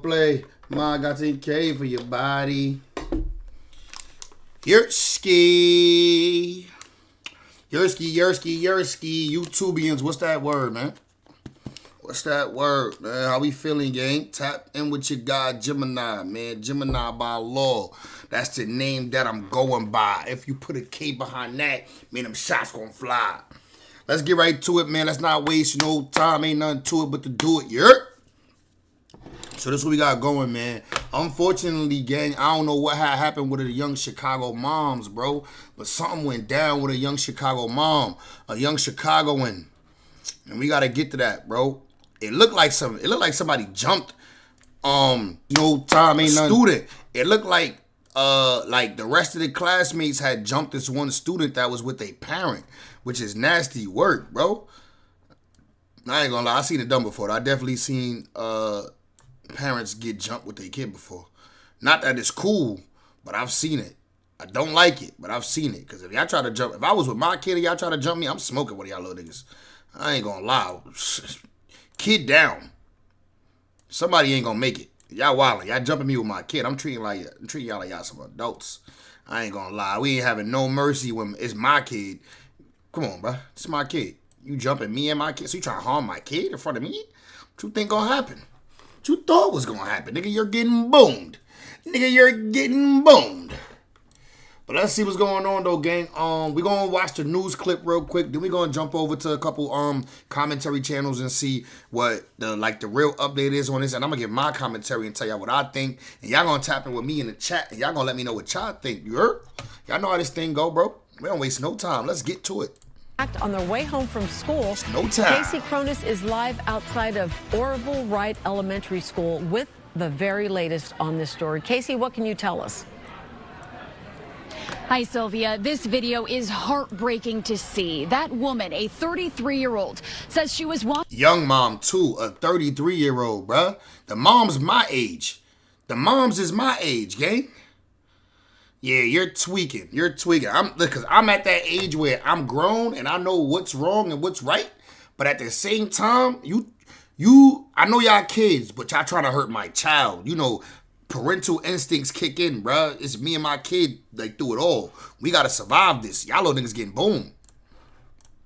Play my got 10K for your body. Yerski. YouTubians, what's that word, man? What's that word, man? How we feeling, gang? Tap in with your guy, Gemini, man. Gemini by law. That's the name that I'm going by. If you put a K behind that, man, them shots gonna fly. Let's get right to it, man. Let's not waste no time. Ain't nothing to it but to do it. Yerk. So this is what we got going, man. Unfortunately, gang, I don't know what had happened with the young Chicago moms, bro. But something went down with a young Chicago mom, a young Chicagoan, and we gotta get to that, bro. It looked like somebody jumped. No time ain't nothing. Student. It looked like the rest of the classmates had jumped this one student that was with a parent, which is nasty work, bro. I ain't gonna lie, I seen it done before. I definitely seen parents get jumped with their kid before. Not that it's cool, but I've seen it. I don't like it, but I've seen it. Because if y'all try to jump, if I was with my kid and y'all try to jump me, I'm smoking one of y'all little niggas. I ain't gonna lie. Kid down. Somebody ain't gonna make it. Y'all wildin'. Y'all jumping me with my kid. I'm treating y'all like y'all some adults. I ain't gonna lie. We ain't having no mercy when it's my kid. Come on, bro. It's my kid. You jumping me and my kid. So you trying to harm my kid in front of me? What you think gonna happen? What you thought was gonna happen? Nigga, you're getting boomed. Nigga, you're getting boomed. But let's see what's going on though, gang. We're gonna watch the news clip real quick. Then we're gonna jump over to a couple commentary channels and see what the real update is on this. And I'm gonna give my commentary and tell y'all what I think. And y'all gonna tap in with me in the chat and y'all gonna let me know what y'all think. You heard? Y'all know how this thing go, bro. We don't waste no time. Let's get to it. On their way home from school, no time. Casey Cronus is live outside of Orville Wright Elementary School with the very latest on this story. Casey, what can you tell us? Hi, Sylvia. This video is heartbreaking to see. That woman, a 33-year-old, says she was walking. Young mom, too, a 33-year-old, bruh. The mom's my age. The mom's is my age, gang. Yeah, you're tweaking. You're tweaking. Because I'm at that age where I'm grown and I know what's wrong and what's right. But at the same time, I know y'all kids, but y'all trying to hurt my child. You know, parental instincts kick in, bruh. It's me and my kid, through it all. We got to survive this. Y'all little niggas getting boomed.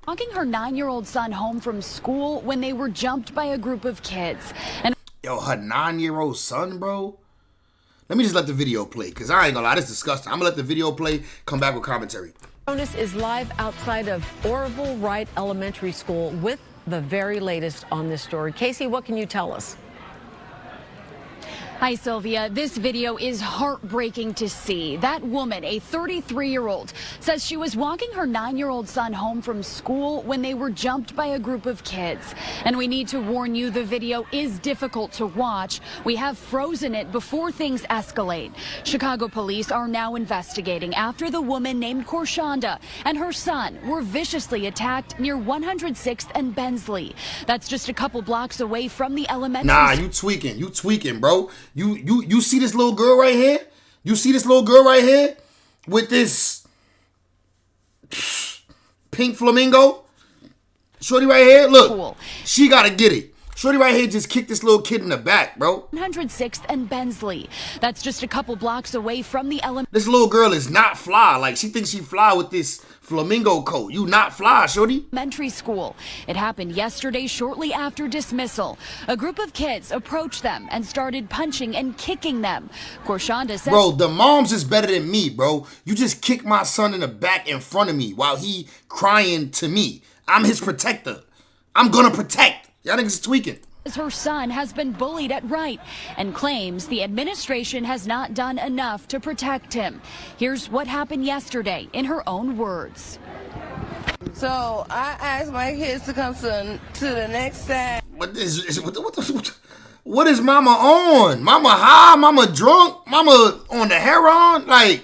Walking her 9-year-old son home from school when they were jumped by a group of kids. And yo, her 9-year-old son, bro? Let me just let the video play, because I ain't gonna lie, this is disgusting. I'm gonna let the video play, come back with commentary. Cronus is live outside of Orville Wright Elementary School with the very latest on this story. Casey, what can you tell us? Hi, Sylvia. This video is heartbreaking to see. That woman, a 33-year-old, says she was walking her 9-year-old son home from school when they were jumped by a group of kids. And we need to warn you, the video is difficult to watch. We have frozen it before things escalate. Chicago police are now investigating after the woman named Korshonda and her son were viciously attacked near 106th and Bensley. That's just a couple blocks away from the elementary. Nah, you tweaking. You tweaking, bro. You see this little girl right here? You see this little girl right here with this pink flamingo? Shorty right here, look. Cool. She gotta get it. Shorty right here just kicked this little kid in the back, bro. 106th and Bensley. That's just a couple blocks away from the This little girl is not fly. Like, she thinks she fly with this flamingo coat. You not fly, shorty. Elementary school. It happened yesterday shortly after dismissal. A group of kids approached them and started punching and kicking them. Korshonda said, bro, the moms is better than me, bro. You just kicked my son in the back in front of me while he crying to me. I'm his protector. I'm gonna protect. Y'all niggas is tweaking. Her son has been bullied at Wright and claims the administration has not done enough to protect him. Here's what happened yesterday in her own words. So I asked my kids to come to the next side. What is mama on? Mama high? Mama drunk? Mama on the heroin? Like,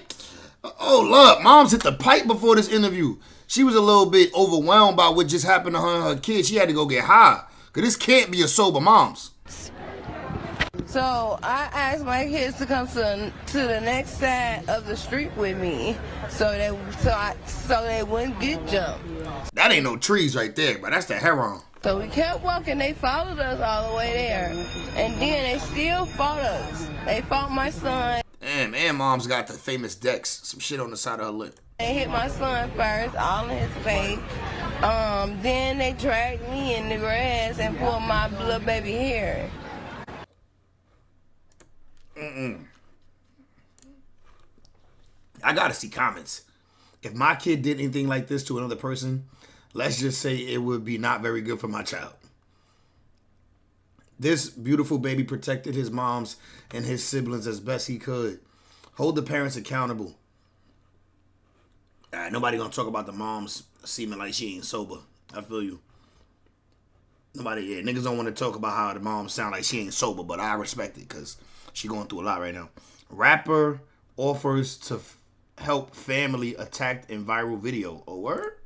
oh look, mom's hit the pipe before this interview. She was a little bit overwhelmed by what just happened to her and her kids. She had to go get high. Because this can't be a sober mom's. So I asked my kids to come to the next side of the street with me so they wouldn't get jumped. That ain't no trees right there, but that's the heroin. So we kept walking. They followed us all the way there. And then they still fought us. They fought my son. Damn, and mom's got the famous Dex. Some shit on the side of her lip. They hit my son first, all in his face. Then they dragged me in the grass and pulled my little baby hair. I gotta see comments. If my kid did anything like this to another person, let's just say it would be not very good for my child. This beautiful baby protected his moms and his siblings as best he could. Hold the parents accountable. Nobody gonna talk about the moms seeming like she ain't sober. I feel you. Niggas don't want to talk about how the moms sound like she ain't sober, but I respect it because she going through a lot right now. Rapper offers to help family attacked in viral video. A word?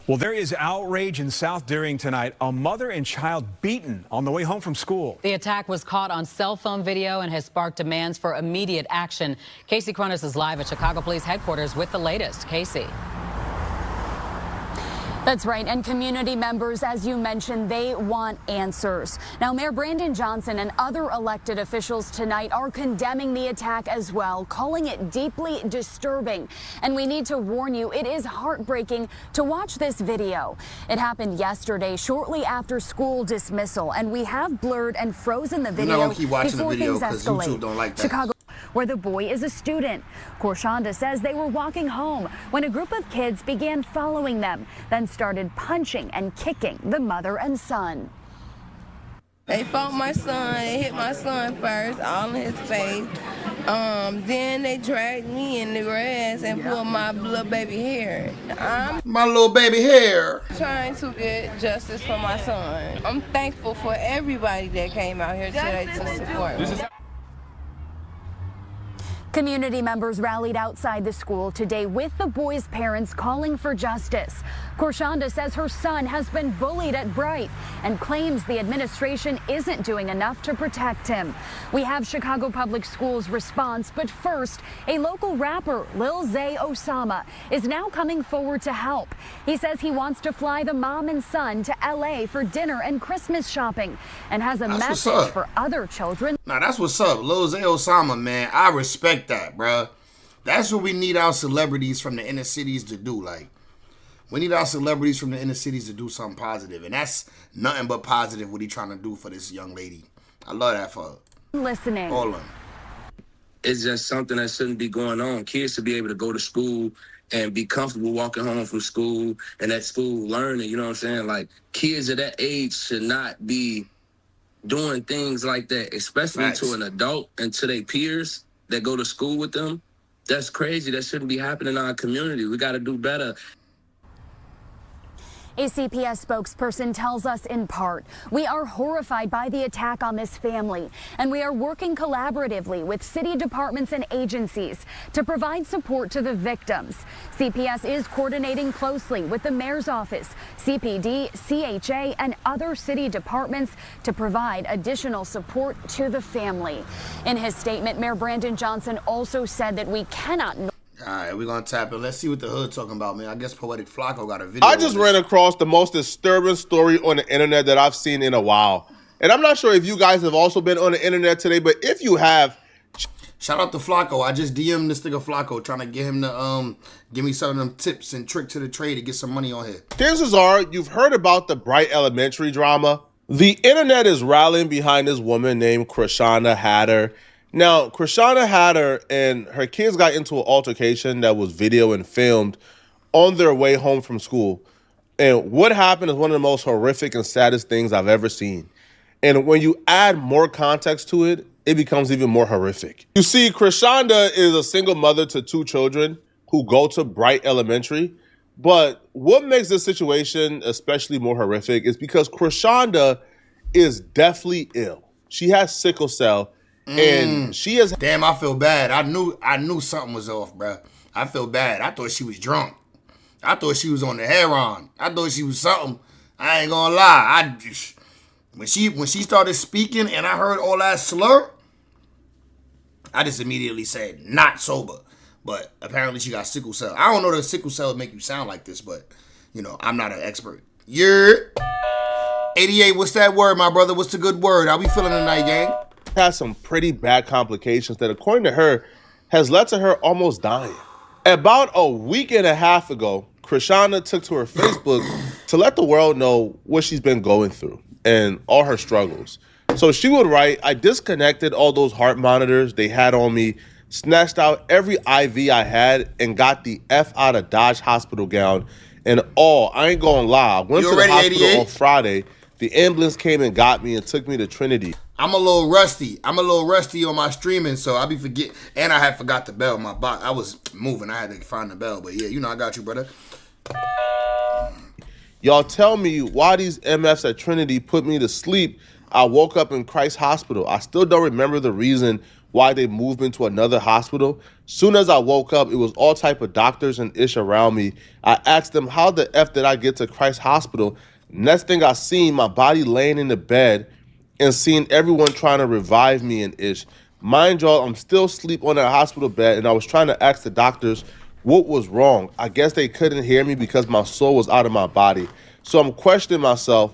Well, there is outrage in South Deering tonight. A mother and child beaten on the way home from school. The attack was caught on cell phone video and has sparked demands for immediate action. Casey Cronus is live at Chicago Police Headquarters with the latest. Casey. That's right. And community members, as you mentioned, they want answers. Now, Mayor Brandon Johnson and other elected officials tonight are condemning the attack as well, calling it deeply disturbing. And we need to warn you, it is heartbreaking to watch this video. It happened yesterday, shortly after school dismissal, and we have blurred and frozen the video. I'm not gonna keep watching the before video things because escalate. YouTube don't like that. Chicago, where the boy is a student. Korshonda says they were walking home when a group of kids began following them, then started punching and kicking the mother and son. They fought my son. They hit my son first, all in his face. Then they dragged me in the grass and pulled my little baby hair. I'm My little baby hair. trying to get justice for my son. I'm thankful for everybody that came out here today to support me. Community members rallied outside the school today with the boy's parents calling for justice. Korshonda says her son has been bullied at Bright and claims the administration isn't doing enough to protect him. We have Chicago Public Schools' response, but first, a local rapper, Lil Zay Osama, is now coming forward to help. He says he wants to fly the mom and son to LA for dinner and Christmas shopping and has a That's what's message up. for other children. Nah, that's what's up. Lil Zay Osama, man. I respect that, bruh. That's what we need our celebrities from the inner cities to do. Like, we need our celebrities from the inner cities to do something positive. And that's nothing but positive what he trying to do for this young lady. I love that for her. Listening. All of them. It's just something that shouldn't be going on. Kids should be able to go to school and be comfortable walking home from school and at school learning, you know what I'm saying? Like, kids of that age should not be doing things like that, especially Facts. to an adult and to their peers that go to school with them. That's crazy. That shouldn't be happening in our community. We got to do better. A CPS spokesperson tells us in part, we are horrified by the attack on this family, and we are working collaboratively with city departments and agencies to provide support to the victims. CPS is coordinating closely with the mayor's office, CPD, CHA, and other city departments to provide additional support to the family. In his statement, Mayor Brandon Johnson also said that we cannot. All right, we're going to tap it. Let's see what the hood talking about, man. I guess Poetic Flacco got a video. I just ran across the most disturbing story on the internet that I've seen in a while. And I'm not sure if you guys have also been on the internet today, but if you have... Shout out to Flacco. I just DM'd this nigga Flacco trying to get him to give me some of them tips and trick to the trade to get some money on here. Chances are you've heard about the Bright Elementary drama. The internet is rallying behind this woman named Krishana Hatter. Now, Krishana Hatter and her kids got into an altercation that was video and filmed on their way home from school. And what happened is one of the most horrific and saddest things I've ever seen. And when you add more context to it, it becomes even more horrific. You see, Krishanda is a single mother to 2 children who go to Bright Elementary. But what makes this situation especially more horrific is because Krishanda is deathly ill. She has sickle cell. And she is... Damn, I feel bad. I knew something was off, bro. I feel bad. I thought she was drunk. I thought she was on the heroin. I thought she was something. I ain't gonna lie. When she started speaking and I heard all that slur, I just immediately said, not sober. But apparently she got sickle cell. I don't know that sickle cell would make you sound like this, but, you know, I'm not an expert. You're 88. What's that word, my brother? What's the good word? How we feeling tonight, gang? Had some pretty bad complications that, according to her, has led to her almost dying. About a week and a half ago, Chrishana took to her Facebook to let the world know what she's been going through and all her struggles. So she would write, I disconnected all those heart monitors they had on me, snatched out every IV I had, and got the F out of Dodge hospital gown and all. I ain't gonna lie. I went to the hospital 88? on Friday. The ambulance came and got me and took me to Trinity. I'm a little rusty. I'm a little rusty on my streaming, so I be forget. And I had forgot the bell. My box. I was moving. I had to find the bell. But yeah, you know, I got you, brother. Y'all tell me why these MFs at Trinity put me to sleep. I woke up in Christ Hospital. I still don't remember the reason why they moved me to another hospital. Soon as I woke up, it was all type of doctors and ish around me. I asked them, how the F did I get to Christ Hospital? Next thing I seen, my body laying in the bed and seeing everyone trying to revive me and ish. Mind y'all, I'm still asleep on that hospital bed, and I was trying to ask the doctors what was wrong. I guess they couldn't hear me because my soul was out of my body. So I'm questioning myself,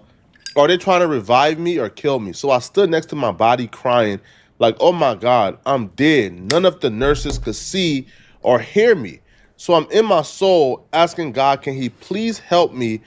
are they trying to revive me or kill me? So I stood next to my body crying like, oh my God, I'm dead. None of the nurses could see or hear me. So I'm in my soul asking God, can he please help me?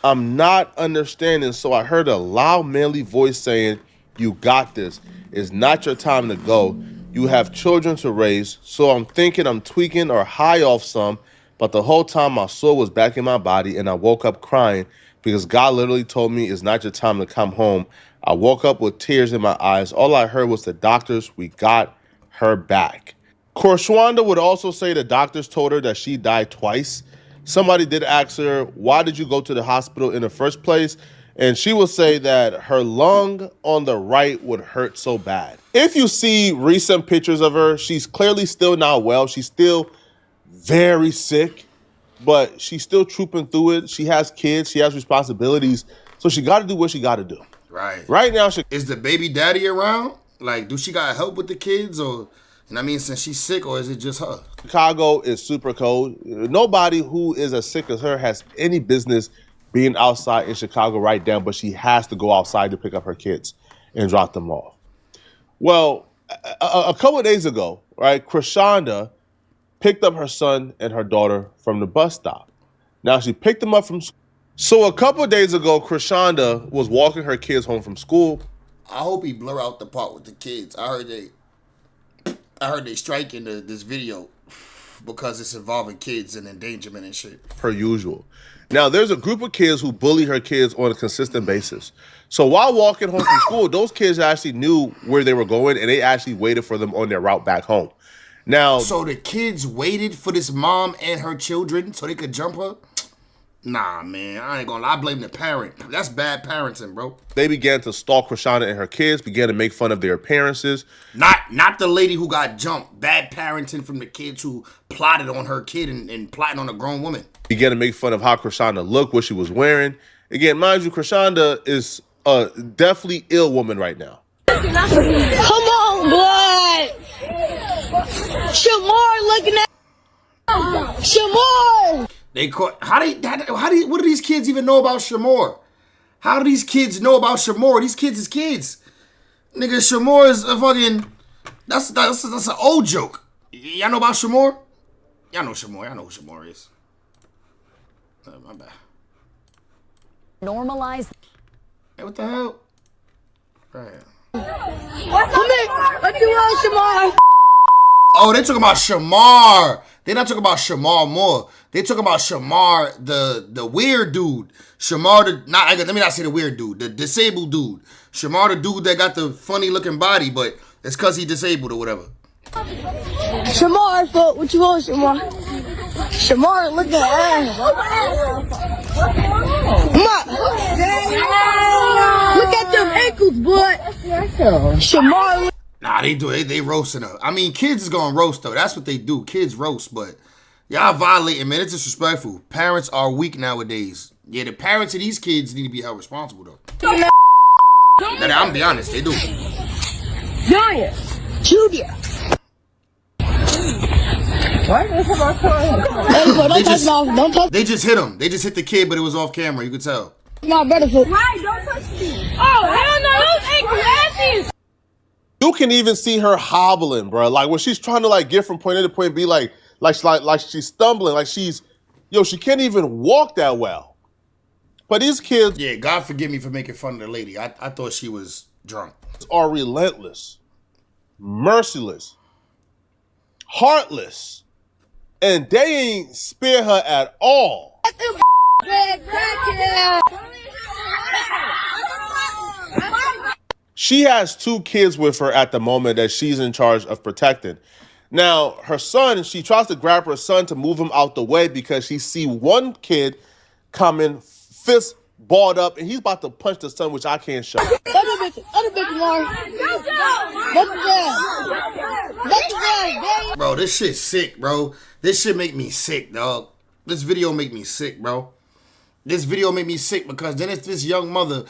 I'm not understanding. So I heard a loud manly voice saying, you got this. It's not your time to go. You have children to raise. So I'm thinking I'm tweaking or high off some, but the whole time my soul was back in my body and I woke up crying because God literally told me it's not your time to come home. I woke up with tears in my eyes. All I heard was the doctors, we got her back. Korshwanda would also say the doctors told her that she died twice. Somebody did ask her, why did you go to the hospital in the first place? And she will say that her lung on the right would hurt so bad. If you see recent pictures of her, she's clearly still not well. She's still very sick, but she's still trooping through it. She has kids, she has responsibilities. So she got to do what she got to do. Right. Right now, is the baby daddy around? Like, do she got help with the kids, or, and I mean, since she's sick, or is it just her? Chicago is super cold. Nobody who is as sick as her has any business being outside in Chicago right now, but she has to go outside to pick up her kids and drop them off. Well, a couple of days ago, right, Chrishana picked up her son and her daughter from the bus stop. Now, she picked them up from school. So a couple of days ago, Chrishana was walking her kids home from school. I hope he blur out the part with the kids. I heard they striking this video because it's involving kids and endangerment and shit. Per usual. Now, there's a group of kids who bully her kids on a consistent basis. So while walking home from school, those kids actually knew where they were going, and they actually waited for them on their route back home. Now, so the kids waited for this mom and her children so they could jump her? Nah, man, I ain't gonna lie. I blame the parent. That's bad parenting, bro. They began to stalk Chrishana and her kids, began to make fun of their appearances. Not the lady who got jumped. Bad parenting from the kids who plotted on her kid and plotting on a grown woman. Began to make fun of how Chrishana looked, what she was wearing. Again, mind you, Chrishana is a definitely ill woman right now. Come on, blood. Shamar looking at Shamar. They caught. What do these kids even know about Shamar? How do these kids know about Shamar? These kids is kids. Nigga, Shamar is a fucking. That's an old joke. Y'all know about Shamar? Y'all know Shamar. Y'all know who Shamar is. My bad. Normalize. Hey, what the hell? Right. Come here. What you want, Shamar? Oh, they talking about Shamar. They not talking about Shamar Moore. They talking about Shamar, the weird dude. Shamar, let me not say the weird dude, the disabled dude. Shamar, the dude that got the funny looking body, but it's cause he disabled or whatever. Shamar, what you want, Shamar? Shamar, look at ass. Look at them ankles, boy. Shamar. Nah, they roasting her. I mean, kids is gonna roast though. That's what they do. Kids roast, but y'all violating, man. It's disrespectful. Parents are weak nowadays. Yeah, the parents of these kids need to be held responsible though. I'm gonna be honest, they do. Giant. Junior. They just hit him. They just hit the kid, but it was off camera. You could tell. My brother foot. Right, don't touch me. Oh, hell no, those ankle asses. You can even see her hobbling, bro. Like when she's trying to like get from point A to point B, like she's stumbling, like she can't even walk that well. But these kids, yeah, God forgive me for making fun of the lady. I thought she was drunk. Are relentless, merciless, heartless, and they ain't spare her at all. She has 2 kids with her at the moment that she's in charge of protecting. Now, her son, she tries to grab her son to move him out the way because she see one kid coming, fist balled up, and he's about to punch the son, which I can't show. Other bitch, Mark. Bro, this shit's sick, bro. This shit make me sick, dog. This video make me sick, bro. This video made me sick because then if this young mother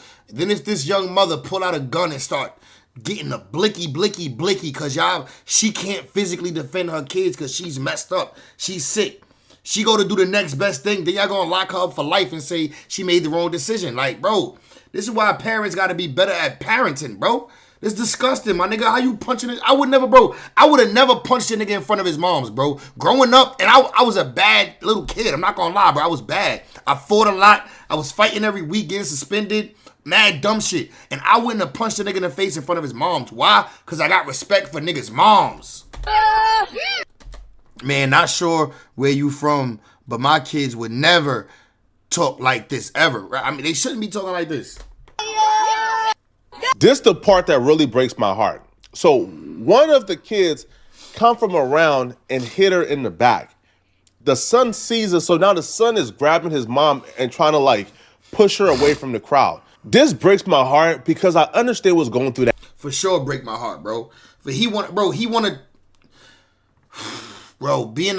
pull out a gun and start getting a blicky because she can't physically defend her kids because she's messed up. She's sick. She go to do the next best thing. Then y'all gonna lock her up for life and say she made the wrong decision. Like, bro, this is why parents gotta be better at parenting, bro. It's disgusting, my nigga. How you punching it? I would have never punched a nigga in front of his mom's, bro. Growing up, and I was a bad little kid. I'm not gonna lie, bro. I was bad. I fought a lot. I was fighting every week, getting suspended. Mad dumb shit. And I wouldn't have punched a nigga in the face in front of his mom's. Why? Because I got respect for niggas' moms. Man, not sure where you from, but my kids would never talk like this ever. I mean, they shouldn't be talking like this. This the part that really breaks my heart. So one of the kids come from around and hit her in the back. The son sees her, so now the son is grabbing his mom and trying to like push her away from the crowd. This breaks my heart because I understand what's going through that. For sure break my heart, bro. But being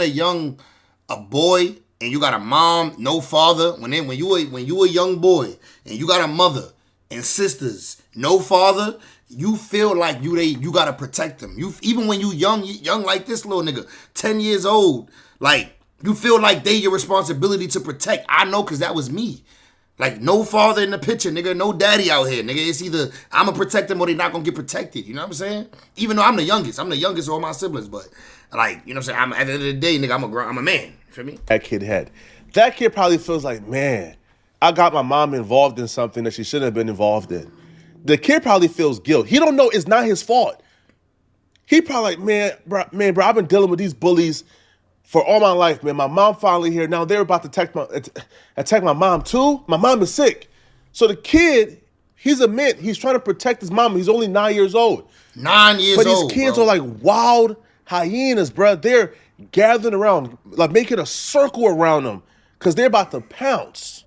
a boy and you got a mom, no father, when you a young boy and you got a mother and sisters, no father, you feel like you gotta protect them. Even when you young like this little nigga, 10 years old, like you feel like they your responsibility to protect. I know because that was me. Like no father in the picture, nigga, no daddy out here, nigga. It's either I'ma protect them or they not gonna get protected. You know what I'm saying? Even though I'm the youngest of all my siblings, but like, you know what I'm saying? At the end of the day, nigga, I'm a man. You feel me? That kid probably feels like, man, I got my mom involved in something that she shouldn't have been involved in. The kid probably feels guilt. He don't know it's not his fault. He probably like, man, bro, I've been dealing with these bullies for all my life, man. My mom finally here. Now they're about to attack my mom too. My mom is sick. So the kid, he's a man. He's trying to protect his mom. He's only 9 years old. 9 years old, But these kids are like wild hyenas, bro. They're gathering around, like making a circle around them because they're about to pounce.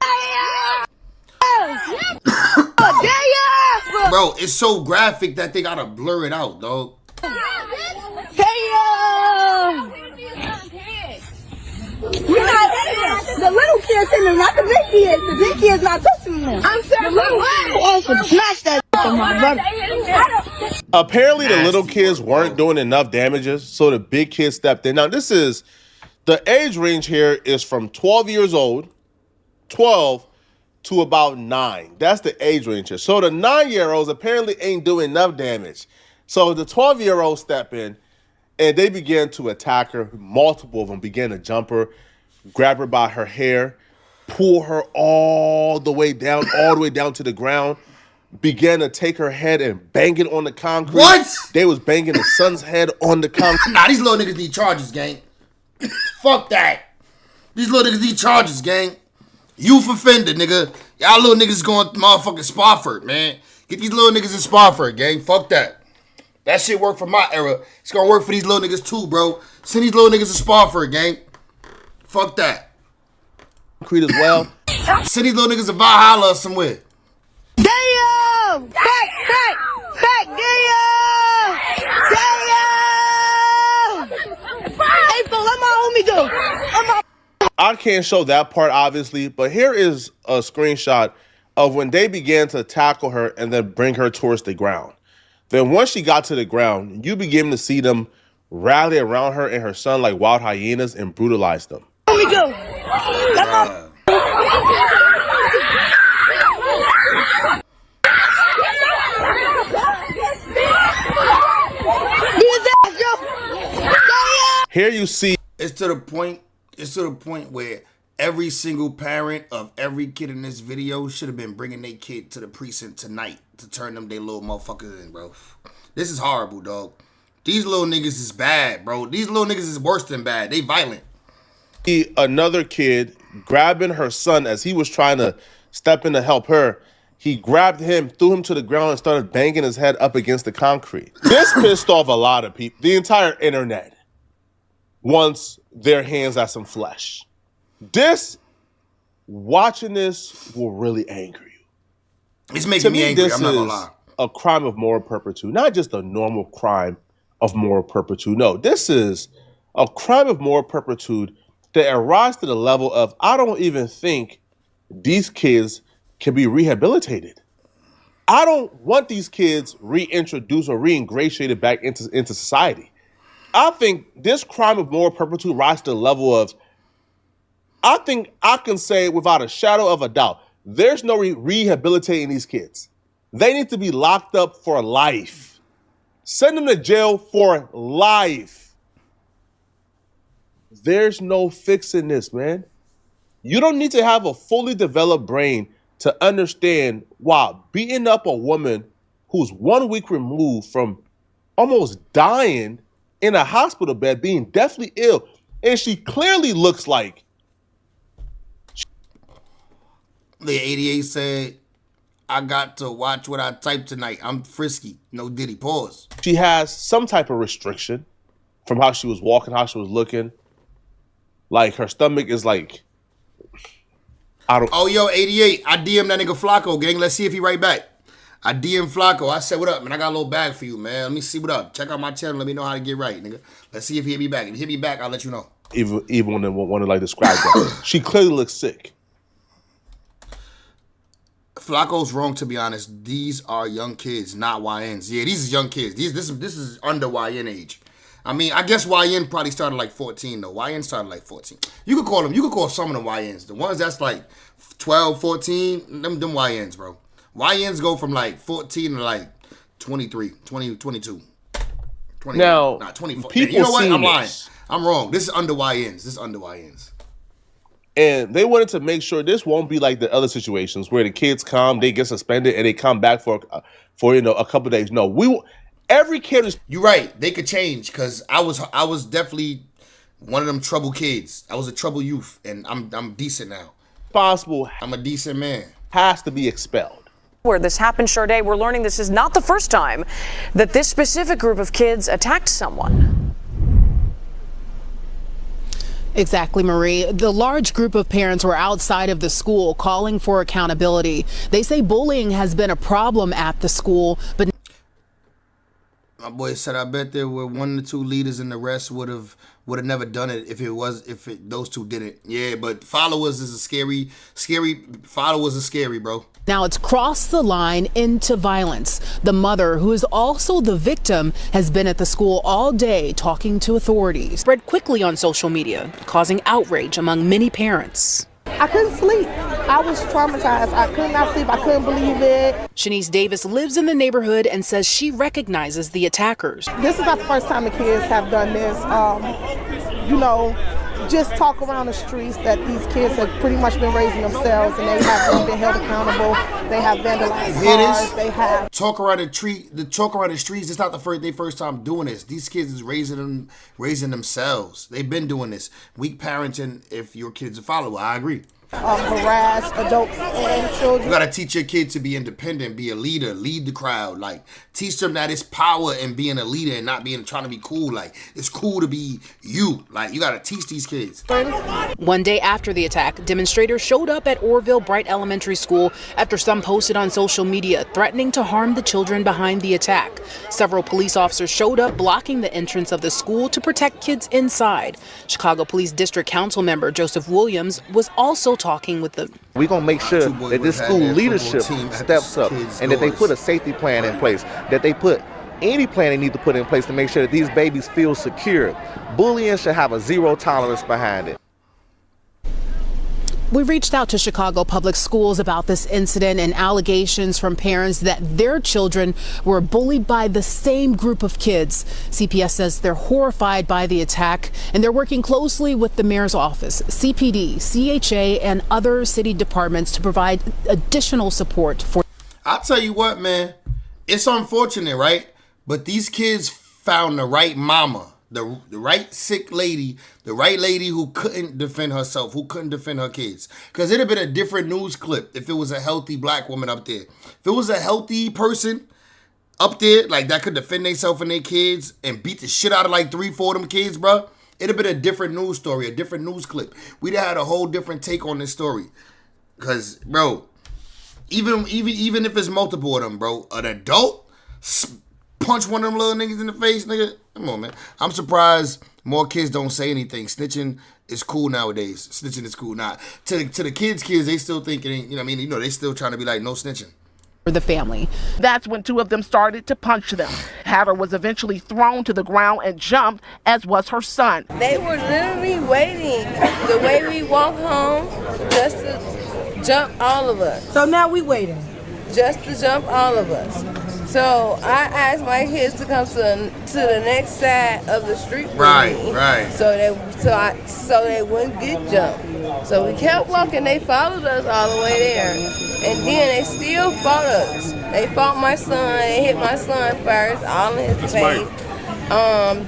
Bro, it's so graphic that they gotta blur it out, dog. The little kids in them, not the big kids. The big kids not touching them. I'm sorry. The little kids smash that my brother. Apparently, the little kids weren't doing enough damages, so the big kids stepped in. Now, the age range here is from 12 years old, 12 to about 9. That's the age range here. So the 9-year-olds apparently ain't doing enough damage. So the 12-year-olds step in, and they began to attack her. Multiple of them began to jump her, grab her by her hair, pull her all the way down to the ground, began to take her head and bang it on the concrete. What? They was banging the son's head on the concrete. Nah, these little niggas need charges, gang. Fuck that. These little niggas need charges, gang. Youth offender, nigga. Y'all little niggas going to motherfucking Spofford, man. Get these little niggas in Spofford, gang. Fuck that. That shit worked for my era. It's gonna work for these little niggas too, bro. Send these little niggas to Spofford, gang. Fuck that. Concrete as well. Send these little niggas to Valhalla or somewhere. Damn! Back! Damn! Hey, so let my homie go. I can't show that part, obviously, but here is a screenshot of when they began to tackle her and then bring her towards the ground. Then once she got to the ground, you begin to see them rally around her and her son like wild hyenas and brutalize them. Let me go. Here you see It's to the point where every single parent of every kid in this video should have been bringing their kid to the precinct tonight to turn them they little motherfuckers in, bro. This is horrible, dog. These little niggas is bad, bro. These little niggas is worse than bad. They violent. another kid grabbing her son as he was trying to step in to help her. He grabbed him, threw him to the ground, and started banging his head up against the concrete. This pissed off a lot of people. The entire internet wants their hands at some flesh. Watching this will really anger you. It's making me angry, I'm not gonna lie. A crime of moral turpitude, not just a normal crime of moral turpitude. No, this is a crime of moral turpitude that arises to the level of, I don't even think these kids can be rehabilitated. I don't want these kids reintroduced or reingratiated back into society. I think this crime of moral turpitude rises to the level of, I think I can say without a shadow of a doubt, there's no rehabilitating these kids. They need to be locked up for life. Send them to jail for life. There's no fixing this, man. You don't need to have a fully developed brain to understand why beating up a woman who's 1 week removed from almost dying in a hospital bed, being deathly ill, and she clearly looks like. The 88 said, I got to watch what I typed tonight. I'm frisky. No Diddy. Pause. She has some type of restriction from how she was walking, how she was looking. Like her stomach is like, I don't. Oh, yo, 88. I DM that nigga Flacco, gang. Let's see if he right back. I DM Flacco. I said, what up, man? I got a little bag for you, man. Let me see what up. Check out my channel. Let me know how to get right, nigga. Let's see if he hit me back. If he hit me back, I'll let you know. Even when they want to like describe that. She clearly looks sick. Flacco's wrong, to be honest. These are young kids, not YNs. Yeah, these are young kids. This is under YN age. I mean, I guess YN probably started like 14 though. YN started like 14. You could call some of them YNs. The ones that's like 12, 14, them YNs, bro. YNs go from like 14 to like 23, 20, 22. 20, now, not 24. People you know what? I'm this. lying. I'm wrong. This is under YNs. And they wanted to make sure this won't be like the other situations where the kids come, they get suspended, and they come back for a couple of days. No, every kid is. You're right. They could change because I was definitely one of them troubled kids. I was a troubled youth, and I'm decent now. Possible. I'm a decent man. Has to be expelled. Where this happened, Sade, we're learning this is not the first time that this specific group of kids attacked someone. Exactly, Marie. The large group of parents were outside of the school calling for accountability. They say bullying has been a problem at the school, but my boy said, I bet there were 1 or 2 leaders and the rest would have never done it if those two didn't. Yeah, but followers is scary, bro. now it's crossed the line into violence. The mother, who is also the victim, has been at the school all day talking to authorities. Spread quickly on social media, causing outrage among many parents. I couldn't sleep. I was traumatized. I could not sleep. I couldn't believe it. Shanice Davis lives in the neighborhood and says she recognizes the attackers. This is not the first time the kids have done this. Just talk around the streets that these kids have pretty much been raising themselves and they have been held accountable. They have vandalized cars. They have talk around the streets. It's not their first time doing this. These kids is raising themselves. They've been doing this. Weak parenting if your kid's a follower. I agree. Harass adults and children. You gotta teach your kid to be independent, be a leader, lead the crowd. Like, teach them that it's power in being a leader and not trying to be cool. Like, it's cool to be you. Like, you gotta teach these kids. One day after the attack, demonstrators showed up at Orville Bright Elementary School after some posted on social media threatening to harm the children behind the attack. Several police officers showed up blocking the entrance of the school to protect kids inside. Chicago Police District Council member Joseph Williams was also talking with them. We're going to make sure that this school leadership steps up and that they put a safety plan in place, that they put any plan they need to put in place to make sure that these babies feel secure. Bullying should have a zero tolerance behind it. We reached out to Chicago Public Schools about this incident and allegations from parents that their children were bullied by the same group of kids. CPS says they're horrified by the attack and they're working closely with the mayor's office, CPD, CHA, and other city departments to provide additional support for. I'll tell you what, man, it's unfortunate, right? But these kids found the right mama. The right sick lady, the right lady who couldn't defend herself, who couldn't defend her kids. Because it'd have been a different news clip if it was a healthy black woman up there. If it was a healthy person up there, like that could defend themselves and their kids and beat the shit out of like 3-4 of them kids, bro, it'd have been a different news story, a different news clip. We'd have had a whole different take on this story. Because, bro, even if it's multiple of them, bro, an adult punch one of them little niggas in the face, nigga. Come on, man. I'm surprised more kids don't say anything. Snitching is cool nowadays. Snitching is cool now. To the kids, they still think it ain't, you know what I mean? You know, they still trying to be like, no snitching. For the family. That's when two of them started to punch them. Hatter was eventually thrown to the ground and jumped, as was her son. They were literally waiting the way we walk home just to jump all of us. So now we waiting. Just to jump all of us. So I asked my kids to come to the next side of the street with me, right. So they wouldn't get jumped. So we kept walking. They followed us all the way there, and then they still fought us. They fought my son. They hit my son first, all in his face.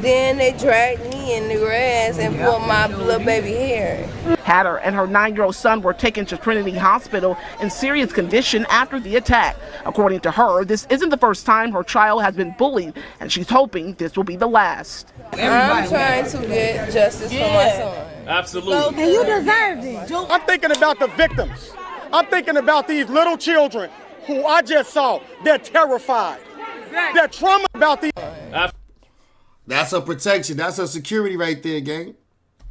Then they dragged me in the grass and pulled my little baby hair. Hatter and her 9-year-old son were taken to Trinity Hospital in serious condition after the attack. According to her, this isn't the first time her child has been bullied, and she's hoping this will be the last. I'm trying to get justice for my son. Absolutely. And you deserved it. I'm thinking about the victims. I'm thinking about these little children who I just saw. They're terrified. They're traumatized about these. That's a protection. That's a security right there, gang.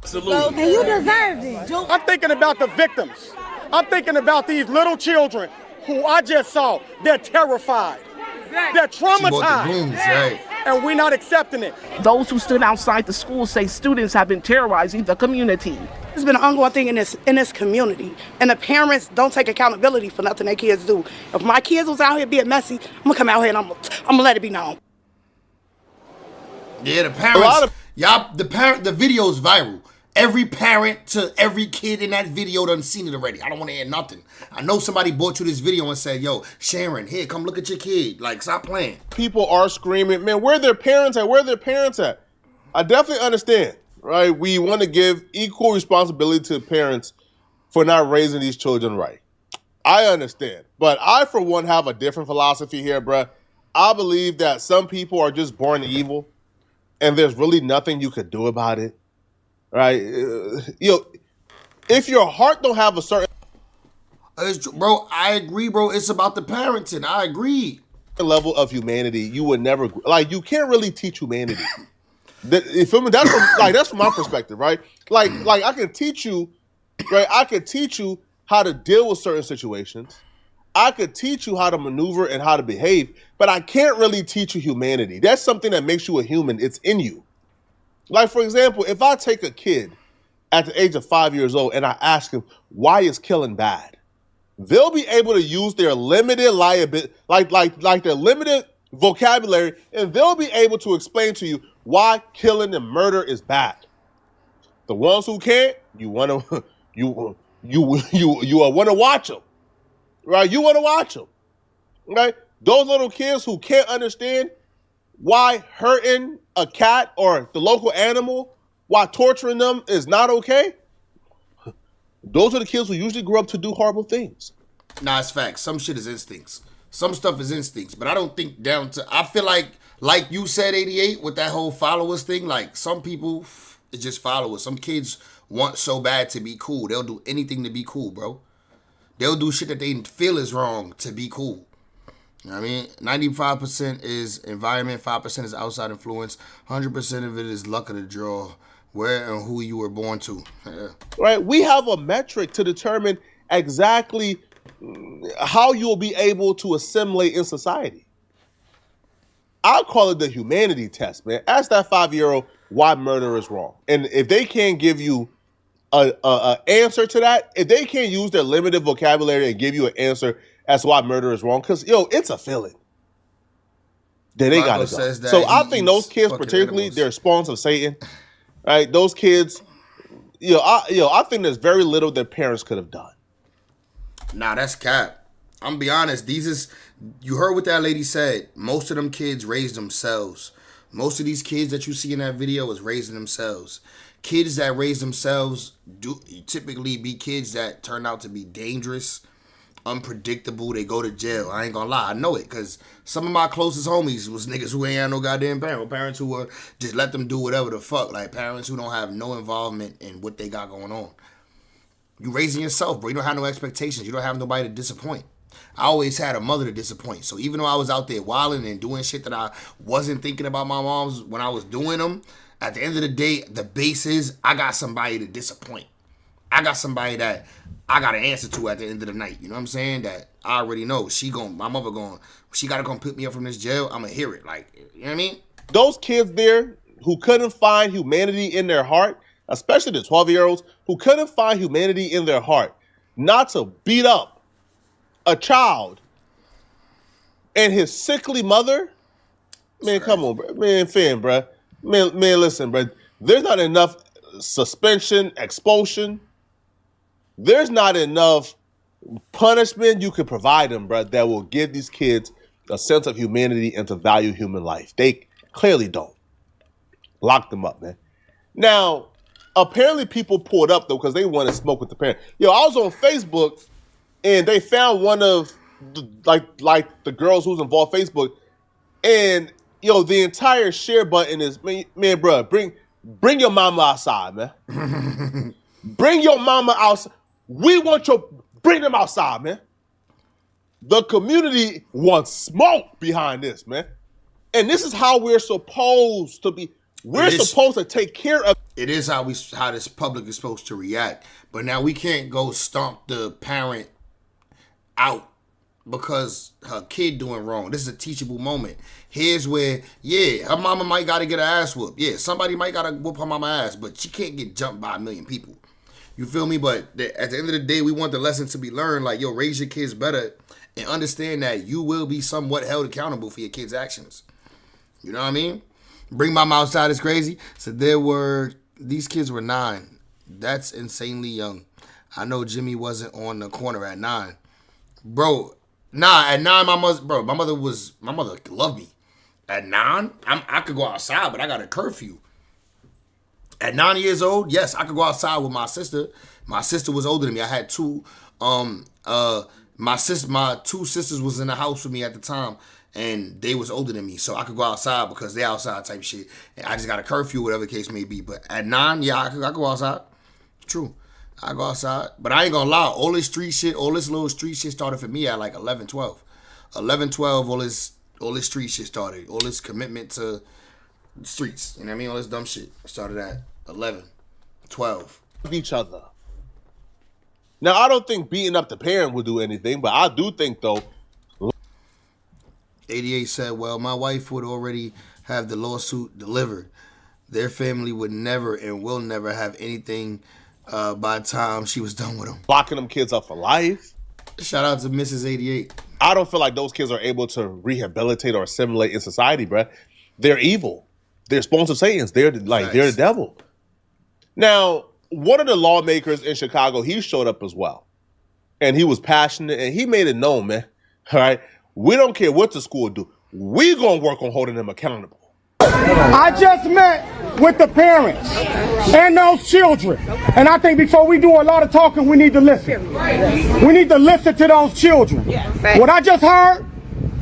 Absolutely. And you deserved it. I'm thinking about the victims. I'm thinking about these little children who I just saw. They're terrified. They're traumatized. Brooms, right. And we're not accepting it. Those who stood outside the school say students have been terrorizing the community. It's been an ongoing thing in this community, and the parents don't take accountability for nothing their kids do. If my kids was out here being messy, I'm gonna come out here and I'm gonna let it be known. Yeah, the parents, the video's viral. Every parent to every kid in that video done seen it already. I don't want to hear nothing. I know somebody brought you this video and said, yo, Sharon, here, come look at your kid. Like, stop playing. People are screaming, man, where are their parents at? Where are their parents at? I definitely understand, right? We want to give equal responsibility to parents for not raising these children right. I understand. But I, for one, have a different philosophy here, bruh. I believe that some people are just born evil, and there's really nothing you could do about it. Right, if your heart don't have a certain, bro, I agree, bro. It's about the parenting. I agree. Level of humanity, you would never like. You can't really teach humanity. You feel me? That's from my perspective, right? Like I can teach you, right? I could teach you how to deal with certain situations. I could teach you how to maneuver and how to behave, but I can't really teach you humanity. That's something that makes you a human. It's in you. Like, for example, if I take a kid at the age of 5 years old and I ask him, why is killing bad? They'll be able to use their limited like their limited vocabulary, and they'll be able to explain to you why killing and murder is bad. The ones who can't, you want to watch them, right? You want to watch them, right? Those little kids who can't understand why hurting a cat or the local animal, why torturing them is not okay. Those are the kids who usually grow up to do horrible things. Nah, it's facts. Some shit is instincts. Some stuff is instincts, but I don't think down to, I feel like you said, 88, with that whole followers thing, like some people, it's just followers. Some kids want so bad to be cool. They'll do anything to be cool, bro. They'll do shit that they feel is wrong to be cool. You know what I mean? 95% is environment, 5% is outside influence, 100% of it is luck of the draw, where and who you were born to. Yeah. Right? We have a metric to determine exactly how you'll be able to assimilate in society. I'll call it the humanity test, man. Ask that 5-year-old why murder is wrong. And if they can't give you a answer to that, if they can't use their limited vocabulary and give you an answer as to why murder is wrong, because it's a feeling, then they gotta go. So I think those kids, particularly, they're spawns of Satan, right? Those kids, I think there's very little that parents could have done. Nah, that's cap. I'm gonna be honest. You heard what that lady said. Most of them kids raised themselves. Most of these kids that you see in that video is raising themselves. Kids that raise themselves do typically be kids that turn out to be dangerous, unpredictable. They go to jail. I ain't gonna lie, I know it, because some of my closest homies was niggas who ain't had no goddamn parents who were just let them do whatever the fuck. Like parents who don't have no involvement in what they got going on. You raising yourself, bro. You don't have no expectations. You don't have nobody to disappoint. I always had a mother to disappoint. So even though I was out there wilding and doing shit that I wasn't thinking about my mom's when I was doing them, at the end of the day, the base is I got somebody to disappoint. I got somebody that I got to answer to at the end of the night. You know what I'm saying? That I already know. My mother she got to come pick me up from this jail. I'm going to hear it. Like, you know what I mean? Those kids there who couldn't find humanity in their heart, especially the 12-year-olds who couldn't find humanity in their heart, not to beat up a child and his sickly mother. Man, come on, bro. Man, fam, bro. Man, listen, bro. There's not enough suspension, expulsion. There's not enough punishment you could provide them, bro, that will give these kids a sense of humanity and to value human life. They clearly don't. Lock them up, man. Now, apparently people pulled up, though, because they want to smoke with the parent. I was on Facebook, and they found one of, like the girls who's involved in Facebook, and the entire share button is, man, bro, bring your mama outside, man. Bring your mama outside. Bring them outside, man. The community wants smoke behind this, man. And this is how we're supposed to be. We're supposed to take care of. It is how this public is supposed to react. But now we can't go stomp the parent out because her kid doing wrong. This is a teachable moment. Here's where, her mama might got to get her ass whooped. Yeah, somebody might got to whoop her mama ass, but she can't get jumped by 1 million people. You feel me? But at the end of the day, we want the lesson to be learned. Like, raise your kids better and understand that you will be somewhat held accountable for your kids' actions. You know what I mean? Bring mama outside is crazy. So these kids were 9. That's insanely young. I know Jimmy wasn't on the corner at 9. Bro, at 9, my mother loved me. At 9, I could go outside, but I got a curfew. At 9 years old, yes, I could go outside with my sister. My sister was older than me. I had two. My two sisters was in the house with me at the time, and they was older than me, so I could go outside because they outside type shit. And I just got a curfew, whatever the case may be. But at 9, I could go outside. True, I go outside. But I ain't gonna lie, all this little street shit started for me at like 11, 12. 11, 12, all this street shit started. All this commitment to streets, you know what I mean? All this dumb shit started at 11, 12. Each other. Now, I don't think beating up the parent would do anything, but I do think, though. 88 said, well, my wife would already have the lawsuit delivered. Their family would never and will never have anything by the time she was done with them. Locking them kids up for life. Shout out to Mrs. 88. I don't feel like those kids are able to rehabilitate or assimilate in society, bruh. They're evil. They're spawns of Satans. They're the devil. Now, one of the lawmakers in Chicago, he showed up as well. And he was passionate, and he made it known, man. All right? We don't care what the school do. We gonna work on holding them accountable. I just met with the parents and those children. And I think before we do a lot of talking, we need to listen. We need to listen to those children. What I just heard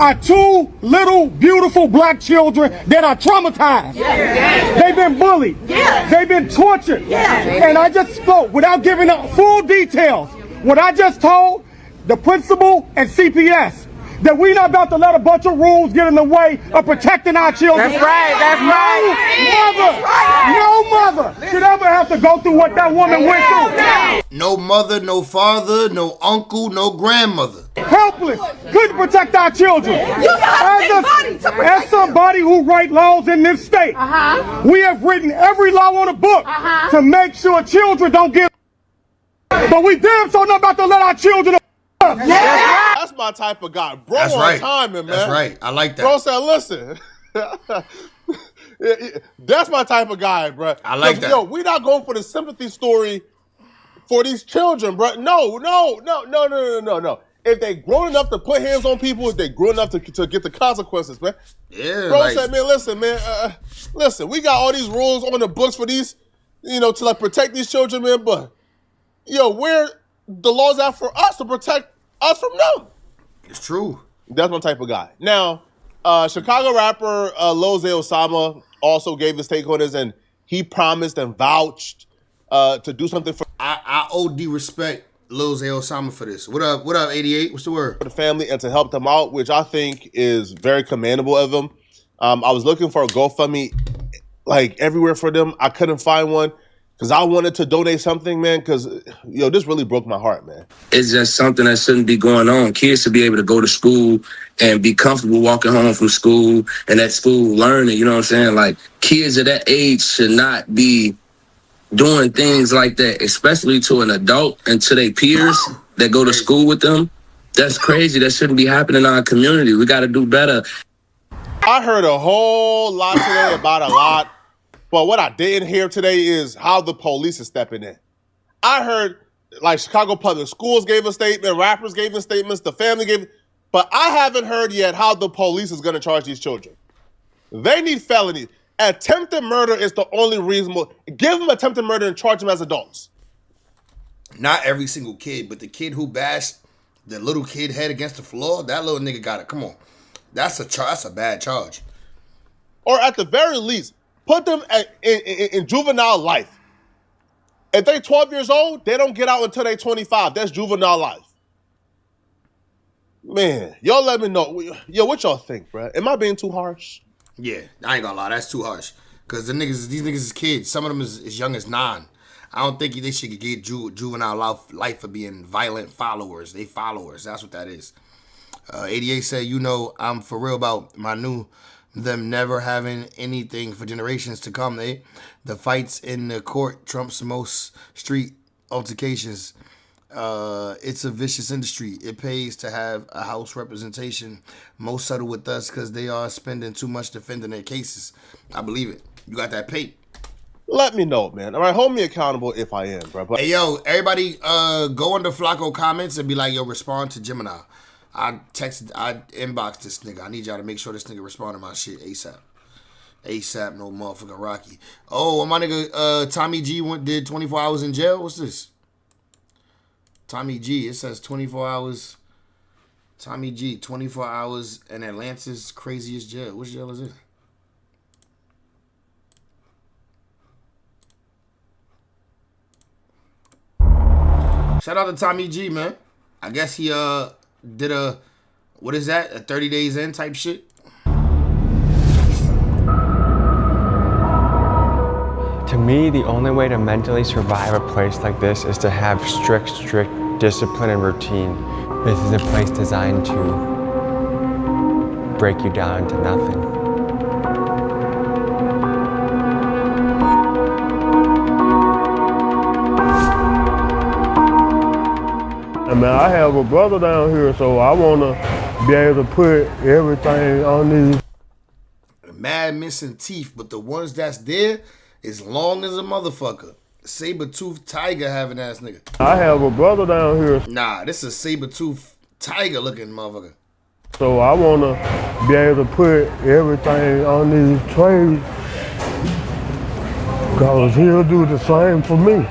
are 2 little, beautiful black children that are traumatized. They've been bullied. They've been tortured. And I just spoke without giving up full details. What I just told the principal and CPS, that we're not about to let a bunch of rules get in the way of protecting our children. That's right. No mother should ever have to go through what that woman went through. No mother, no father, no uncle, no grandmother. Helpless, couldn't protect our children. As somebody who writes laws in this state, we have written every law on the book to make sure children don't get But we damn sure not about to let our children. That's my type of guy. Bro, That's on right. timing, man. That's right. I like that. Bro said, listen. That's my type of guy, bro. I like that. Yo, we not going for the sympathy story for these children, bro. No. If they grown enough to put hands on people, if they grown enough to get the consequences, man. Yeah. Bro said, man, listen, we got all these rules on the books for these, to like protect these children, man. But where the laws are for us to protect us from them. It's true. That's my type of guy. Now, Chicago rapper Lose Osama also gave his take on this, and he promised and vouched to do something for. I OD respect Lose Osama for this. What up, 88? What's the word? For the family and to help them out, which I think is very commendable of him. I was looking for a GoFundMe like everywhere for them. I couldn't find one because I wanted to donate something, man, because, this really broke my heart, man. It's just something that shouldn't be going on. Kids should be able to go to school and be comfortable walking home from school and at school learning, you know what I'm saying? Like, kids at that age should not be doing things like that, especially to an adult and to their peers that go to school with them. That's crazy. That shouldn't be happening in our community. We got to do better. I heard a whole lot today about a lot, but what I didn't hear today is how the police is stepping in. I heard, like, Chicago Public Schools gave a statement, rappers gave the statements, the family gave, but I haven't heard yet how the police is going to charge these children. They need felonies. Attempted murder is the only reasonable. Give them attempted murder and charge them as adults. Not every single kid, but the kid who bashed the little kid head against the floor, that little nigga got it. Come on. That's a bad charge. Or at the very least, put them in juvenile life. If they 12 years old, they don't get out until they 25. That's juvenile life. Man, y'all let me know. Yo, what y'all think, bro? Am I being too harsh? Yeah, I ain't gonna lie, that's too harsh. Cause these niggas is kids. Some of them is as young as 9. I don't think they should get juvenile life for being violent followers. They followers. That's what that is. 88 said, I'm for real about them never having anything for generations to come. The fights in the court trumps most street altercations. It's a vicious industry. It pays to have a house representation. Most settle with us because they are spending too much defending their cases. I believe it. You got that paid. Let me know, man. All right, hold me accountable if I am, bro. Hey, yo, everybody go under Flacco comments and be like, yo, respond to Gemini. I inboxed this nigga. I need y'all to make sure this nigga respond to my shit ASAP. ASAP, no motherfucking Rocky. Oh, my nigga Tommy G did 24 hours in jail. What's this? Tommy G, it says 24 hours. Tommy G, 24 hours in Atlanta's craziest jail. Which jail is it? Shout out to Tommy G, man. I guess he did a 30 days in type shit? To me, the only way to mentally survive a place like this is to have strict discipline and routine. This is a place designed to break you down into nothing. Man, I have a brother down here, so I want to be able to put everything on these. Mad missing teeth, but the ones that's there is long as a motherfucker. Saber-toothed tiger having ass nigga. I have a brother down here. Nah, this is a saber-toothed tiger looking motherfucker. So I want to be able to put everything on these trays because he'll do the same for me.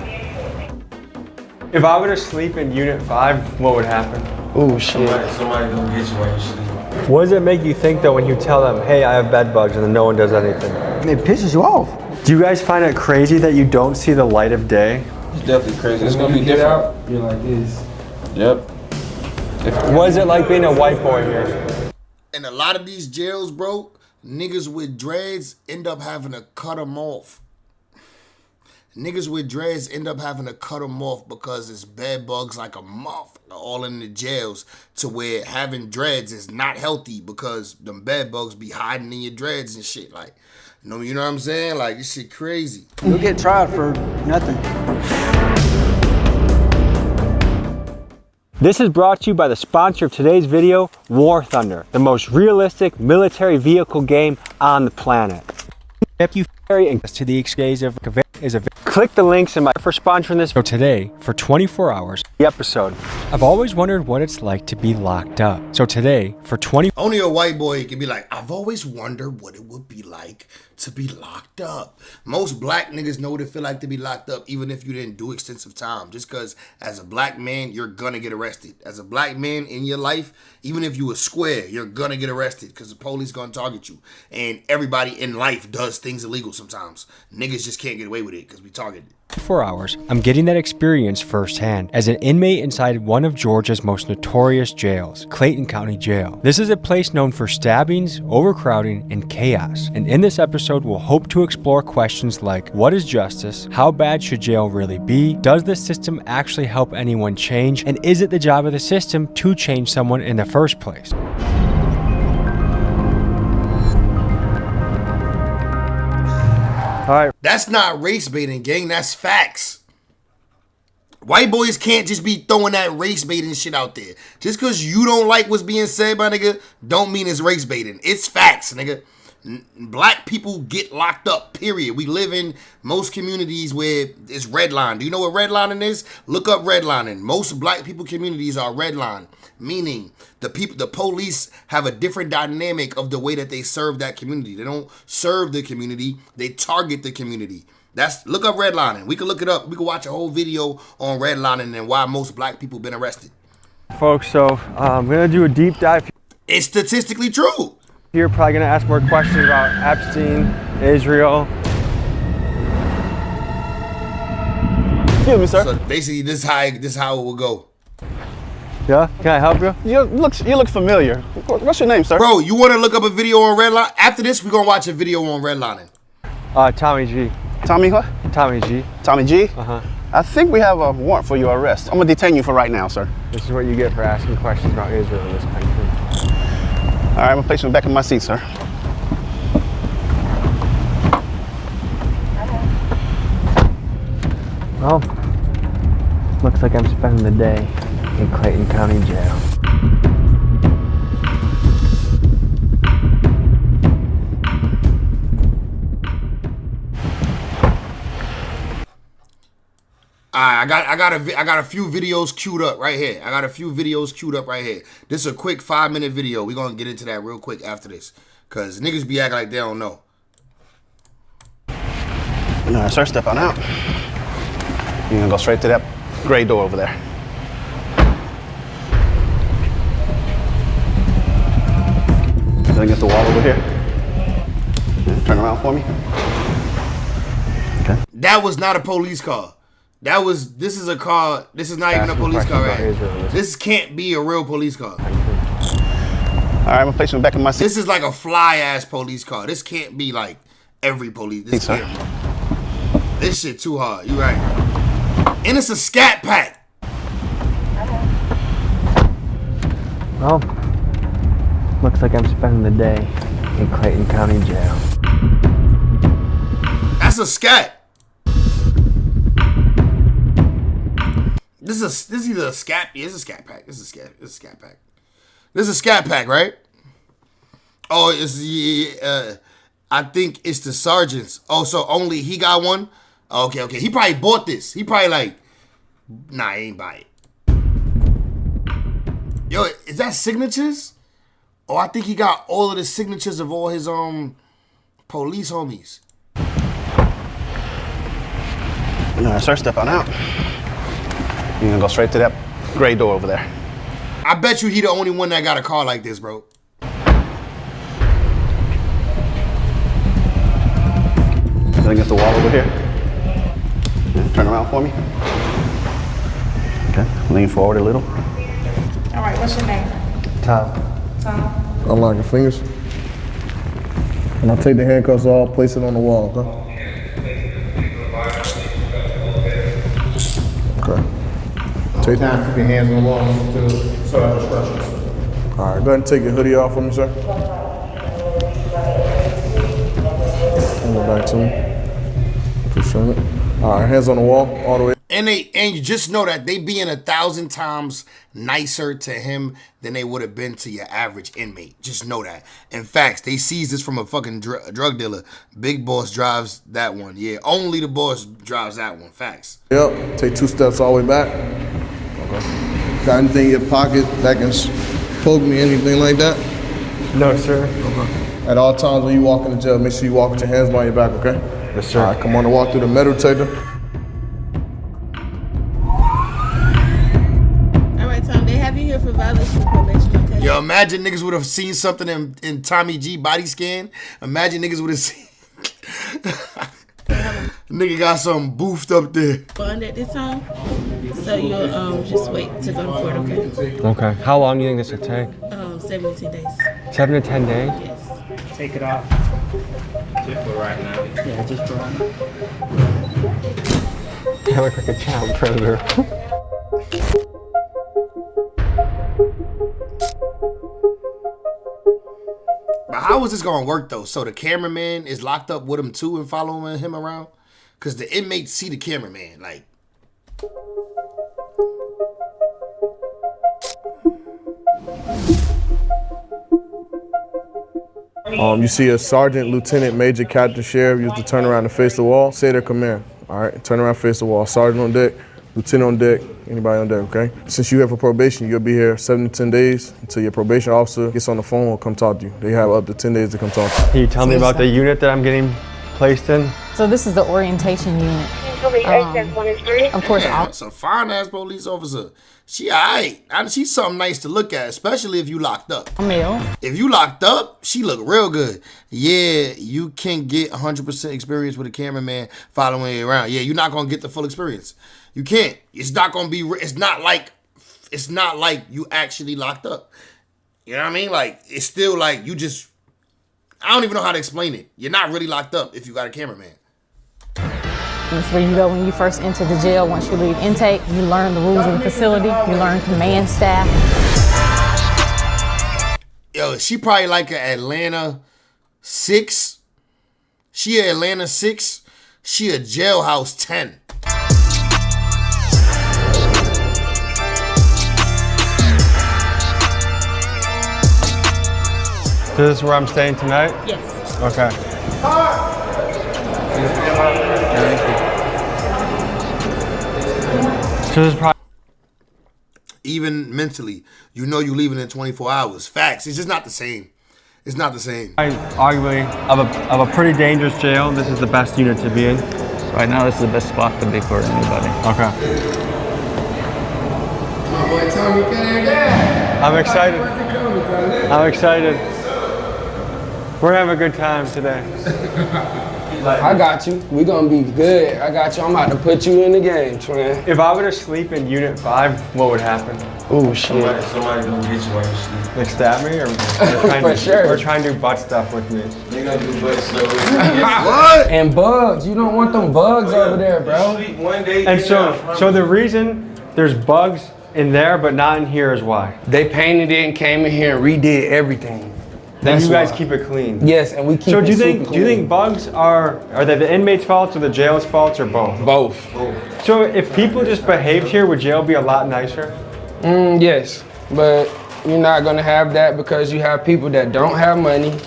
If I were to sleep in Unit 5, what would happen? Oh shit. Somebody gonna get you while you sleep. What does it make you think though when you tell them, hey, I have bed bugs, and then no one does anything? It pisses you off. Do you guys find it crazy that you don't see the light of day? It's definitely crazy. It's gonna be different. You're like this. Yep. What is it like being a white boy here? In a lot of these jails, bro, niggas with dreads end up having to cut them off. Niggas with dreads end up having to cut them off because it's bed bugs like a moth all in the jails, to where having dreads is not healthy because them bed bugs be hiding in your dreads and shit. Like, you know what I'm saying? Like, this shit crazy. You'll get tried for nothing. This is brought to you by the sponsor of today's video, War Thunder, the most realistic military vehicle game on the planet. To the days of click the links in my for sponsoring this. So today, for 24 hours, the episode. I've always wondered what it's like to be locked up. So today, for 20. Only a white boy can be like, I've always wondered what it would be like to be locked up. Most black niggas know what it feel like to be locked up, even if you didn't do extensive time. Just because as a black man, you're gonna get arrested. As a black man in your life, even if you a square, you're gonna get arrested because the police gonna target you. And everybody in life does things illegal sometimes. Niggas just can't get away with it because we targeted. 4 hours, I'm getting that experience firsthand as an inmate inside one of Georgia's most notorious jails, Clayton County Jail. This is a place known for stabbings, overcrowding, and chaos. And in this episode, we'll hope to explore questions like, what is justice? How bad should jail really be? Does the system actually help anyone change? And is it the job of the system to change someone in the first place? All right. That's not race baiting, gang. That's facts. White boys can't just be throwing that race baiting shit out there. Just because you don't like what's being said by nigga, don't mean it's race baiting. It's facts, nigga. Black people get locked up, period. We live in most communities where it's redline. Do you know what redlining is? Look up redlining. Most black people communities are redline, meaning the police have a different dynamic of the way that they serve that community. They don't serve the community, they target the community. Look up redlining. We can look it up. We can watch a whole video on redlining and why most black people been arrested. Folks, so I'm gonna do a deep dive. It's statistically true. You're probably gonna ask more questions about Epstein, Israel. Excuse me, sir. So basically, this is how it will go. Yeah, can I help you? You look familiar. What's your name, sir? Bro, you want to look up a video on redlining? After this, we're gonna watch a video on redlining. Tommy G. Tommy what? Tommy G. Tommy G? Uh-huh. I think we have a warrant for your arrest. I'm gonna detain you for right now, sir. This is what you get for asking questions about Israel in this country. All right, I'm gonna place you back in my seat, sir. Well, looks like I'm spending the day in Clayton County Jail. I got a few videos queued up right here. This is a quick 5-minute video. We're gonna get into that real quick after this. Cause niggas be acting like they don't know. All right, sir, step on out. You're gonna go straight to that gray door over there. Then against the wall over here. Yeah, turn around for me. Okay. That was not a police car. This is a car. This is not even a police car, right? This can't be a real police car. All right, I'm gonna place you back in my seat. This is like a fly ass police car. This can't be like every police. This shit too hard. You right. And it's a scat pack. Well, looks like I'm spending the day in Clayton County Jail. That's a scat. This is either a scat. Yeah, it's a scat pack. This is a scat pack. This is a scat pack, right? Oh, I think it's the sergeant's. Oh, so only he got one? Okay. He probably bought this. He probably like, nah, he ain't buy it. Yo, is that signatures? Oh, I think he got all of the signatures of all his police homies. All right, sir, step on out. You're gonna go straight to that gray door over there. I bet you he the only one that got a car like this, bro. Then against the wall over here. Yeah, turn around for me. Okay, lean forward a little. All right, what's your name? Tom. Unlock your fingers. And I'll take the handcuffs off, place it on the wall, okay? Take time to keep your hands on the wall to set up instructions. All right, go ahead and take your hoodie off for me, sir. Hand it back to me. Push on it. All right, hands on the wall, all the way. And you just know that they being 1,000 times nicer to him than they would have been to your average inmate. Just know that. In fact, they seized this from a fucking drug dealer. Big Boss drives that one. Yeah, only the boss drives that one. Facts. Yep. Take 2 steps all the way back. Okay. Got anything in your pocket that can poke me, anything like that? No, sir. Okay. At all times when you walk into jail, make sure you walk with your hands behind your back, okay? Yes, sir. All right, come on and walk through the metal detector. Have you here for violation of probation, okay? Yo, imagine niggas would have seen something in Tommy G body scan. Imagine niggas would have seen. Nigga got something boofed up there. Bond at this time, so you'll just wait to go to court, okay? Okay. How long do you think this will take? 7 to 10 days. 7 to 10 days? Yes. Take it off. Just for right now. Yeah, just for right now. I look like a child predator. But how is this gonna work though? So the cameraman is locked up with him too and following him around? Cause the inmates see the cameraman, like. You see a sergeant, lieutenant, major, captain, sheriff. You have to turn around and face the wall. Say their command. All right, turn around, face the wall. Sergeant on deck, lieutenant on deck, anybody on deck, okay? Since you're here for probation, you'll be here 7 to 10 days until your probation officer gets on the phone or come talk to you. They have up to 10 days to come talk to you. Can you tell me about the unit that I'm getting placed in? So this is the orientation unit. Of course, That's a fine ass police officer. She alright. She's something nice to look at, especially if you locked up. If you locked up, she look real good. Yeah, you can get 100% experience with a cameraman following you around. Yeah, you're not gonna get the full experience. You can't. It's not gonna be. It's not like you actually locked up. You know what I mean? Like it's still like you just. I don't even know how to explain it. You're not really locked up if you got a cameraman. That's where you go when you first enter the jail. Once you leave intake, you learn the rules of the facility. You learn command staff. Yo, she probably like a Atlanta 6. She a Atlanta 6. She a jailhouse 10. This is where I'm staying tonight? Yes. Okay. So this is probably even mentally, you know you leaving in 24 hours. Facts. It's just not the same. It's not the same. Arguably of a pretty dangerous jail. This is the best unit to be in. Right now, this is the best spot to be for anybody. Okay. My boy Tommy came. I'm excited. I'm excited. We're gonna have a good time today. I got you. We gonna be good. I got you. I'm about to put you in the game, Trent. If I were to sleep in Unit 5, what would happen? Oh shit. Somebody gonna get you while you sleep. Like stab me or try and do butt stuff with me? They gonna do butt stuff. What? And bugs. You don't want them bugs over there, bro. Sleep one day. And so the reason there's bugs in there but not in here is why? They painted it and came in here and redid everything. And you guys keep it clean. Yes, and we keep so it super clean. Do you think bugs are they the inmates' faults or the jail's faults or both? Both. So if people just behaved here, would jail be a lot nicer? Yes, but you're not gonna have that because you have people that don't have money,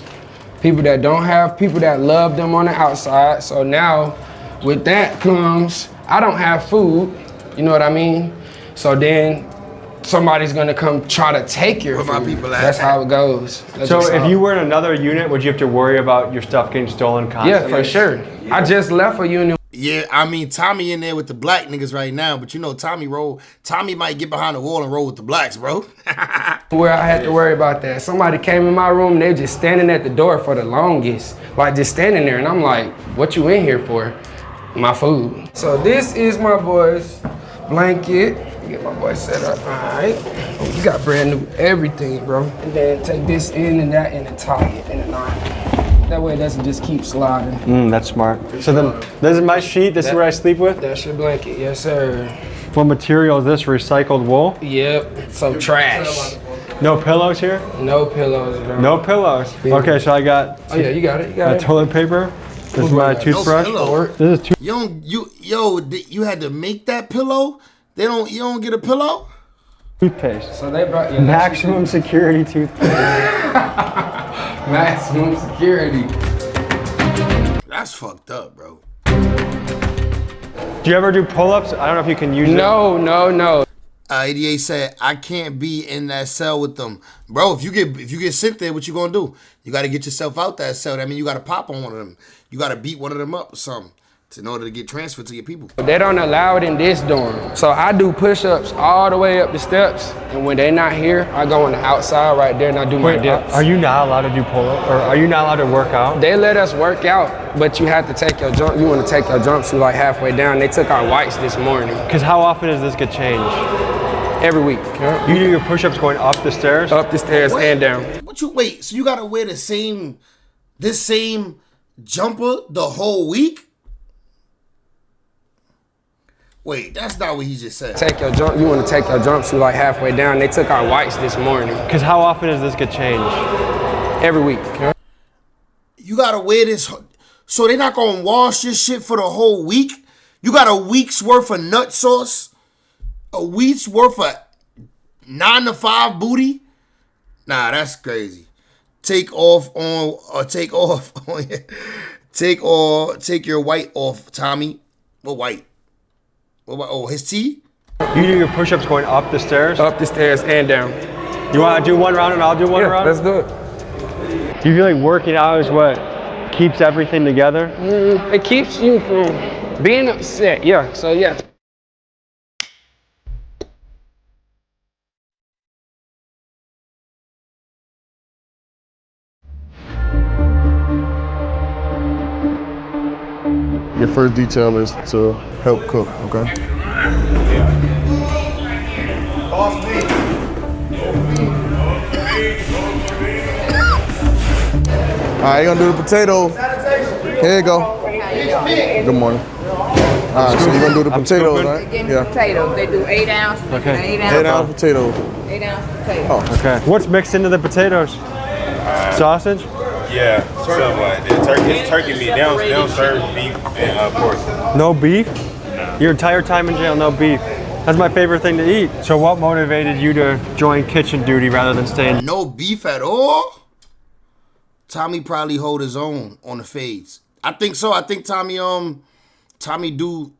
people that don't have people that love them on the outside. So now, with that comes, I don't have food, you know what I mean? So then somebody's gonna come try to take your food. That's how it goes. So if you were in another unit, would you have to worry about your stuff getting stolen constantly? Yeah, for sure. I just left a unit. Yeah, I mean, Tommy in there with the black niggas right now, but you know Tommy might get behind the wall and roll with the blacks, bro. Where I had to worry about that. Somebody came in my room, they just standing at the door for the longest. Like just standing there, and I'm like, what you in here for? My food. So this is my boy's blanket. Get my boy set up, all right. Oh, you got brand new everything, bro. And then take this in and that and tie it in a knot. That way it doesn't just keep sliding. That's smart. So then, this is my sheet, this is where I sleep with? That's your blanket, yes sir. What material is this, recycled wool? Yep, some trash. No pillows here? No pillows, bro. No pillows? Okay, so I got... Oh yeah, you got it, toilet paper. This is my toothbrush. This is You had to make that pillow? You don't get a pillow? toothpaste. So they brought you Maximum security toothpaste. Maximum security. That's fucked up, bro. Do you ever do pull-ups? I don't know if you can use it. No. 88 said, I can't be in that cell with them. Bro, if you get sent there, what you gonna do? You gotta get yourself out that cell. That means you gotta pop on one of them. You gotta beat one of them up or something in order to get transferred to your people. They don't allow it in this dorm. So I do push-ups all the way up the steps. And when they're not here, I go on the outside right there and I do my dips. Are you not allowed to do pull-ups? Or are you not allowed to work out? They let us work out, but you have to take your jump. You want to take your jumps like halfway down. They took our whites this morning. Because how often does this get changed? Every week. You do your push-ups going up the stairs? Up the stairs and down. Wait, so you gotta wear this same jumper the whole week? Wait, that's not what he just said. Take your jump. You want to take your jumps like halfway down. They took our whites this morning. Because how often does this get changed? Every week. You gotta wear this, so they're not gonna wash this shit for the whole week? You got a week's worth of nut sauce? A week's worth of 9 to 5 booty? Nah, that's crazy. Take your white off, Tommy. What white? Oh, his tee? You do your push-ups going up the stairs? Up the stairs and down. You want to do one round and I'll do one round? Let's do it. Do you feel like working out is what keeps everything together? It keeps you from being upset, yeah. So yeah. Your first detail is to help cook, okay? All right, you're gonna do the potato. Here you go. Good morning. All right, so you're gonna do the potatoes, right? Yeah. Potatoes. They do 8 ounce. Okay. 8 ounce potatoes. 8 ounce potatoes. Oh, okay. What's mixed into the potatoes? Sausage? Yeah, something like that. It's turkey meat. They don't serve beef and pork. No beef? No. Your entire time in jail, no beef. That's my favorite thing to eat. So what motivated you to join kitchen duty rather than staying? No beef at all? Tommy probably hold his own on the fades. I think so. I think Tommy do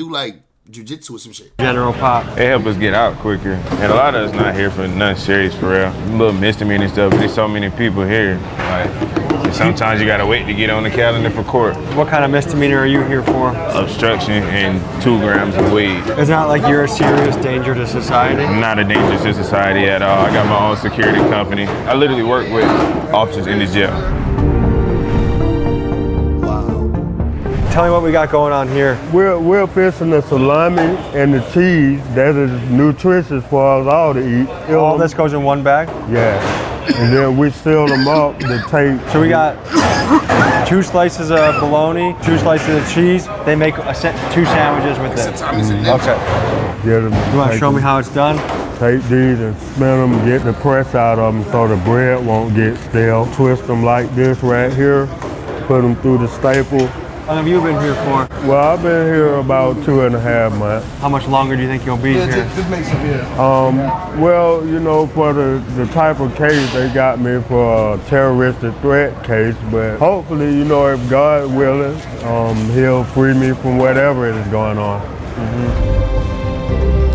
like jiu-jitsu or some shit. General Pop. It help us get out quicker. And a lot of us not here for nothing serious for real. Little misdemeanor and stuff, but there's so many people here. Like, sometimes you gotta wait to get on the calendar for court. What kind of misdemeanor are you here for? Obstruction and 2 grams of weed. It's not like you're a serious danger to society? Not a danger to society at all. I got my own security company. I literally work with officers in the jail. Tell me what we got going on here. We're fixing the salami and the cheese that is nutritious for us all to eat. All this goes in one bag? Yeah. And then we seal them up to take. So we got 2 slices of bologna, 2 slices of cheese. They make 2 sandwiches with it. Okay. Get them. You want to show me how it's done? Take these and spin them, get the press out of them so the bread won't get stale. Twist them like this right here. Put them through the staple. How long have you been here for? Well, I've been here about 2.5 months. How much longer do you think you'll be here? Just make some here. Well, you know, for the type of case, they got me for a terroristic threat case, but hopefully, you know, if God willing, he'll free me from whatever it is going on.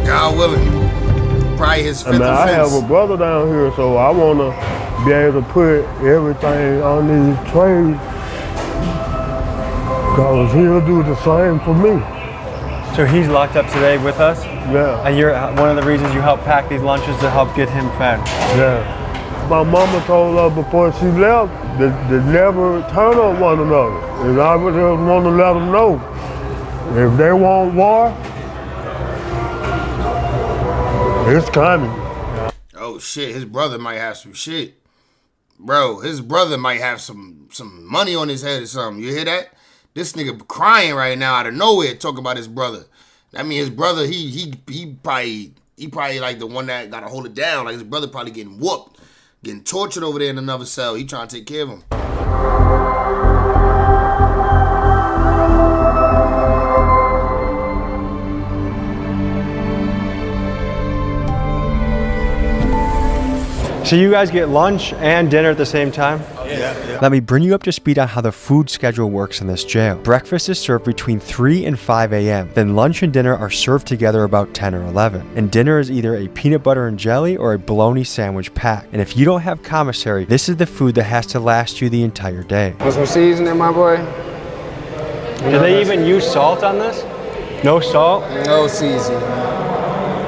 God willing. Probably his 5th I have a brother down here, so I want to be able to put everything on these trays. Because he'll do the same for me. So he's locked up today with us? Yeah. And you're one of the reasons you helped pack these lunches to help get him fed? Yeah. My mama told her before she left that never turn on one another. And I would just want to let them know, if they want war, it's coming. Oh shit, his brother might have some shit. Bro, his brother might have some money on his head or something. You hear that? This nigga crying right now out of nowhere talking about his brother. I mean, his brother, he probably like the one that gotta hold it down. Like his brother probably getting whooped, getting tortured over there in another cell. He trying to take care of him. So you guys get lunch and dinner at the same time? Yeah. Let me bring you up to speed on how the food schedule works in this jail. Breakfast is served between 3 and 5 a.m. Then lunch and dinner are served together about 10 or 11. And dinner is either a peanut butter and jelly or a bologna sandwich pack. And if you don't have commissary, this is the food that has to last you the entire day. Put some seasoning, my boy. Do they even use salt on this? No salt? No seasoning.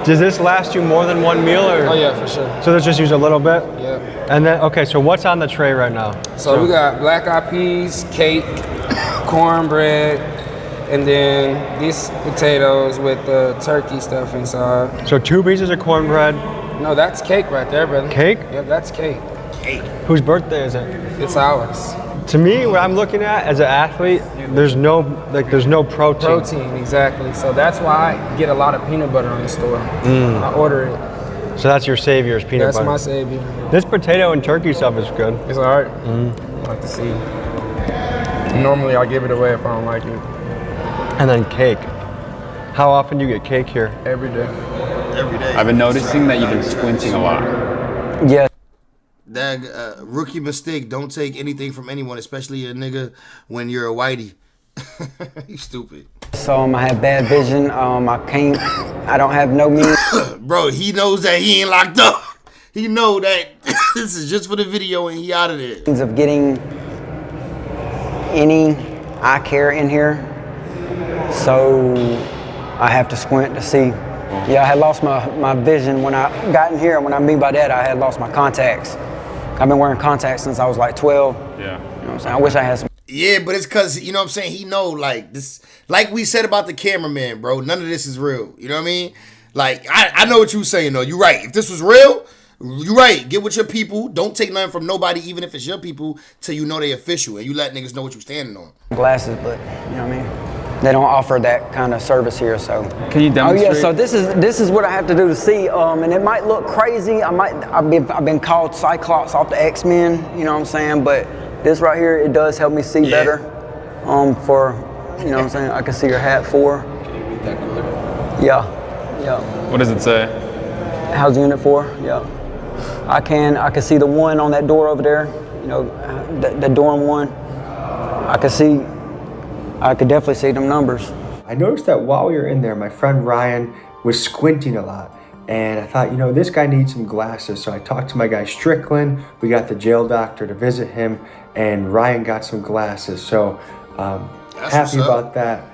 Does this last you more than one meal? Or? Oh yeah, for sure. So let's just use a little bit? Yep. And then, okay, so what's on the tray right now? So we got black eyed peas, cake, cornbread, and then these potatoes with the turkey stuff inside. So 2 pieces of cornbread. No, that's cake right there, brother. Cake? Yep, that's cake. Cake. Whose birthday is it? It's ours. To me, what I'm looking at as an athlete, there's no protein. Protein, exactly. So that's why I get a lot of peanut butter on the store. I order it. So that's your savior is peanut butter. That's my savior. This potato and turkey stuff is good. It's all right. I like to see. Normally I'll give it away if I don't like it. And then cake. How often do you get cake here? Every day. Every day. I've been noticing that you've been squinting a lot. Yeah. That rookie mistake. Don't take anything from anyone, especially a nigga when you're a whitey. You stupid. So I have bad vision. I don't have no means. Bro, he knows that he ain't locked up. He know that this is just for the video and he out of there. Of getting any eye care in here, so I have to squint to see. Yeah, I had lost my vision when I got in here. And when I mean by that, I had lost my contacts. I've been wearing contacts since I was like 12. Yeah. You know what I'm saying? I wish I had some. Yeah, but it's because, you know what I'm saying, he know, like, this, like we said about the cameraman, bro, none of this is real. You know what I mean? Like, I know what you saying, though. You're right. If this was real, you're right. Get with your people. Don't take nothing from nobody, even if it's your people, till you know they official, and you let niggas know what you standing on. Glasses, but, you know what I mean? They don't offer that kind of service here, so. Can you demonstrate? Oh yeah, so this is what I have to do to see, and it might look crazy. I've been called Cyclops off the X-Men, you know what I'm saying? But this right here, it does help me see better. For, you know what I'm saying? I can see your hat for. Yeah. What does it say? How's unit 4? Yeah. I can see the 1 on that door over there. You know, the dorm 1. I could definitely see them numbers. I noticed that while we were in there, my friend Ryan was squinting a lot. And I thought, you know, this guy needs some glasses. So I talked to my guy Strickland. We got the jail doctor to visit him. And Ryan got some glasses. So happy about that.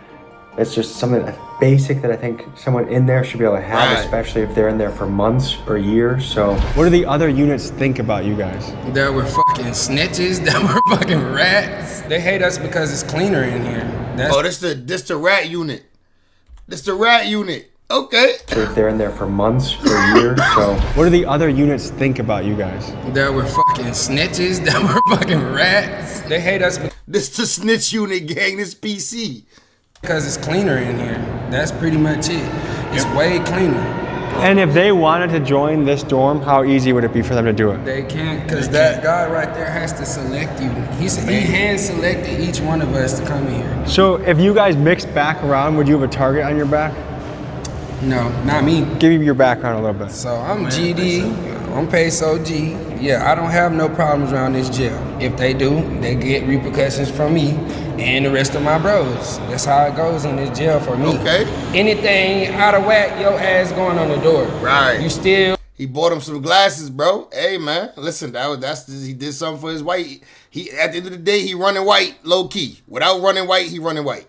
It's just something basic that I think someone in there should be able to have, especially if they're in there for months or years. So what do the other units think about you guys? That we're fucking snitches, that we're fucking rats. They hate us because it's cleaner in here. This the rat unit. This the rat unit. Okay. So if they're in there for months or years, so what do the other units think about you guys? That we're fucking snitches, that we're fucking rats. They hate us. This the snitch unit, gang. This PC. Because it's cleaner in here. That's pretty much it. It's way cleaner. And if they wanted to join this dorm, how easy would it be for them to do it? They can't, because that guy right there has to select you. He hand-selected each one of us to come in here. So if you guys mix back around, would you have a target on your back? No, not me. Give me your background a little bit. So I'm GD, I'm Peso G. Yeah, I don't have no problems around this jail. If they do, they get repercussions from me and the rest of my bros. That's how it goes in this jail for me. Okay. Anything out of whack, your ass going on the door. Right. You still. He bought him some glasses, bro. Hey, man, listen, he did something for his white. He at the end of the day, he running white, low key. Without running white, he running white.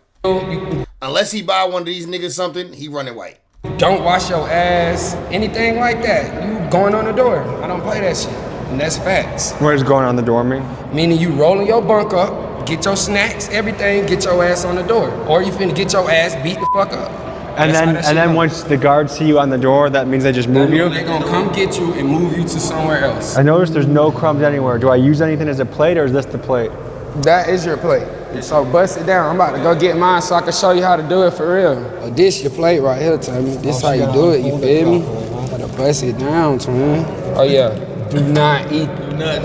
Unless he buy one of these niggas something, he running white. Don't wash your ass, anything like that. You going on the door. I don't play that shit. And that's facts. What does going on the door mean? Meaning you rolling your bunk up, get your snacks, everything, get your ass on the door. Or you finna get your ass beat the fuck up. And then once the guards see you on the door, that means they just move you? They're gonna come get you and move you to somewhere else. I noticed there's no crumbs anywhere. Do I use anything as a plate or is this the plate? That is your plate. So bust it down. I'm about to go get mine so I can show you how to do it for real. Oh, this your plate right here, Tommy. This how you do it, you feel me? Gotta bust it down, Tommy. Oh yeah, do not eat,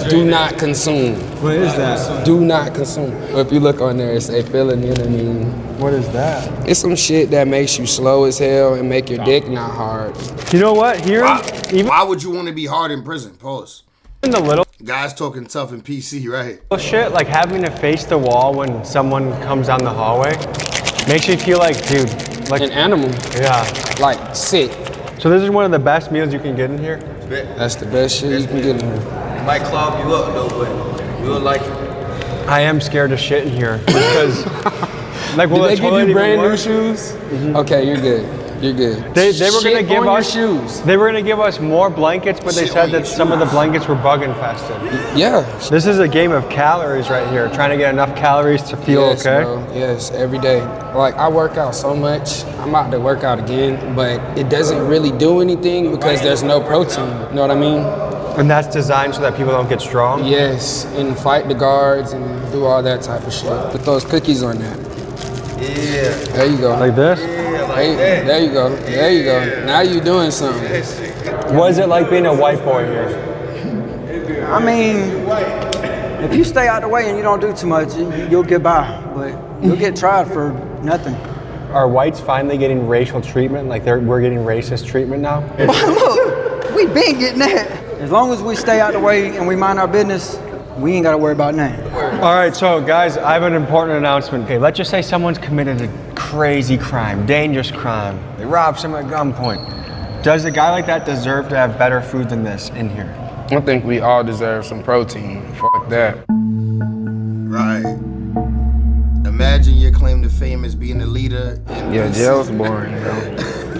do not consume. What is that? Do not consume. Well, if you look on there, it say phenylalanine. What is that? It's some shit that makes you slow as hell and make your dick not hard. You know what? Here, why would you want to be hard in prison? Pause. The little guys talking tough and PC, right? shit, like having to face the wall when someone comes down the hallway, makes you feel like, dude, like an animal. Yeah. Like sick. So this is one of the best meals you can get in here? That's the best shit you can get in here. It might clog you up though, but you'll like it. I am scared to shit in here because, like, will Did they the give toilet you even brand new work? shoes? Okay, you're good. You're good. They were gonna Shit give on your us shoes. They were gonna give us more blankets, but they said that some of the blankets were bug infested. Yeah. This is a game of calories right here, trying to get enough calories to feel Yes, okay. bro. Yes, every day. Like I work out so much. I'm about to work out again, but it doesn't really do anything because there's no protein. You know what I mean? And that's designed so that people don't get strong? Yes, and fight the guards and do all that type of shit. Put those cookies on that. Yeah. There you go. Like this? There you go. There you go. Now you're doing something. What is it like being a white boy here? I mean, if you stay out the way and you don't do too much, you'll get by, but you'll get tried for nothing. Are whites finally getting racial treatment? Like we're getting racist treatment now? Look, we been getting that. As long as we stay out the way and we mind our business, we ain't gotta worry about nothing. All right, so guys, I have an important announcement. Okay, let's just say someone's committed a crazy crime, dangerous crime. They robbed someone at gunpoint. Does a guy like that deserve to have better food than this in here? I think we all deserve some protein. Fuck that. Right. Imagine your claim to fame as being a leader. Yeah, jail's boring, bro.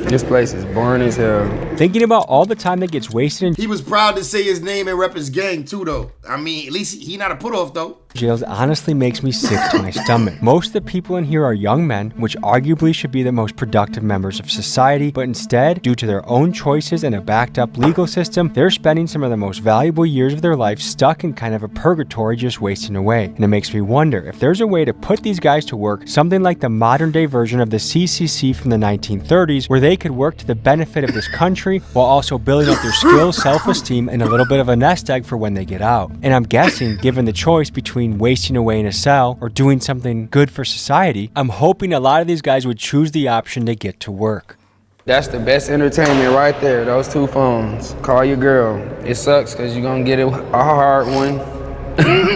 This place is boring as hell. Thinking about all the time that gets wasted in He was proud to say his name and rep his gang too, though. I mean, at least he not a put off though. jails honestly makes me sick to my stomach. Most of the people in here are young men, which arguably should be the most productive members of society, but instead, due to their own choices and a backed up legal system, they're spending some of the most valuable years of their life stuck in kind of a purgatory just wasting away. And it makes me wonder if there's a way to put these guys to work, something like the modern day version of the CCC from the 1930s, where they could work to the benefit of this country while also building up their skills, self-esteem, and a little bit of a nest egg for when they get out. And I'm guessing, given the choice between wasting away in a cell or doing something good for society, I'm hoping a lot of these guys would choose the option to get to work. That's the best entertainment right there, those two phones. Call your girl. It sucks because you're going to get a hard one.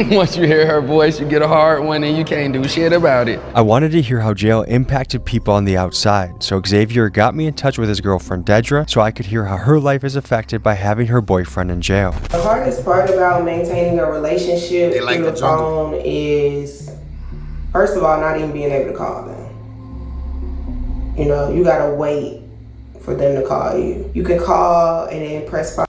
Once you hear her voice, you get a hard one and you can't do shit about it. I wanted to hear how jail impacted people on the outside, so Xavier got me in touch with his girlfriend Dedra so I could hear how her life is affected by having her boyfriend in jail. The hardest part about maintaining a relationship through the phone is, first of all, not even being able to call them. You know, you gotta wait for them to call you. You can call and then press 5.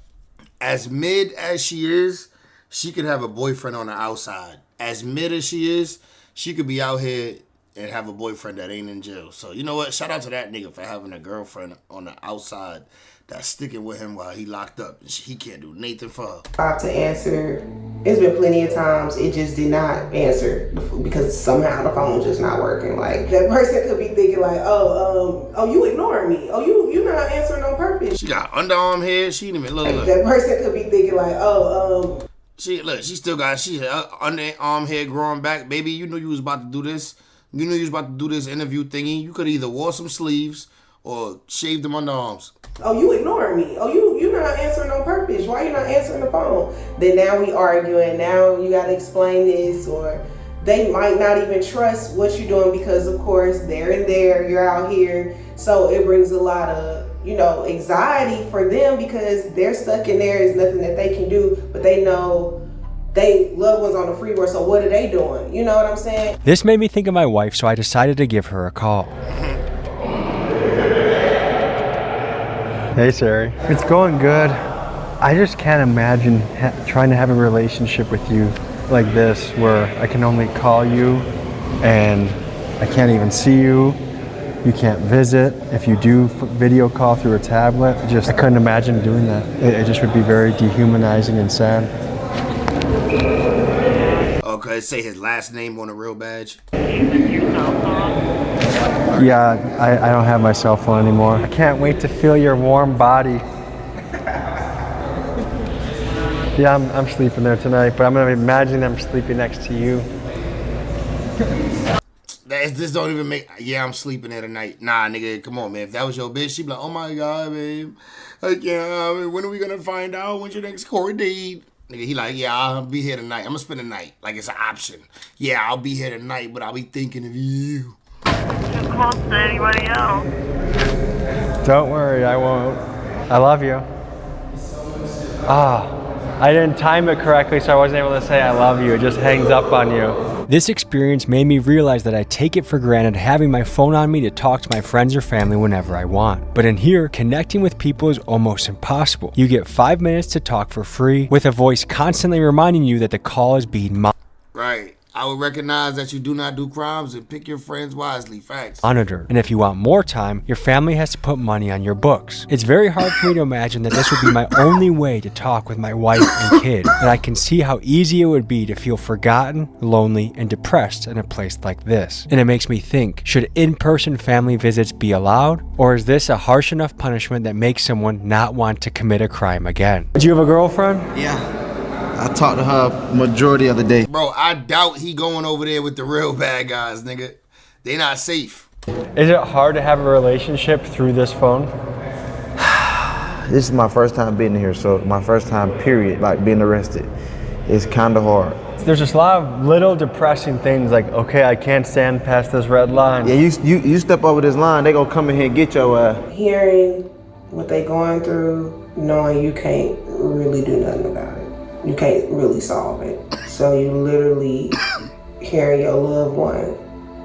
As mid as she is, she could have a boyfriend on the outside. As mid as she is, she could be out here and have a boyfriend that ain't in jail. So, you know what? Shout out to that nigga for having a girlfriend on the outside that's sticking with him while he locked up. He can't do nothing for her. 5 to answer. There's been plenty of times it just did not answer because somehow the phone just not working. Like, that person could be thinking like, oh, you ignoring me. Oh, you not answering on purpose. She got underarm hair. She ain't even look. That person could be thinking like, She still got underarm hair growing back. Baby, you knew you was about to do this. You knew you was about to do this interview thingy. You could either wore some sleeves or shave them underarms. Oh, you ignoring me. Oh, you not answering on purpose. Why you not answering the phone? Then now we arguing. Now you got to explain this, or they might not even trust what you're doing because, of course, they're in there, you're out here. So it brings a lot of, anxiety for them because they're stuck in there. There's nothing that they can do, but they know they loved ones on the free world. So what are they doing? You know what I'm saying? This made me think of my wife, so I decided to give her a call. Hey, Sari. It's going good. I just can't imagine trying to have a relationship with you like this, where I can only call you and I can't even see you. You can't visit. If you do video call through a tablet, I couldn't imagine doing that. It just would be very dehumanizing and sad. Okay, say his last name on a real badge. Yeah, I don't have my cell phone anymore. I can't wait to feel your warm body. Yeah, I'm sleeping there tonight, but I'm gonna imagine I'm sleeping next to you. This don't even make. Yeah, I'm sleeping there tonight. Nah, nigga, come on, man. If that was your bitch, she'd be like, oh my God, babe. I can't. When are we gonna find out? When's your next court date? Nigga, he like, yeah, I'll be here tonight. I'm gonna spend the night. Like it's an option. Yeah, I'll be here tonight, but I'll be thinking of you. Too close to anybody else. Don't worry, I won't. I love you. I didn't time it correctly, so I wasn't able to say I love you. It just hangs up on you. This experience made me realize that I take it for granted having my phone on me to talk to my friends or family whenever I want. But in here, connecting with people is almost impossible. You get 5 minutes to talk for free with a voice constantly reminding you that the call is being Right. I would recognize that you do not do crimes and pick your friends wisely. Facts. monitored. And if you want more time, your family has to put money on your books. It's very hard for me to imagine that this would be my only way to talk with my wife and kid. And I can see how easy it would be to feel forgotten, lonely, and depressed in a place like this. And it makes me think, should in-person family visits be allowed? Or is this a harsh enough punishment that makes someone not want to commit a crime again? Do you have a girlfriend? Yeah. I talked to her majority of the day. Bro, I doubt he going over there with the real bad guys, nigga. They not safe. Is it hard to have a relationship through this phone? This is my first time being here, so my first time, period, like being arrested. It's kind of hard. There's just a lot of little depressing things like, okay, I can't stand past this red line. Yeah, you step over this line, they gonna come in here and get your ass. Hearing what they going through, knowing you can't really do nothing about it. You can't really solve it. So you literally hearing your loved one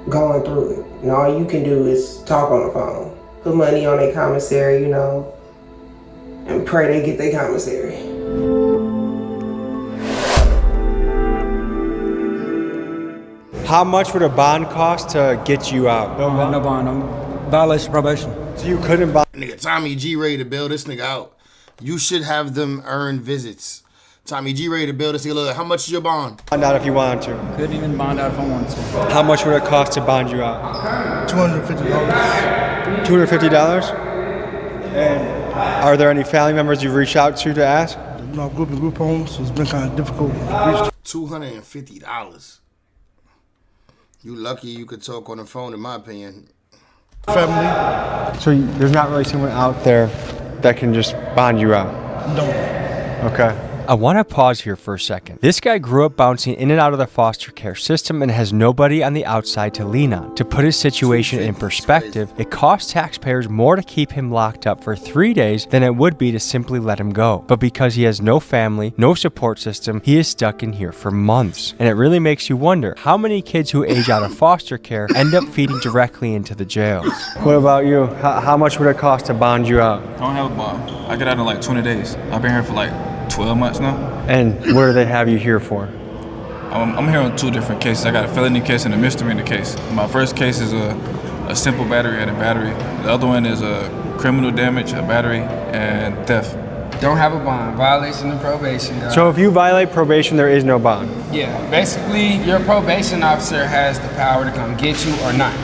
going through it. And all you can do is talk on the phone. Put money on their commissary, you know, and pray they get their commissary. How much would a bond cost to get you out? No bond. I'm violation probation. So you couldn't buy. Nigga, Tommy G ready to bail this nigga out. You should have them earn visits. Tommy G ready to build this. Look, how much is your bond? Bond out if you wanted to. Couldn't even bond out if I wanted to. How much would it cost to bond you out? $250. $250? And are there any family members you've reached out to ask? No, group homes, so it's been kind of difficult to reach. $250. You lucky you could talk on the phone, in my opinion. Family. So there's not really someone out there that can just bond you out? No. Okay. I want to pause here for a second. This guy grew up bouncing in and out of the foster care system and has nobody on the outside to lean on. To put his situation in perspective, it costs taxpayers more to keep him locked up for 3 days than it would be to simply let him go. But because he has no family, no support system, he is stuck in here for months. And it really makes you wonder how many kids who age out of foster care end up feeding directly into the jails. What about you? How much would it cost to bond you out? I don't have a bond. I get out in like 20 days. I've been here for like 12 months now. And what do they have you here for? I'm here on 2 different cases. I got a felony case and a misdemeanor case. My first case is a simple battery and a battery. The other one is a criminal damage, a battery, and theft. Don't have a bond, violation of probation. Guys. So if you violate probation, there is no bond? Yeah, basically your probation officer has the power to come get you or not.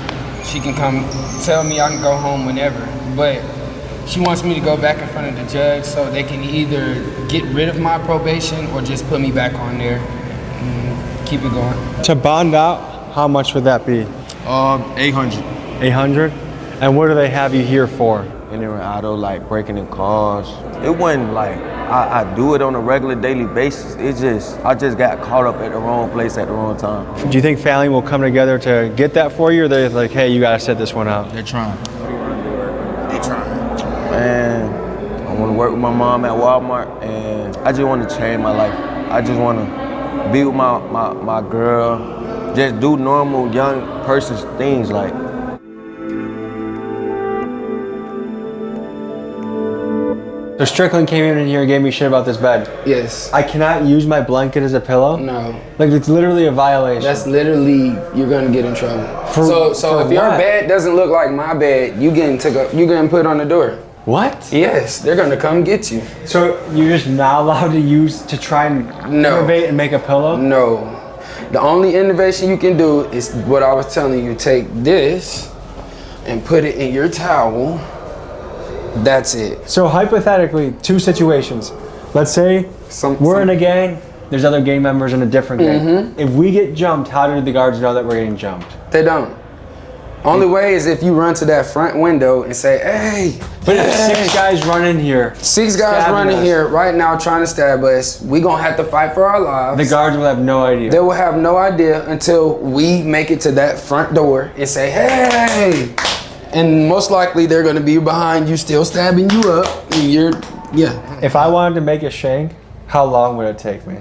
She can come tell me I can go home whenever, but she wants me to go back in front of the judge so they can either get rid of my probation or just put me back on there and keep it going. To bond out, how much would that be? 800. 800? And what do they have you here for? And they were auto, like breaking in cars. It wasn't like I do it on a regular daily basis. I just got caught up at the wrong place at the wrong time. Do you think family will come together to get that for you, or they're like, hey, you gotta set this one out? They're trying. Man, I want to work with my mom at Walmart, and I just want to change my life. I just want to be with my girl, just do normal young person things like. So Strickland came in here and gave me shit about this bed. Yes. I cannot use my blanket as a pillow? No. Like, it's literally a violation. That's literally, you're gonna get in trouble. So if your what? bed doesn't look like my bed, you getting put on the door. What? Yes, they're gonna come get you. So you're just not allowed to use to try and innovate and make a pillow? No. The only innovation you can do is what I was telling you. Take this and put it in your towel. That's it. So hypothetically, 2 situations. Let's say we're in a gang, there's other gang members in a different gang. If we get jumped, how do the guards know that we're getting jumped? They don't. Only way is if you run to that front window and say, hey. But if 6 guys run in here. 6 guys stabbing running us, here right now trying to stab us. We gonna have to fight for our lives. the guards will have no idea. They will have no idea until we make it to that front door and say, hey. And most likely they're gonna be behind you still stabbing you up. And you're, yeah. If I wanted to make a shank, how long would it take me?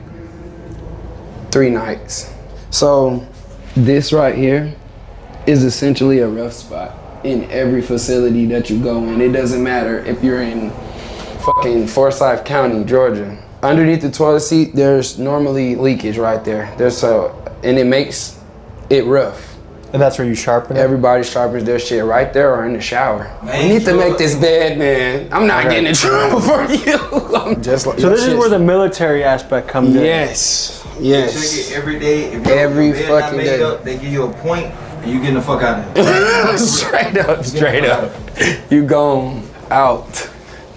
3 nights. So this right here is essentially a rough spot in every facility that you go in. It doesn't matter if you're in fucking Forsyth County, Georgia. Underneath the toilet seat, there's normally leakage right there. And it makes it rough. And that's where you sharpen it? Everybody sharpens their shit right there or in the shower. We need to make this bed, man. I'm not getting in trouble for you. I'm just like, so this is where the military aspect comes in. Yes, yes. Check it every day. If Every bed fucking not made day. Up, they give you a point, and you getting the fuck out of there. Straight up, straight up. You gone out.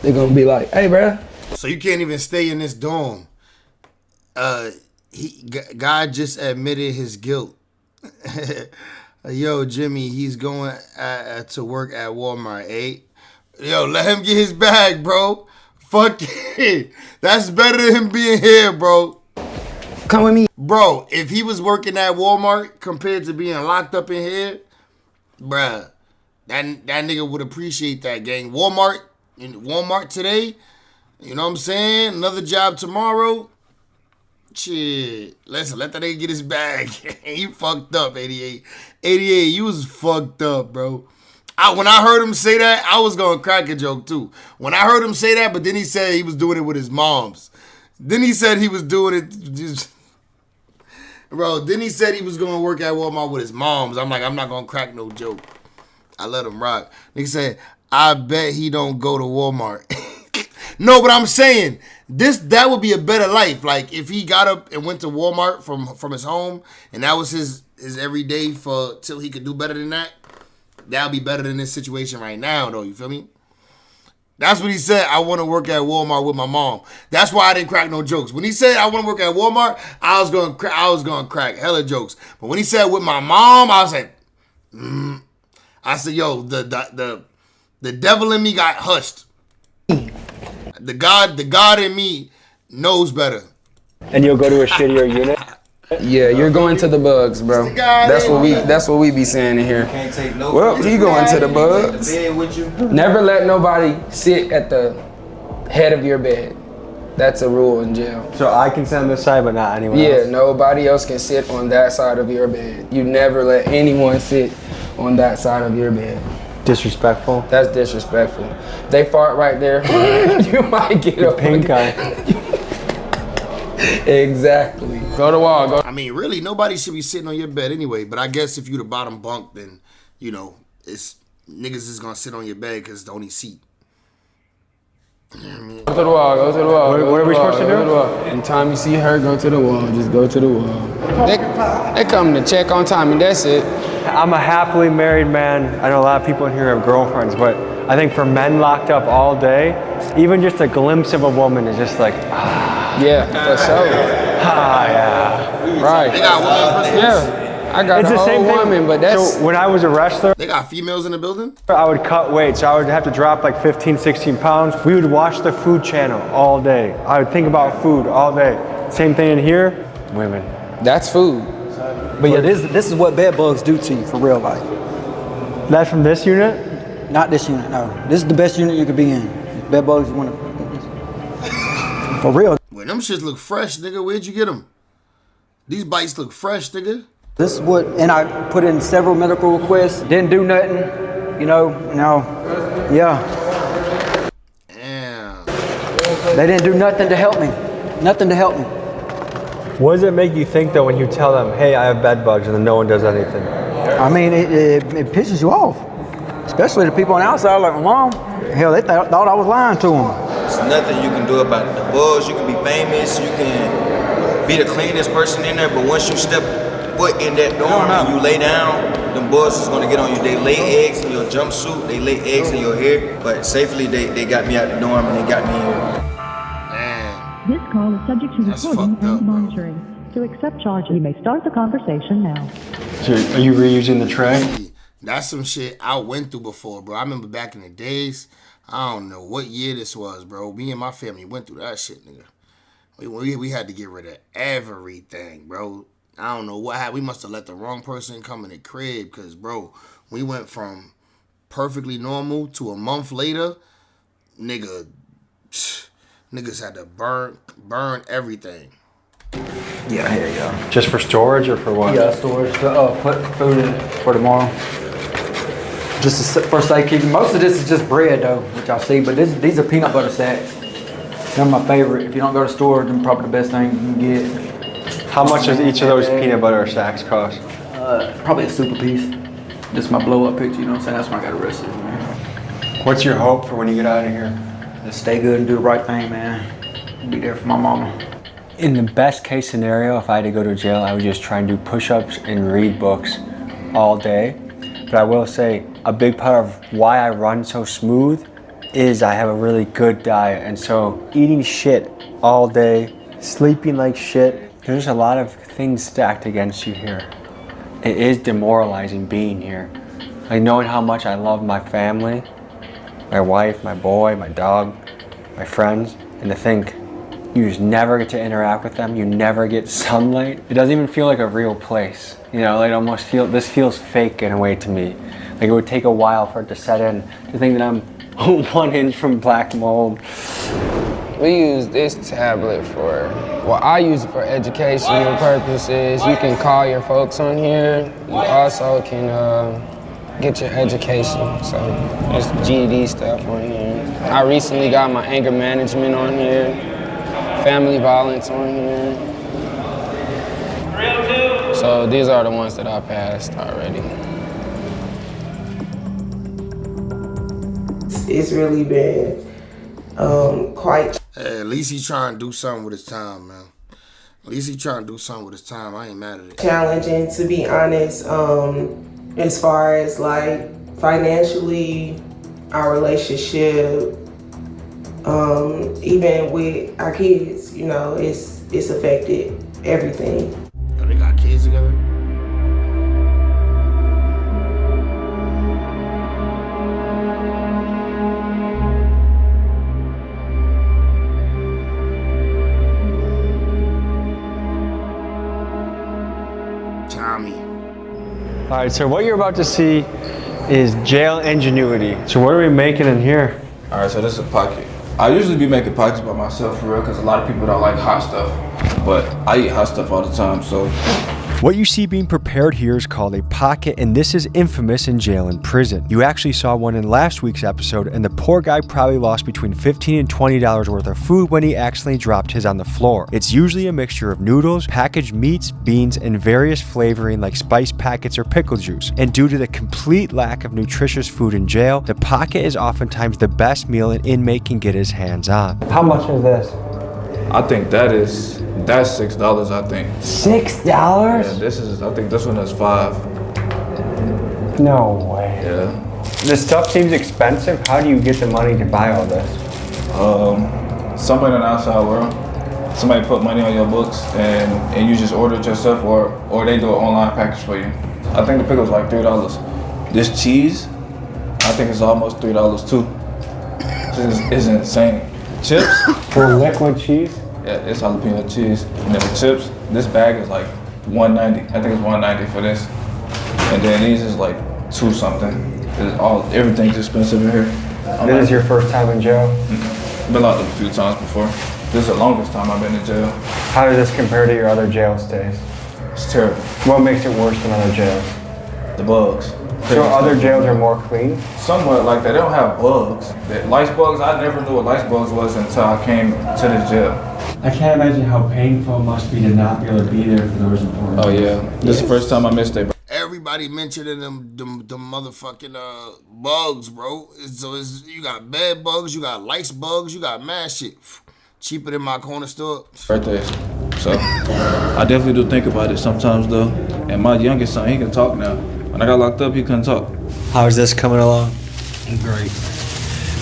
They're gonna be like, hey, bruh. So you can't even stay in this dorm. God just admitted his guilt. Yo, Jimmy, he's going to work at Walmart, eh? Yo, let him get his bag, bro. Fuck it. That's better than him being here, bro. Come with me. Bro, if he was working at Walmart compared to being locked up in here, bruh, that nigga would appreciate that, gang. Walmart today, you know what I'm saying? Another job tomorrow. Shit. Listen, let that nigga get his bag. You fucked up, 88. 88, you was fucked up, bro. When I heard him say that, I was gonna crack a joke too. When I heard him say that, but then he said he was doing it with his moms. Then he said he was doing it just... Bro, then he said he was gonna work at Walmart with his moms. I'm like, I'm not gonna crack no joke. I let him rock. Nigga said, I bet he don't go to Walmart. No, but I'm saying that would be a better life. Like if he got up and went to Walmart from his home, and that was his everyday till he could do better than that. That'll be better than this situation right now, though. You feel me? That's what he said. I want to work at Walmart with my mom. That's why I didn't crack no jokes. When he said I want to work at Walmart, I was gonna crack hella jokes. But when he said with my mom, I was like, I said, yo, the devil in me got hushed. The God in me knows better. And you'll go to a shittier unit? Yeah, you're going to the bugs, bro. That's what we be saying in here. Can't take no. Well, he going to the bugs. Bed with you. Never let nobody sit at the head of your bed. That's a rule in jail. So I can sit on this side, but not anyone else? Yeah, nobody else can sit on that side of your bed. You never let anyone sit on that side of your bed. Disrespectful? That's disrespectful. They fart right there. You might get a pink eye. Exactly. Go to wall. Go. I mean, really, nobody should be sitting on your bed anyway. But I guess if you the bottom bunk, then you know it's niggas is gonna sit on your bed because it's the only seat. Go to the wall. Go to the wall. What are we supposed to do? Anytime you see her, go to the wall. Just go to the wall. They come to check on time, and that's it. I'm a happily married man. I know a lot of people in here have girlfriends, but I think for men locked up all day, even just a glimpse of a woman is just like, Yeah, for sure. Yeah. Right. They got women in prison? Yeah. I got It's a the whole same thing. woman, but that's... So when I was a wrestler, They got females in the building? I would cut weight, so I would have to drop like 15, 16 pounds. We would watch the Food Channel all day. I would think about food all day. Same thing in here, women. That's food. But yeah, this is what bed bugs do to you for real life. That's from this unit? Not this unit, no. This is the best unit you could be in. Bed bugs, you want to... For real. When them shits look fresh, nigga, where'd you get them? These bites look fresh, nigga. This is what, and I put in several medical requests. Didn't do nothing, you know, yeah. Damn. They didn't do nothing to help me. Nothing to help me. What does it make you think though when you tell them, hey, I have bed bugs, and then no one does anything? I mean, it pisses you off. Especially the people on the outside, like my mom. Hell, they thought I was lying to them. There's nothing you can do about it. The bugs, you can be famous, you can be the cleanest person in there, but once you step foot in that dorm and you lay down, them bugs is gonna get on you. They lay eggs in your jumpsuit, they lay eggs in your hair, but safely they got me out the dorm and they got me here. This call is subject to recording and monitoring. To accept charges, you may start the conversation now. So are you reusing the tray? That's some shit I went through before, bro. I remember back in the days, I don't know what year this was, bro. Me and my family went through that shit, nigga. We had to get rid of everything, bro. I don't know what happened. We must have let the wrong person come in the crib because, bro, we went from perfectly normal to a month later, niggas had to burn everything. Yeah, here you go. Just for storage or for what? Yeah, storage. Put food in for tomorrow. Just for safekeeping. Most of this is just bread though, which I see, but these are peanut butter sacks. They're my favorite. If you don't go to storage, they're probably the best thing you can get. How much does each of those peanut butter sacks cost? Probably a super piece. This is my blow up picture, you know what I'm saying? That's when I got arrested, man. What's your hope for when you get out of here? Just stay good and do the right thing, man. Be there for my mama. In the best case scenario, if I had to go to jail, I would just try and do push-ups and read books all day. But I will say, a big part of why I run so smooth is I have a really good diet. And so eating shit all day, sleeping like shit, there's a lot of things stacked against you here. It is demoralizing being here. Like knowing how much I love my family, my wife, my boy, my dog, my friends, and to think you just never get to interact with them, you never get sunlight. It doesn't even feel like a real place. You know, like this feels fake in a way to me. Like it would take a while for it to set in, to think that I'm 1 inch from black mold. We use this tablet I use it for educational purposes. You can call your folks on here. You also can get your education. So there's GED stuff on here. I recently got my anger management on here, family violence on here. So these are the ones that I passed already. It's really been quite. Hey, at least he's trying to do something with his time, man. At least he's trying to do something with his time. I ain't mad at it. Challenging, to be honest, as far as like financially, our relationship, even with our kids, you know, it's affected everything. Yo, they got kids together? All right, so what you're about to see is jail ingenuity. So what are we making in here? All right, so this is a pocket. I usually be making pockets by myself for real, because a lot of people don't like hot stuff. But I eat hot stuff all the time, so. What you see being prepared here is called a pocket, and this is infamous in jail and prison. You actually saw one in last week's episode, and the poor guy probably lost between $15 and $20 worth of food when he accidentally dropped his on the floor. It's usually a mixture of noodles, packaged meats, beans, and various flavoring like spice packets or pickle juice. And due to the complete lack of nutritious food in jail, the pocket is oftentimes the best meal an inmate can get his hands on. How much is this? I think that's $6, I think. $6? Yeah, I think this one is $5. No way. Yeah. This stuff seems expensive. How do you get the money to buy all this? Somebody in the outside world. Somebody put money on your books and you just order it yourself, or they do an online package for you. I think the pickle's like $3. This cheese, I think it's almost $3 too. It's insane. Chips. For liquid cheese? Yeah, it's jalapeno cheese. And then the chips, this bag is like $1.90. I think it's $1.90 for this. And then these is like $2 something. Everything's expensive in here. This is your first time in jail? Mm-hmm. Been locked up a few times before. This is the longest time I've been in jail. How does this compare to your other jail stays? It's terrible. What makes it worse than other jails? The bugs. So other jails are more clean? Somewhat like that. They don't have bugs. Lice bugs, I never knew what lice bugs was until I came to this jail. I can't imagine how painful it must be to not be able to be there for those important. Oh yeah, this is the first time I missed it. Everybody mentioning them motherfucking bugs, bro. You got bed bugs, you got lice bugs, you got mad shit. Cheaper than my corner store. Birthdays. So I definitely do think about it sometimes though. And my youngest son, he can talk now. When I got locked up, he couldn't talk. How's this coming along? Great.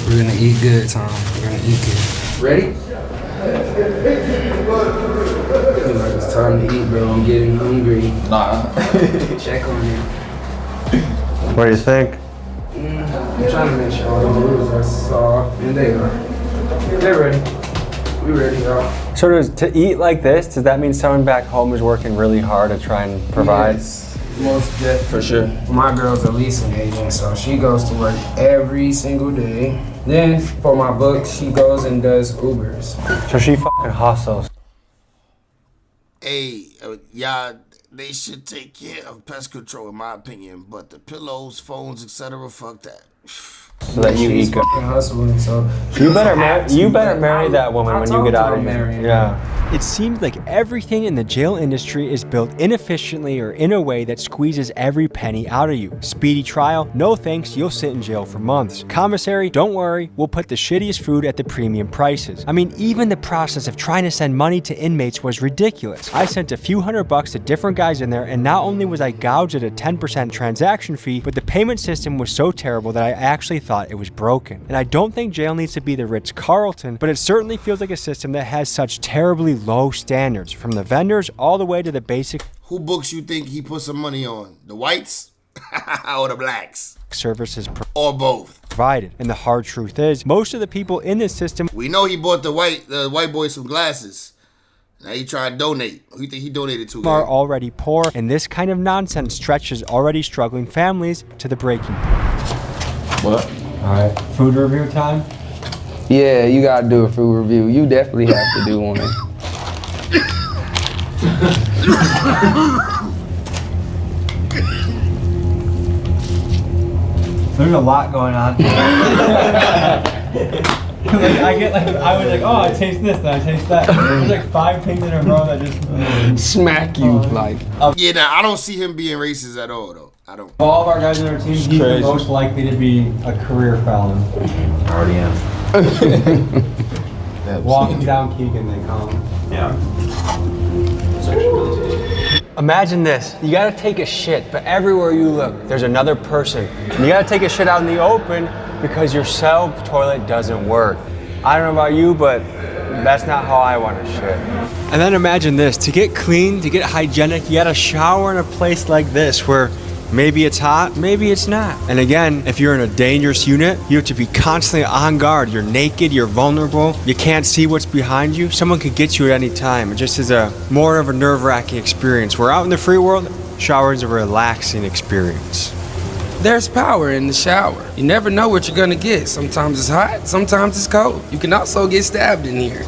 We're gonna eat good, Tom. We're gonna eat good. Ready? It's time to eat, bro. I'm getting hungry. Nah. Check on it. What do you think? I'm trying to make sure all the rules are soft, and they are. They're ready. We ready, y'all. So to eat like this, does that mean someone back home is working really hard to try and provide? Yes, most definitely. For sure. My girl's a leasing agent, so she goes to work every single day. Then for my book, she goes and does Ubers. So she fucking hustles. Hey, y'all, they should take care of pest control, in my opinion. But the pillows, phones, etc., fuck that. So that you eat good. Hustling, so You better marry that woman when you get out of here. Marrying her. Yeah. It seems like everything in the jail industry is built inefficiently or in a way that squeezes every penny out of you. Speedy trial? No thanks, you'll sit in jail for months. Commissary? Don't worry, we'll put the shittiest food at the premium prices. I mean, even the process of trying to send money to inmates was ridiculous. I sent a few $100 to different guys in there, and not only was I gouged at a 10% transaction fee, but the payment system was so terrible that I actually thought it was broken. And I don't think jail needs to be the Ritz-Carlton, but it certainly feels like a system that has such terribly low standards, from the vendors all the way to the basic. Who books you think he put some money on? The whites or the blacks? Services or both provided. And the hard truth is, most of the people in this system. We know he bought the white boy some glasses. Now he trying to donate. Who you think he donated to? Are already poor, and this kind of nonsense stretches already struggling families to the breaking point. What? All right, food review time. Yeah, you gotta do a food review. You definitely have to do one. There's a lot going on. I was like, oh, I taste this, and I taste that. There's like 5 things in a row that just smack you like. Yeah, now I don't see him being racist at all, though. I don't. All of our guys on our team, he's the most likely to be a career felon. I already am. Walking down Keegan, they call him. Yeah. Imagine this. You gotta take a shit, but everywhere you look, there's another person. And you gotta take a shit out in the open because your cell toilet doesn't work. I don't know about you, but that's not how I want to shit. And then imagine this. To get clean, to get hygienic, you gotta shower in a place like this where maybe it's hot, maybe it's not. And again, if you're in a dangerous unit, you have to be constantly on guard. You're naked, you're vulnerable, you can't see what's behind you. Someone could get you at any time. It just is a more of a nerve-wracking experience. Where out in the free world, shower is a relaxing experience. There's power in the shower. You never know what you're gonna get. Sometimes it's hot, sometimes it's cold. You can also get stabbed in here.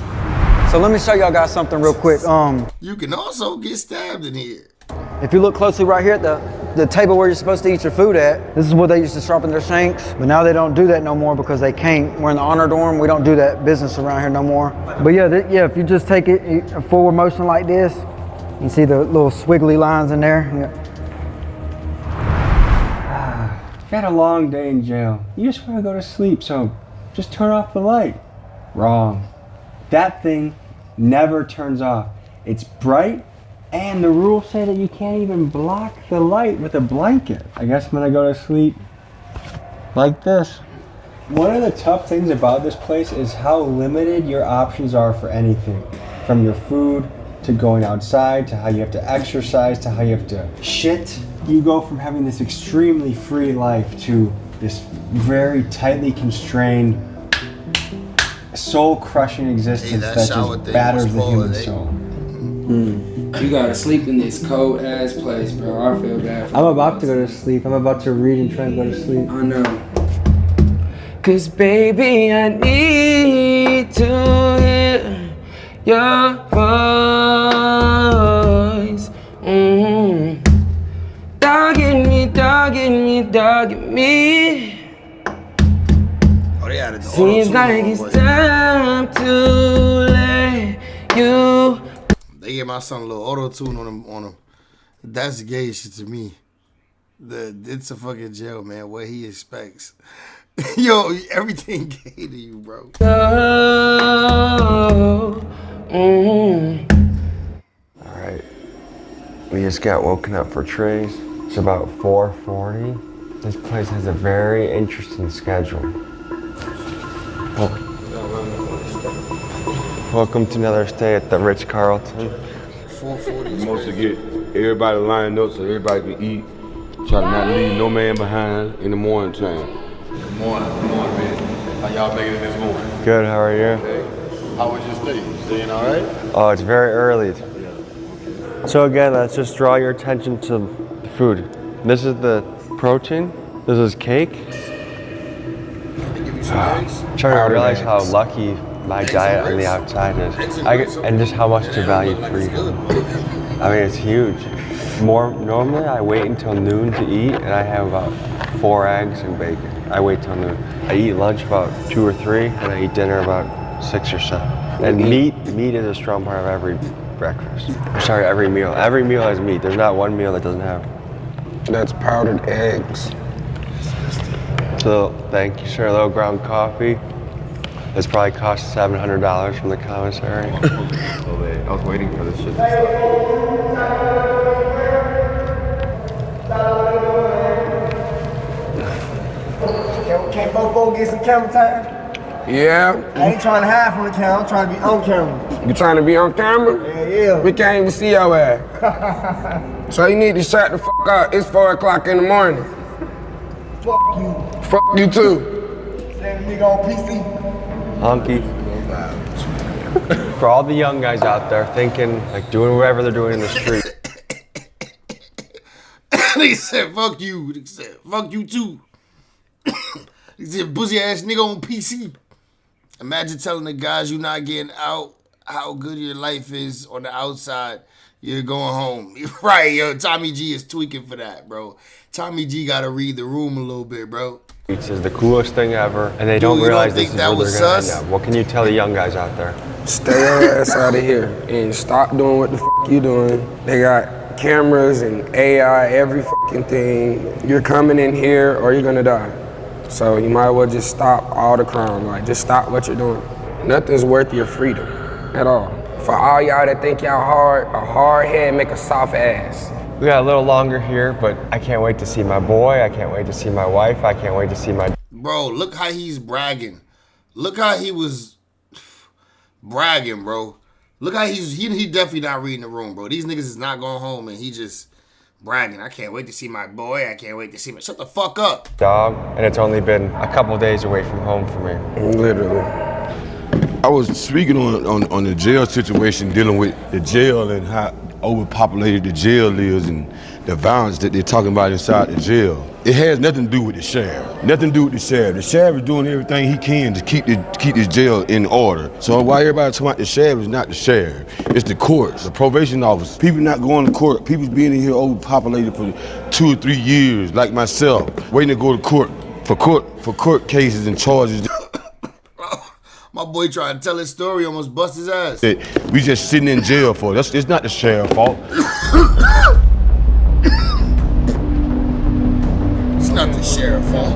So let me show y'all guys something real quick. You can also get stabbed in here. If you look closely right here at the table where you're supposed to eat your food at, this is where they used to sharpen their shanks, but now they don't do that no more because they can't. We're in the honor dorm, we don't do that business around here no more. But yeah, if you just take it a forward motion like this, you see the little swiggly lines in there. You had a long day in jail. You just want to go to sleep, so just turn off the light. Wrong. That thing never turns off. It's bright, and the rules say that you can't even block the light with a blanket. I guess I'm gonna go to sleep like this. One of the tough things about this place is how limited your options are for anything. From your food, to going outside, to how you have to exercise, to how you have to shit. You go from having this extremely free life to this very tightly constrained, soul-crushing existence that just batters the human soul. You gotta sleep in this cold ass place, bro. I feel bad for I'm about to go to sleep. I'm about to read and try and go to sleep. I know. Cause baby, I need to hear your voice. Dogging me, dogging me, dogging me. Oh, they added the Seems like it's time to let you. They gave my son a little auto-tune on him. That's gay shit to me. It's a fucking jail, man. What he expects. Yo, everything gay to you, bro. Alright. We just got woken up for trays. It's about 4:40. This place has a very interesting schedule. Welcome to another stay at the Ritz-Carlton. 4:40. Supposed to get everybody lined up so everybody can eat. Try to not leave no man behind in the morning time. Good morning, man. How y'all making it this morning? Good, how are you? How was your stay? You staying all right? Oh, it's very early. So again, let's just draw your attention to the food. This is the protein. This is cake. I'm trying to realize how lucky my diet on the outside is. And just how much to value freedom. I mean, it's huge. Normally I wait until noon to eat, and I have about 4 eggs and bacon. I wait till noon. I eat lunch about 2 or 3, and I eat dinner about 6 or 7. And meat is a strong part of every breakfast. Sorry, every meal. Every meal has meat. There's not one meal that doesn't have. That's powdered eggs. So thank you, sir. A little ground coffee. This probably cost $700 from the commissary. I was waiting for this shit to start. Can't both get some camera time? Yeah. I ain't trying to hide from the camera, I'm trying to be on camera. You trying to be on camera? Yeah. We can't even see your ass. So you need to shut the fuck up. It's 4 o'clock in the morning. Fuck you. Fuck you too. Same nigga on PC. Honky. For all the young guys out there thinking, like doing whatever they're doing in the street. They said, fuck you. They said, fuck you too. They said, pussy ass nigga on PC. Imagine telling the guys you're not getting out how good your life is on the outside. You're going home. You're right, yo. Tommy G is tweaking for that, bro. Tommy G got to read the room a little bit, bro. This is the coolest thing ever, and they don't realize this is where they're gonna end up. What can you tell the young guys out there? Stay your ass out of here and stop doing what the fuck you doing. They got cameras and AI, every fucking thing. You're coming in here or you're gonna die. So you might as well just stop all the crime. Like, just stop what you're doing. Nothing's worth your freedom at all. For all y'all that think y'all hard, a hard head make a soft ass. We got a little longer here, but I can't wait to see my boy. I can't wait to see my wife. I can't wait to see my... Bro, look how he's bragging. Look how he was bragging, bro. Look how he definitely not reading the room, bro. These niggas is not going home and he just bragging. I can't wait to see my boy. I can't wait to see my... Shut the fuck up. Dog, and it's only been a couple days away from home for me. Literally. I was speaking on the jail situation, dealing with the jail and how overpopulated the jail is and the violence that they're talking about inside the jail. It has nothing to do with the sheriff. Nothing to do with the sheriff. The sheriff is doing everything he can to keep this jail in order. So why everybody talking about the sheriff is not the sheriff. It's the courts, the probation office. People not going to court. People being in here overpopulated for 2 or 3 years, like myself, waiting to go to court for court cases and charges. My boy tried to tell his story, almost bust his ass. We just sitting in jail for. It's not the sheriff's fault. It's not the sheriff's fault.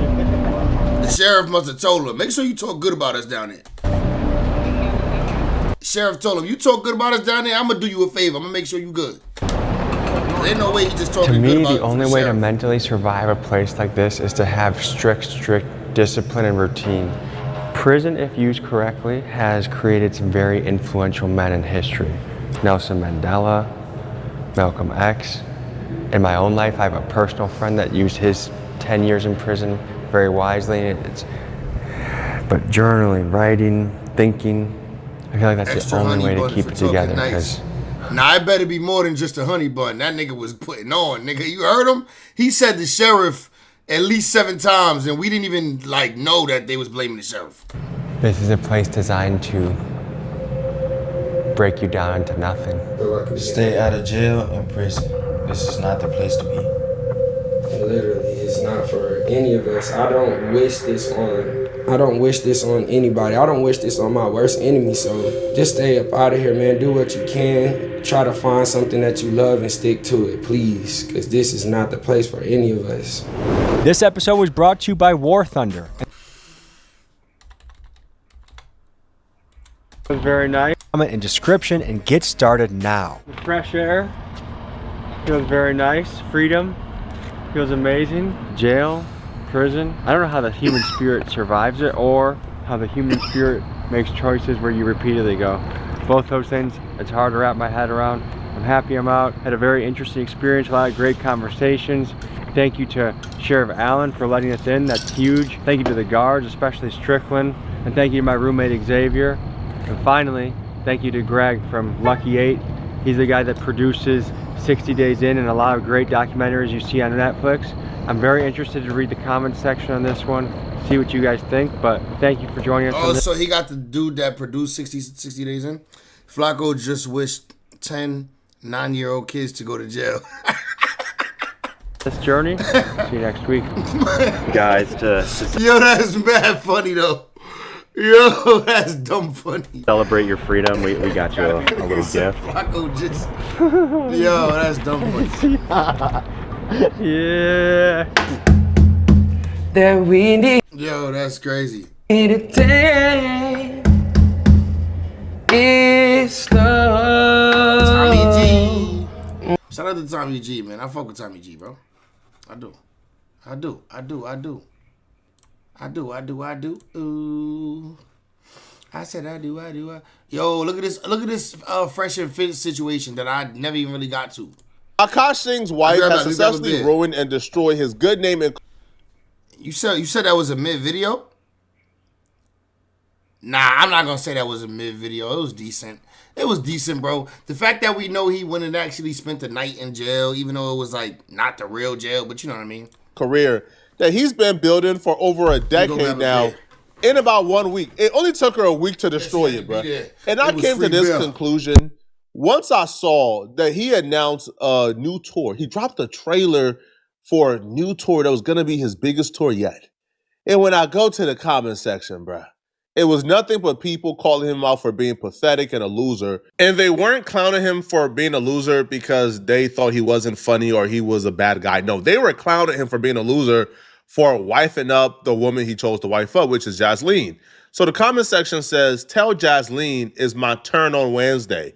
The sheriff must have told him, make sure you talk good about us down there. The sheriff told him, you talk good about us down there, I'm gonna do you a favor. I'm gonna make sure you good. There's no way he just talking good about us. To me, the only way to mentally survive a place like this is to have strict discipline and routine. Prison, if used correctly, has created some very influential men in history. Nelson Mandela, Malcolm X. In my own life, I have a personal friend that used his 10 years in prison very wisely. But journaling, writing, thinking, I feel like that's Extra the only way honey to bun keep for it talking together. nice. Nah, it better be more than just a honey bun. That nigga was putting on, nigga. You heard him? He said the sheriff at least 7 times, and we didn't even know that they was blaming the sheriff. This is a place designed to break you down into nothing. Stay out of jail and prison. This is not the place to be. Literally, it's not for any of us. I don't wish this on anybody. I don't wish this on my worst enemy. So just stay up out of here, man. Do what you can. Try to find something that you love and stick to it, please. Because this is not the place for any of us. This episode was brought to you by War Thunder. It was very nice. Comment and description and get started now. The fresh air feels very nice. Freedom feels amazing. Jail, prison. I don't know how the human spirit survives it or how the human spirit makes choices where you repeatedly go. Both those things, it's hard to wrap my head around. I'm happy I'm out. Had a very interesting experience, a lot of great conversations. Thank you to Sheriff Allen for letting us in. That's huge. Thank you to the guards, especially Strickland. And thank you to my roommate Xavier. And finally, thank you to Greg from Lucky 8. He's the guy that produces 60 Days In and a lot of great documentaries you see on Netflix. I'm very interested to read the comments section on this one, see what you guys think, but thank you for joining us. Oh, so he got the dude that produced 60 Days In? Flacco just wished 10 9-year-old kids to go to jail. This journey. See you next week. Guys, Yo, that's mad funny though. Yo, that's dumb funny. Celebrate your freedom. We got you a little gift. Flacco just. Yo, that's dumb funny. Yeah. That we need. Yo, that's crazy. Today is love. Tommy G. Shout out to Tommy G, man. I fuck with Tommy G, bro. I do. Ooh. I said I do. Yo, look at this fresh and fit situation that I never even really got to. Akash Singh's wife has successfully ruined and destroyed his good name. You said that was a mid video? Nah, I'm not gonna say that was a mid video. It was decent. It was decent, bro. The fact that we know he went and actually spent the night in jail, even though it was like not the real jail, but you know what I mean. Career that he's been building for over a decade now. In about 1 week, it only took her a week to destroy it, bro. And I came to this conclusion once I saw that he announced a new tour. He dropped a trailer for a new tour that was gonna be his biggest tour yet. And when I go to the comment section, bro, it was nothing but people calling him out for being pathetic and a loser. And they weren't clowning him for being a loser because they thought he wasn't funny or he was a bad guy. No, they were clowning him for being a loser for wifing up the woman he chose to wife up, which is Jasleen. So the comment section says, tell Jasleen it's my turn on Wednesday.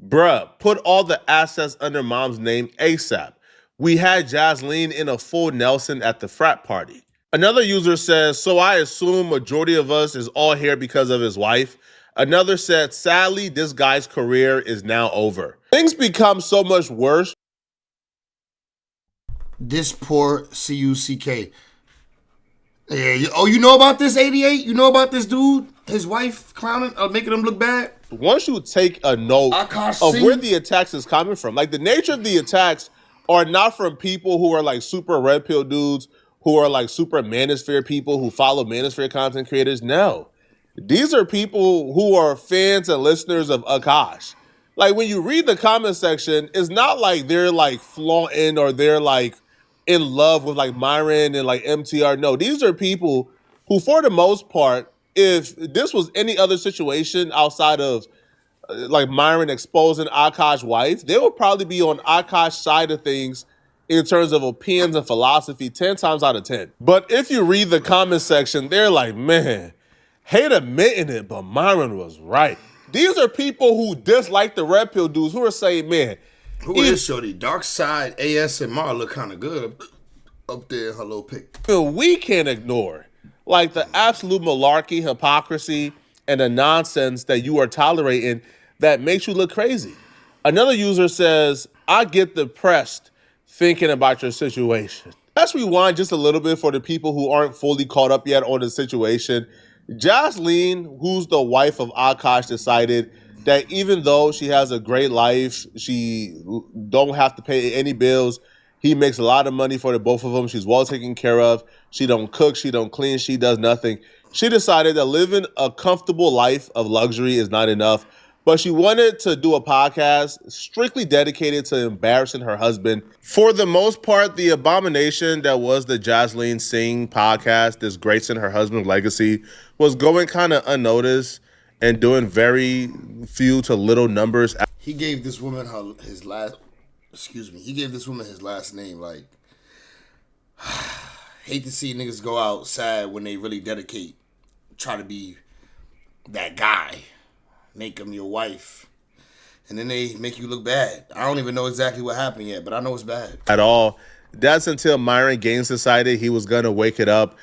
Bruh, put all the assets under mom's name ASAP. We had Jasleen in a full Nelson at the frat party. Another user says, so I assume majority of us is all here because of his wife. Another said, sadly, this guy's career is now over. Things become so much worse. This poor CUCK. Yeah. You know about this 88? You know about this dude? His wife clowning, making him look bad? Once you take a note of where the attacks is coming from, like the nature of the attacks are not from people who are like super red pill dudes, who are like super manosphere people who follow manosphere content creators. No, these are people who are fans and listeners of Akash. Like when you read the comment section, it's not like they're like flaunting or they're like in love with like Myron and like MTR. No, these are people who, for the most part, if this was any other situation outside of like Myron exposing Akash's wife, they would probably be on Akash's side of things in terms of opinions and philosophy 10 times out of 10. But if you read the comment section, they're like, man, hate admitting it, but Myron was right. These are people who dislike the red pill dudes who are saying, man. Who is Shorty? Dark Side, ASMR look kind of good up there in her little pic. We can't ignore like the absolute malarkey, hypocrisy, and the nonsense that you are tolerating that makes you look crazy. Another user says, I get depressed thinking about your situation. Let's rewind just a little bit for the people who aren't fully caught up yet on the situation. Jasleen, who's the wife of Akash, decided that even though she has a great life, she don't have to pay any bills. He makes a lot of money for the both of them. She's well taken care of. She don't cook, she don't clean, she does nothing. She decided that living a comfortable life of luxury is not enough, but she wanted to do a podcast strictly dedicated to embarrassing her husband. For the most part, the abomination that was the Jasleen Singh podcast, disgracing her husband's legacy, was going kind of unnoticed and doing very few to little numbers. He gave this woman his last name. Like, hate to see niggas go out sad when they really dedicate, try to be that guy, make him your wife, and then they make you look bad. I don't even know exactly what happened yet, but I know it's bad. At all. That's until Myron Gaines decided he was gonna wake it up.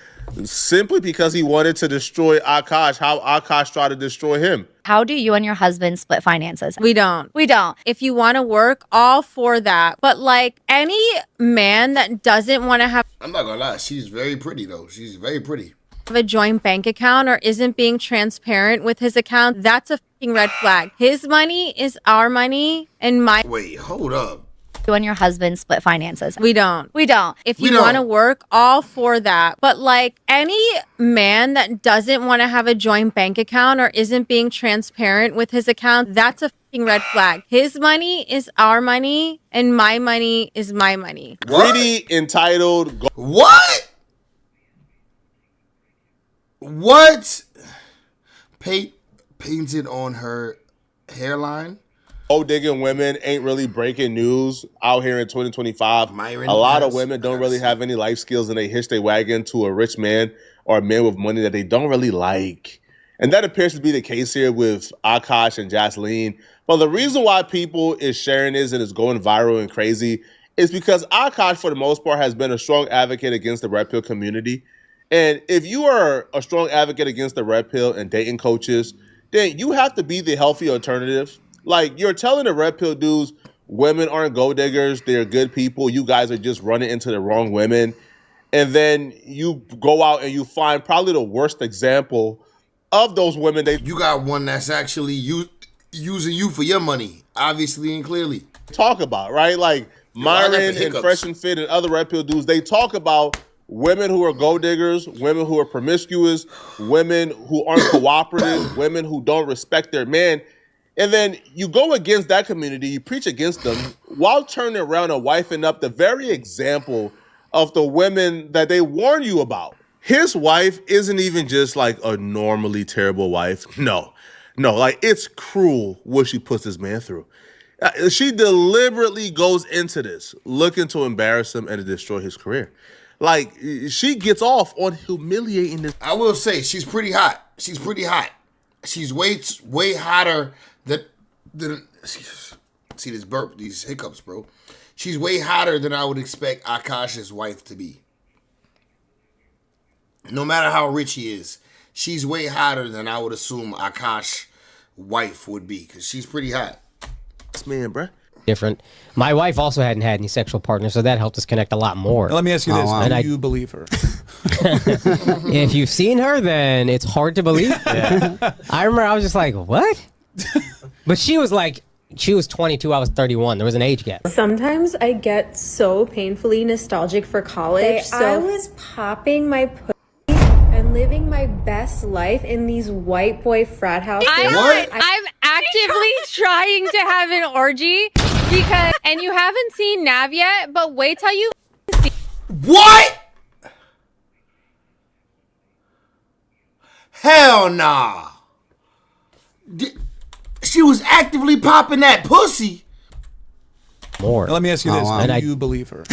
simply because he wanted to destroy Akash, how Akash tried to destroy him. How do you and your husband split finances? We don't. We don't. If you want to work, all for that. But like any man that doesn't want to have I'm not gonna lie, she's very pretty though. She's very pretty. a joint bank account or isn't being transparent with his account, that's a fucking red flag. His money is our money and my. Wait, hold up. You and your husband split finances. We don't. We don't. If you want to work, all for that. But like any man that doesn't want to have a joint bank account or isn't being transparent with his account, that's a fucking red flag. His money is our money and my money is my money. Greedy, entitled. What? What? Painted on her hairline? Gold digging women ain't really breaking news out here in 2025. A lot of women don't really have any life skills and they hitch their wagon to a rich man or a man with money that they don't really like. And that appears to be the case here with Akash and Jasleen. But the reason why people is sharing this and is going viral and crazy is because Akash, for the most part, has been a strong advocate against the red pill community. And if you are a strong advocate against the red pill and dating coaches, then you have to be the healthy alternative. Like, you're telling the red pill dudes, women aren't gold diggers, they're good people, you guys are just running into the wrong women. And then you go out and you find probably the worst example of those women. You got one that's actually using you for your money, obviously and clearly. Talk about, right? Like, Myron and Fresh and Fit and other red pill dudes, they talk about women who are gold diggers, women who are promiscuous, women who aren't cooperative, women who don't respect their man. And then you go against that community, you preach against them, while turning around and wifing up the very example of the women that they warn you about. His wife isn't even just like a normally terrible wife. No, like it's cruel what she puts this man through. She deliberately goes into this looking to embarrass him and to destroy his career. Like, she gets off on humiliating this. I will say, she's pretty hot. She's pretty hot. She's way hotter than see this burp, these hiccups, bro. She's way hotter than I would expect Akash's wife to be. No matter how rich he is, she's way hotter than I would assume Akash's wife would be, because she's pretty hot. This man, bro. Different. My wife also hadn't had any sexual partners, so that helped us connect a lot more. Now, let me ask you this: do you believe her? If you've seen her, then it's hard to believe. Yeah. I remember I was just like, "What?" But she was 22, I was 31. There was an age gap. Sometimes I get so painfully nostalgic for college. I was popping my pussy and living my best life in these white boy frat houses. I'm actively trying to have an orgy because, and you haven't seen Nav yet, but wait till you see. What? Hell nah. She was actively popping that pussy. More. Now, let me ask you this: do you believe her?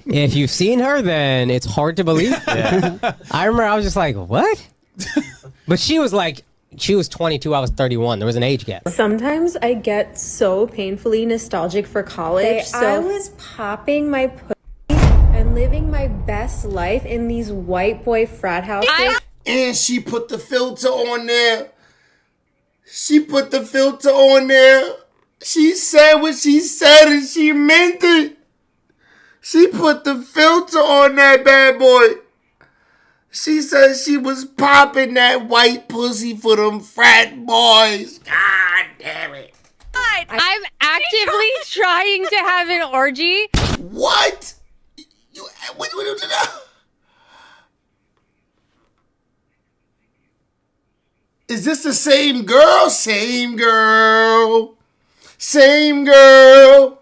If you've seen her, then it's hard to believe. Yeah. I remember I was just like, "What?" But she was 22, I was 31. There was an age gap. Sometimes I get so painfully nostalgic for college. I was popping my pussy and living my best life in these white boy frat houses. And she put the filter on there. She put the filter on there. She said what she said and she meant it. She put the filter on that bad boy. She said she was popping that white pussy for them frat boys. God damn it. I'm actively trying to have an orgy. What? Is this the same girl? Same girl. Same girl.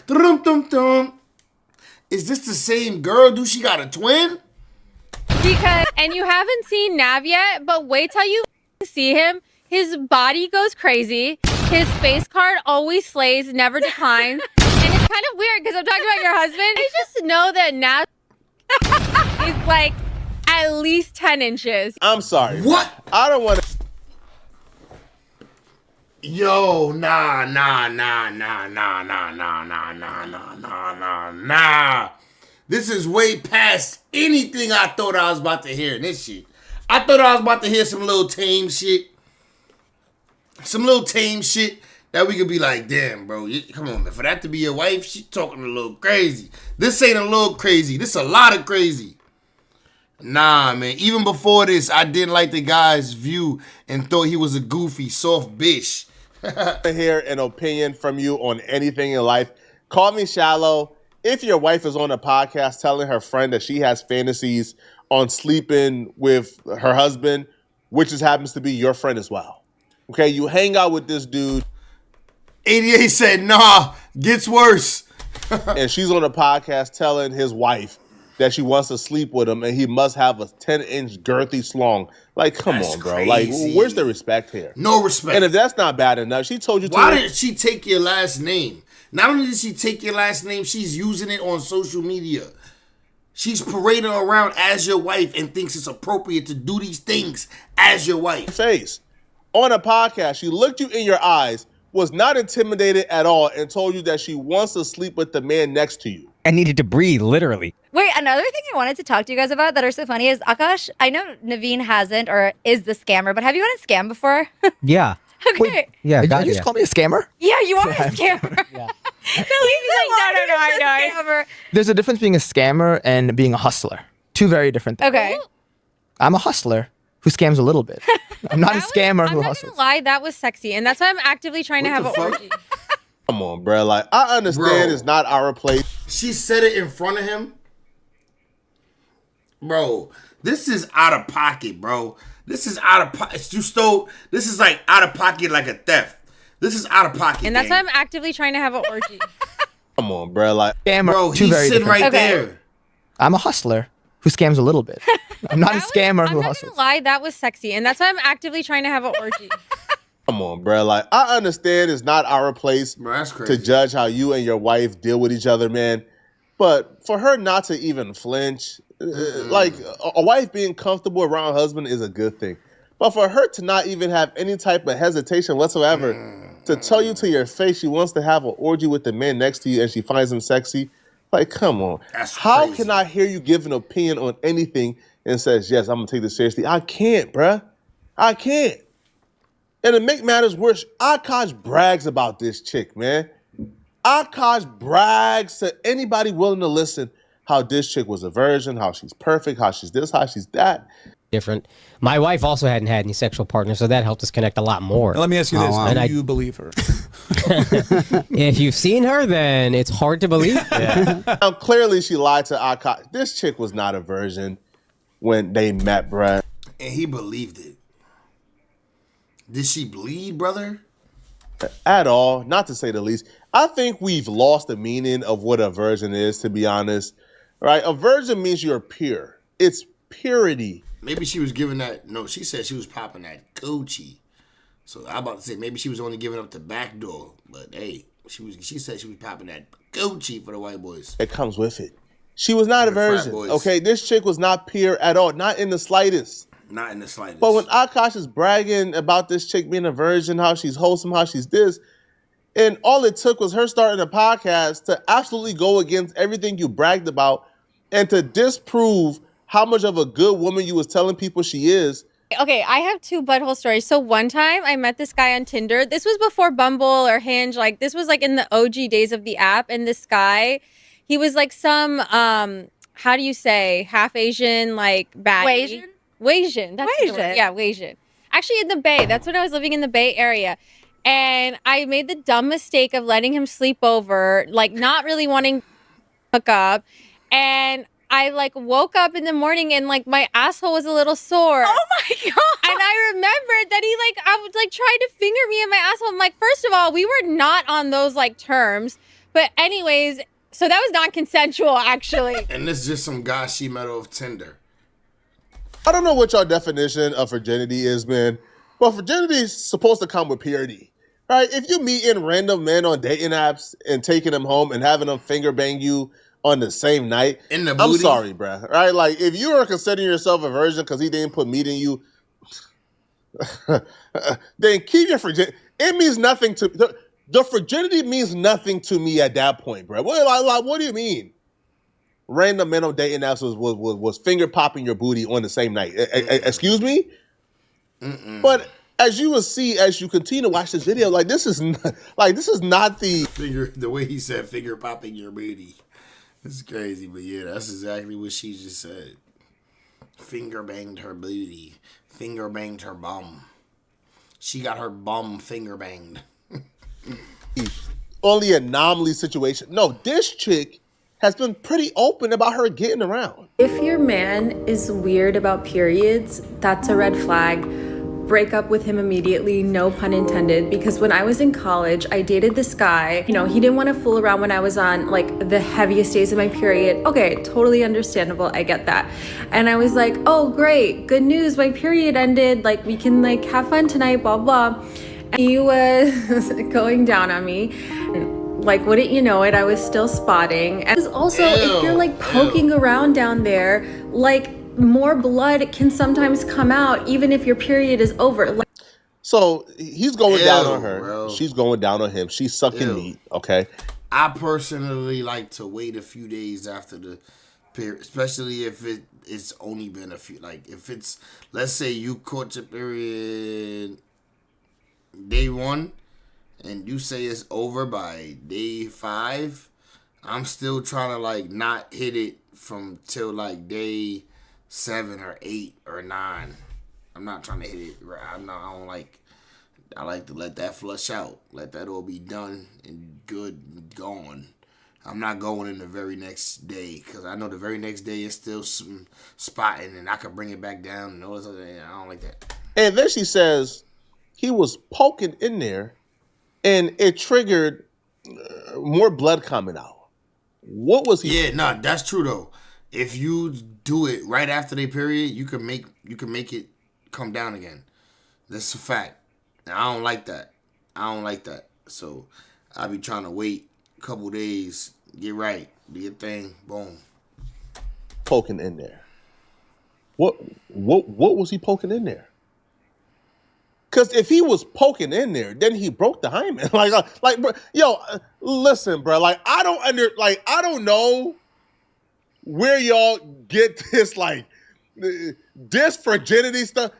Dum-dum-dum. Is this the same girl? Do she got a twin? Because, and you haven't seen Nav yet, but wait till you see him. His body goes crazy. His face card always slays, never declines. And it's kind of weird because I'm talking about your husband. I just know that Nav is like at least 10 inches. I'm sorry. What? I don't want to. Yo, nah. This is way past anything I thought I was about to hear in this shit. I thought I was about to hear some little tame shit. Some little tame shit that we could be like, damn, bro, come on, man. For that to be your wife, she talking a little crazy. This ain't a little crazy. This a lot of crazy. Nah, man. Even before this, I didn't like the guy's view and thought he was a goofy, soft bitch. To hear an opinion from you on anything in life, call me shallow. If your wife is on a podcast telling her friend that she has fantasies on sleeping with her husband, which just happens to be your friend as well. Okay, you hang out with this dude. 88 said, nah, gets worse. And she's on a podcast telling his wife that she wants to sleep with him and he must have a 10-inch girthy slong. Like, come on, bro. Crazy. Like, where's the respect here? No respect. And if that's not bad enough, she told you to. Why did she take your last name? Not only did she take your last name, she's using it on social media. She's parading around as your wife and thinks it's appropriate to do these things as your wife. Face. On a podcast, she looked you in your eyes, was not intimidated at all, and told you that she wants to sleep with the man next to you. I needed to breathe, literally. Wait, another thing I wanted to talk to you guys about that are so funny is, Akash, I know Naveen hasn't or is the scammer, but have you gotten scammed before? Yeah. Okay. Yeah, Did you just call me a scammer? Yeah, you are a scammer. Yeah. So he's like, no, I know. There's a difference being a scammer and being a hustler. Two very different things. Okay. I'm a hustler who scams a little bit. I'm not a scammer who I'm not hustles. gonna lie, that was sexy, and that's why I'm actively trying to have an orgy. Come on, bro. Like, I understand it's not our place. She said it in front of him. Bro, this is out of pocket, bro. This is out of pocket. You stole. This is like out of pocket, like a theft. This is out of pocket. And that's why I'm actively trying to have an orgy. Come on, bro. Like, Scammer, bro, two he's very sitting different right things. there. I'm a hustler who scams a little bit. I'm not a scammer who I'm not hustles. gonna lie, that was sexy, and that's why I'm actively trying to have an orgy. come on, bro. Like, I understand it's not our place to judge how you and your wife deal with each other, man. But for her not to even flinch, like, a wife being comfortable around her husband is a good thing. But for her to not even have any type of hesitation whatsoever to tell you to your face she wants to have an orgy with the man next to you and she finds him sexy, like, come on. How can I hear you give an opinion on anything and says, yes, I'm going to take this seriously? I can't, bruh. I can't. And to make matters worse, Akash brags about this chick, man. Akash brags to anybody willing to listen how this chick was a virgin, how she's perfect, how she's this, how she's that. Different. My wife also hadn't had any sexual partners, so that helped us connect a lot more. Now, let me ask you this: And do you believe her? If you've seen her, then it's hard to believe. Now, clearly, she lied to Akash. This chick was not a virgin when they met, bruh. And he believed it. Did she bleed, brother? At all, not to say the least. I think we've lost the meaning of what a virgin is, to be honest. Right? A virgin means you're pure. It's purity. Maybe she was giving that. No, she said she was popping that Gucci. So I'm about to say maybe she was only giving up the back door. But hey, she said she was popping that Gucci for the white boys. It comes with it. She was not a virgin. Okay, this chick was not pure at all, not in the slightest. Not in the slightest. But when Akash is bragging about this chick being a virgin, how she's wholesome, how she's this, and all it took was her starting a podcast to absolutely go against everything you bragged about and to disprove how much of a good woman you was telling people she is. Okay, I have two butthole stories. So one time I met this guy on Tinder. This was before Bumble or Hinge. Like, this was like in the OG days of the app. And this guy, he was like some, how do you say, half Asian, like baddie. Wasian. That's the word. Yeah, Wasian. Actually, in the Bay. That's when I was living in the Bay Area. And I made the dumb mistake of letting him sleep over, like not really wanting to hook up. And I like woke up in the morning and like my asshole was a little sore. Oh my God. And I remembered that I would like try to finger me in my asshole. I'm like, first of all, we were not on those like terms. But anyways, so that was non-consensual actually. And this is just some guy she met off Tinder. I don't know what your definition of virginity is, man. But virginity is supposed to come with purity, right? If you meeting random men on dating apps and taking them home and having them finger bang you on the same night, in the I'm booty? sorry, bruh. Right? Like, if you are considering yourself a virgin because he didn't put meat in you, then keep your virginity. It means nothing to the virginity means nothing to me at that point, bruh. What do you mean? random men on dating apps was finger popping your booty on the same night. Excuse me? But as you will see, as you continue to watch this video, like this is not the finger. The way he said finger popping your booty, it's crazy. But yeah, that's exactly what she just said. Finger banged her booty. Finger banged her bum. She got her bum finger banged. Only anomaly situation. No, this chick has been pretty open about her getting around. If your man is weird about periods, that's a red flag. Break up with him immediately, no pun intended, because when I was in college, I dated this guy. You know, he didn't want to fool around when I was on like the heaviest days of my period. Okay, totally understandable, I get that. And I was like, oh great, good news, my period ended, like we can like have fun tonight, blah blah. And he was going down on me. Like, wouldn't you know it, I was still spotting. And also, if you're like poking around down there, like more blood can sometimes come out even if your period is over. So he's going down on her. Bro. She's going down on him. She's sucking meat, okay? I personally like to wait a few days after the period, especially if it's only been a few. Like, if it's, let's say you caught your period day 1 and you say it's over by day 5, I'm still trying to like not hit it from till like day 7 or 8 or 9. I'm not trying to hit it. I like to let that flush out. Let that all be done and good and gone. I'm not going in the very next day because I know the very next day is still some spotting and I can bring it back down and all this other. I don't like that. And then she says he was poking in there and it triggered more blood coming out. What was he? Yeah, no, that's true though. If you do it right after their period, you can make it come down again. That's a fact. And I don't like that. So I be trying to wait a couple days, get right, do your thing, boom. Poking in there. What was he poking in there? Because if he was poking in there, then he broke the hymen. like, bro, yo, listen, bro. Like, I don't know where y'all get this like this virginity stuff.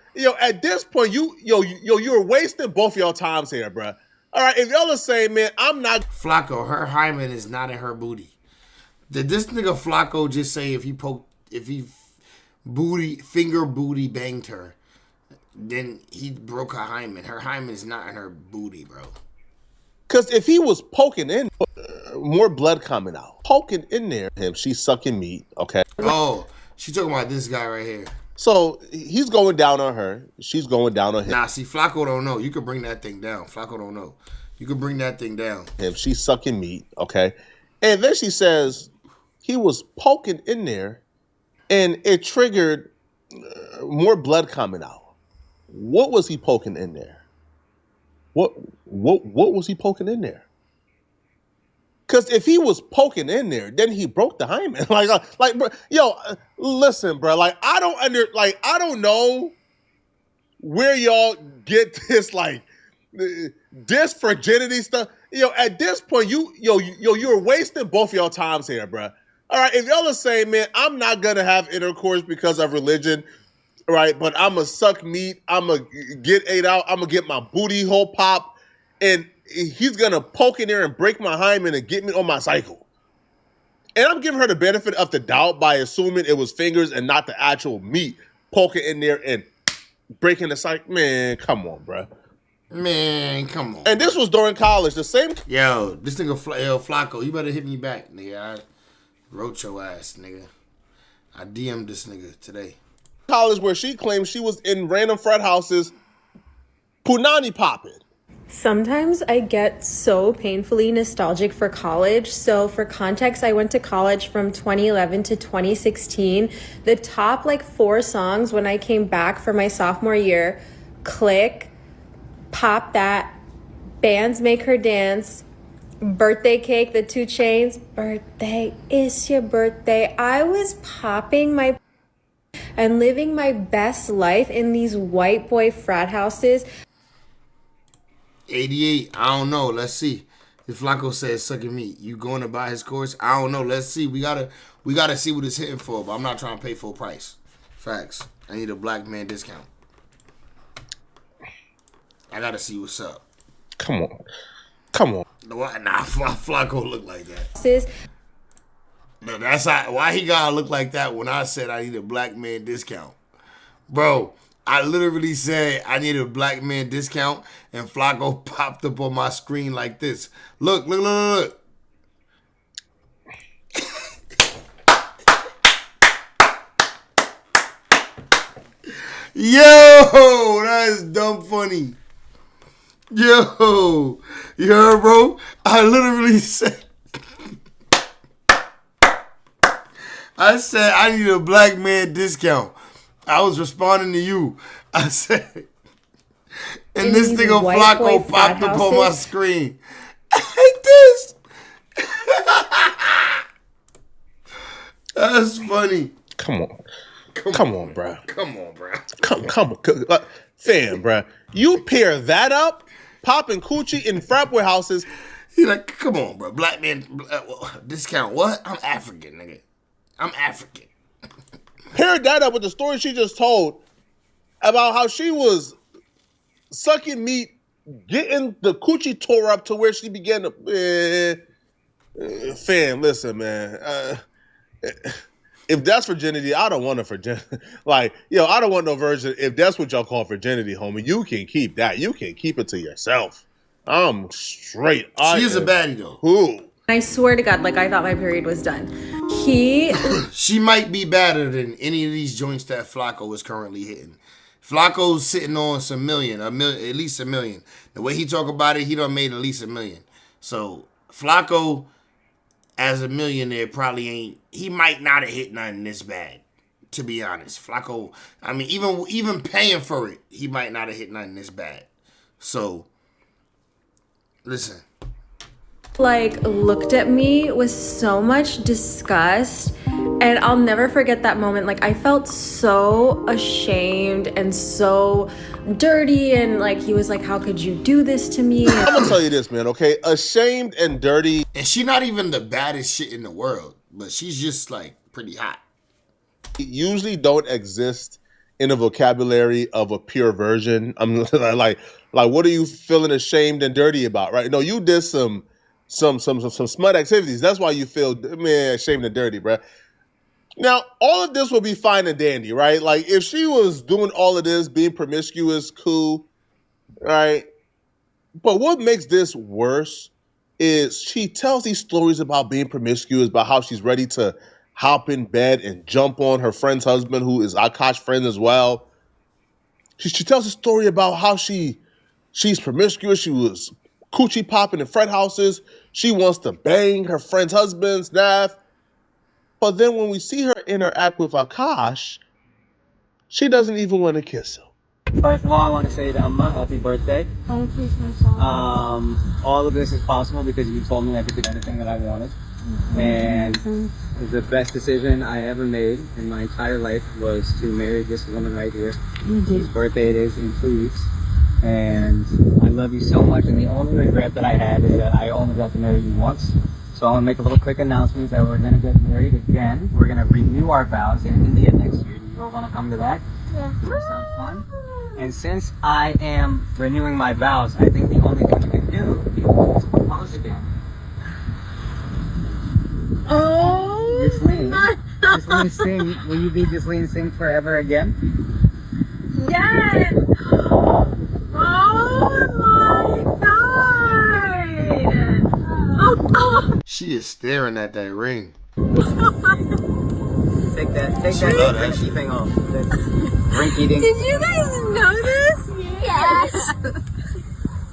At this point, you're wasting both y'all times here, bro. All right, if y'all are saying, man, I'm not Flacco, her hymen is not in her booty. Did this nigga Flacco just say if he finger booty banged her, then he broke her hymen? Her hymen is not in her booty, bro. Because if he was poking in, more blood coming out. Poking in there, she's sucking meat, okay? Oh, she talking about this guy right here. So he's going down on her. She's going down on him. Nah, see, Flacco don't know. You could bring that thing down. Flacco don't know. You could bring that thing down. She's sucking meat, okay? And then she says he was poking in there and it triggered more blood coming out. What was he poking in there? What was he poking in there? Because if he was poking in there, then he broke the hymen. like, bro, yo, listen, bro. Like, I don't know where y'all get this like this virginity stuff. At this point, you're wasting both y'all times here, bro. All right, if y'all are saying, man, I'm not gonna have intercourse because of religion, right? But I'm gonna suck meat. I'm gonna get ate out. I'm gonna get my booty hole pop, and he's gonna poke in there and break my hymen and get me on my cycle. And I'm giving her the benefit of the doubt by assuming it was fingers and not the actual meat poking in there and breaking the cycle. Man, come on, bro. Man, come on. And this was during college. The same. Yo, this nigga Flacco, you better hit me back, nigga. I wrote your ass, nigga. I DM'd this nigga today. College where she claims she was in random frat houses, punani popping. Sometimes I get so painfully nostalgic for college. So for context, I went to college from 2011 to 2016. The top 4 songs when I came back for my sophomore year, Click, Pop That, Bands Make Her Dance, Birthday Cake, the 2 Chainz, Birthday, It's Your Birthday. I was popping my and living my best life in these white boy frat houses. 88, I don't know. Let's see. If Flacco says sucking meat, you going to buy his course? I don't know. Let's see. We gotta see what it's hitting for, but I'm not trying to pay full price. Facts. I need a black man discount. I gotta see what's up. Come on. Nah, Flacco look like that. No, that's why he gotta look like that when I said I need a black man discount. Bro, I literally said I need a black man discount, and Flacco popped up on my screen like this. Look. Yo, that is dumb funny. Yo, you heard, bro? I literally said, I need a black man discount. I was responding to you. I said, and this nigga Flacco popped up on my screen. Like this. That's funny. Come on, bro. Come on, bro. Come on. Fam, bro. You pair that up, popping coochie in frat warehouses. He like, come on, bro. Black man discount. What? I'm African, nigga. I'm African. Pair that up with the story she just told about how she was sucking meat, getting the coochie tore up to where she began to... fam, listen, man. If that's virginity, I don't want a virginity. Like, I don't want no virgin. If that's what y'all call virginity, homie, you can keep that. You can keep it to yourself. I'm straight. She is a baddie, though. Who? I swear to God, like, I thought my period was done. She might be better than any of these joints that Flacco is currently hitting. Flacco's sitting on some million, at least $1 million. The way he talk about it, he done made at least $1 million. So Flacco, as a millionaire, probably ain't. He might not have hit nothing this bad, to be honest. Flacco, I mean, even paying for it, he might not have hit nothing this bad. So, listen. Looked at me with so much disgust, and I'll never forget that moment. Like, I felt so ashamed and so dirty, and he was like, how could you do this to me? I'm gonna tell you this, man, okay? Ashamed and dirty. And she not even the baddest shit in the world, but she's just pretty hot. Usually don't exist in a vocabulary of a pure virgin. I'm like, what are you feeling ashamed and dirty about, right? No, you did some smut activities. That's why you feel, man, ashamed and dirty, bro. Now, all of this will be fine and dandy, right? Like, if she was doing all of this, being promiscuous, cool, right? But what makes this worse is she tells these stories about being promiscuous, about how she's ready to hop in bed and jump on her friend's husband, who is Akash's friend as well. She tells a story about how she's promiscuous. She was coochie popping in frat houses. She wants to bang her friend's husband, Nav. But then when we see her interact with Akash, she doesn't even want to kiss him. First of all, I want to say to happy birthday. Thank you so much. All of this is possible because you told me everything that I wanted. And the best decision I ever made in my entire life was to marry this woman right here. Whose birthday it is in 2 weeks. And I love you so much, and the only regret that I had is that I only got to marry you once. So I want to make a little quick announcement that we're going to get married again. We're going to renew our vows in India next year. Do you all want to come to that? Yeah. That sounds fun. And since I am renewing my vows, I think the only thing we can do is propose again. Oh, Ghislaine, sing. Will you be Ghislaine Sing forever again? yes! Oh my God! Oh. She is staring at that ring. Take that rinky thing off. Rinky dink. Did you guys know this? Yes.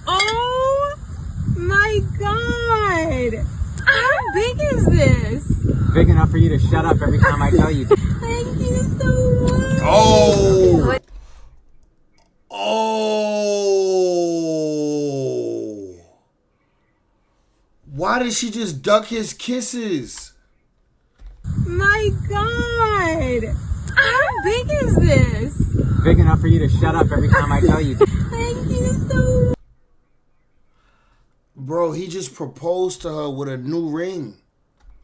Oh my God! How big is this? Big enough for you to shut up every time I tell you. Thank you so much. Oh. Why did she just duck his kisses? My God! How big is this? Big enough for you to shut up every time I tell you. Thank you so much. Bro, he just proposed to her with a new ring.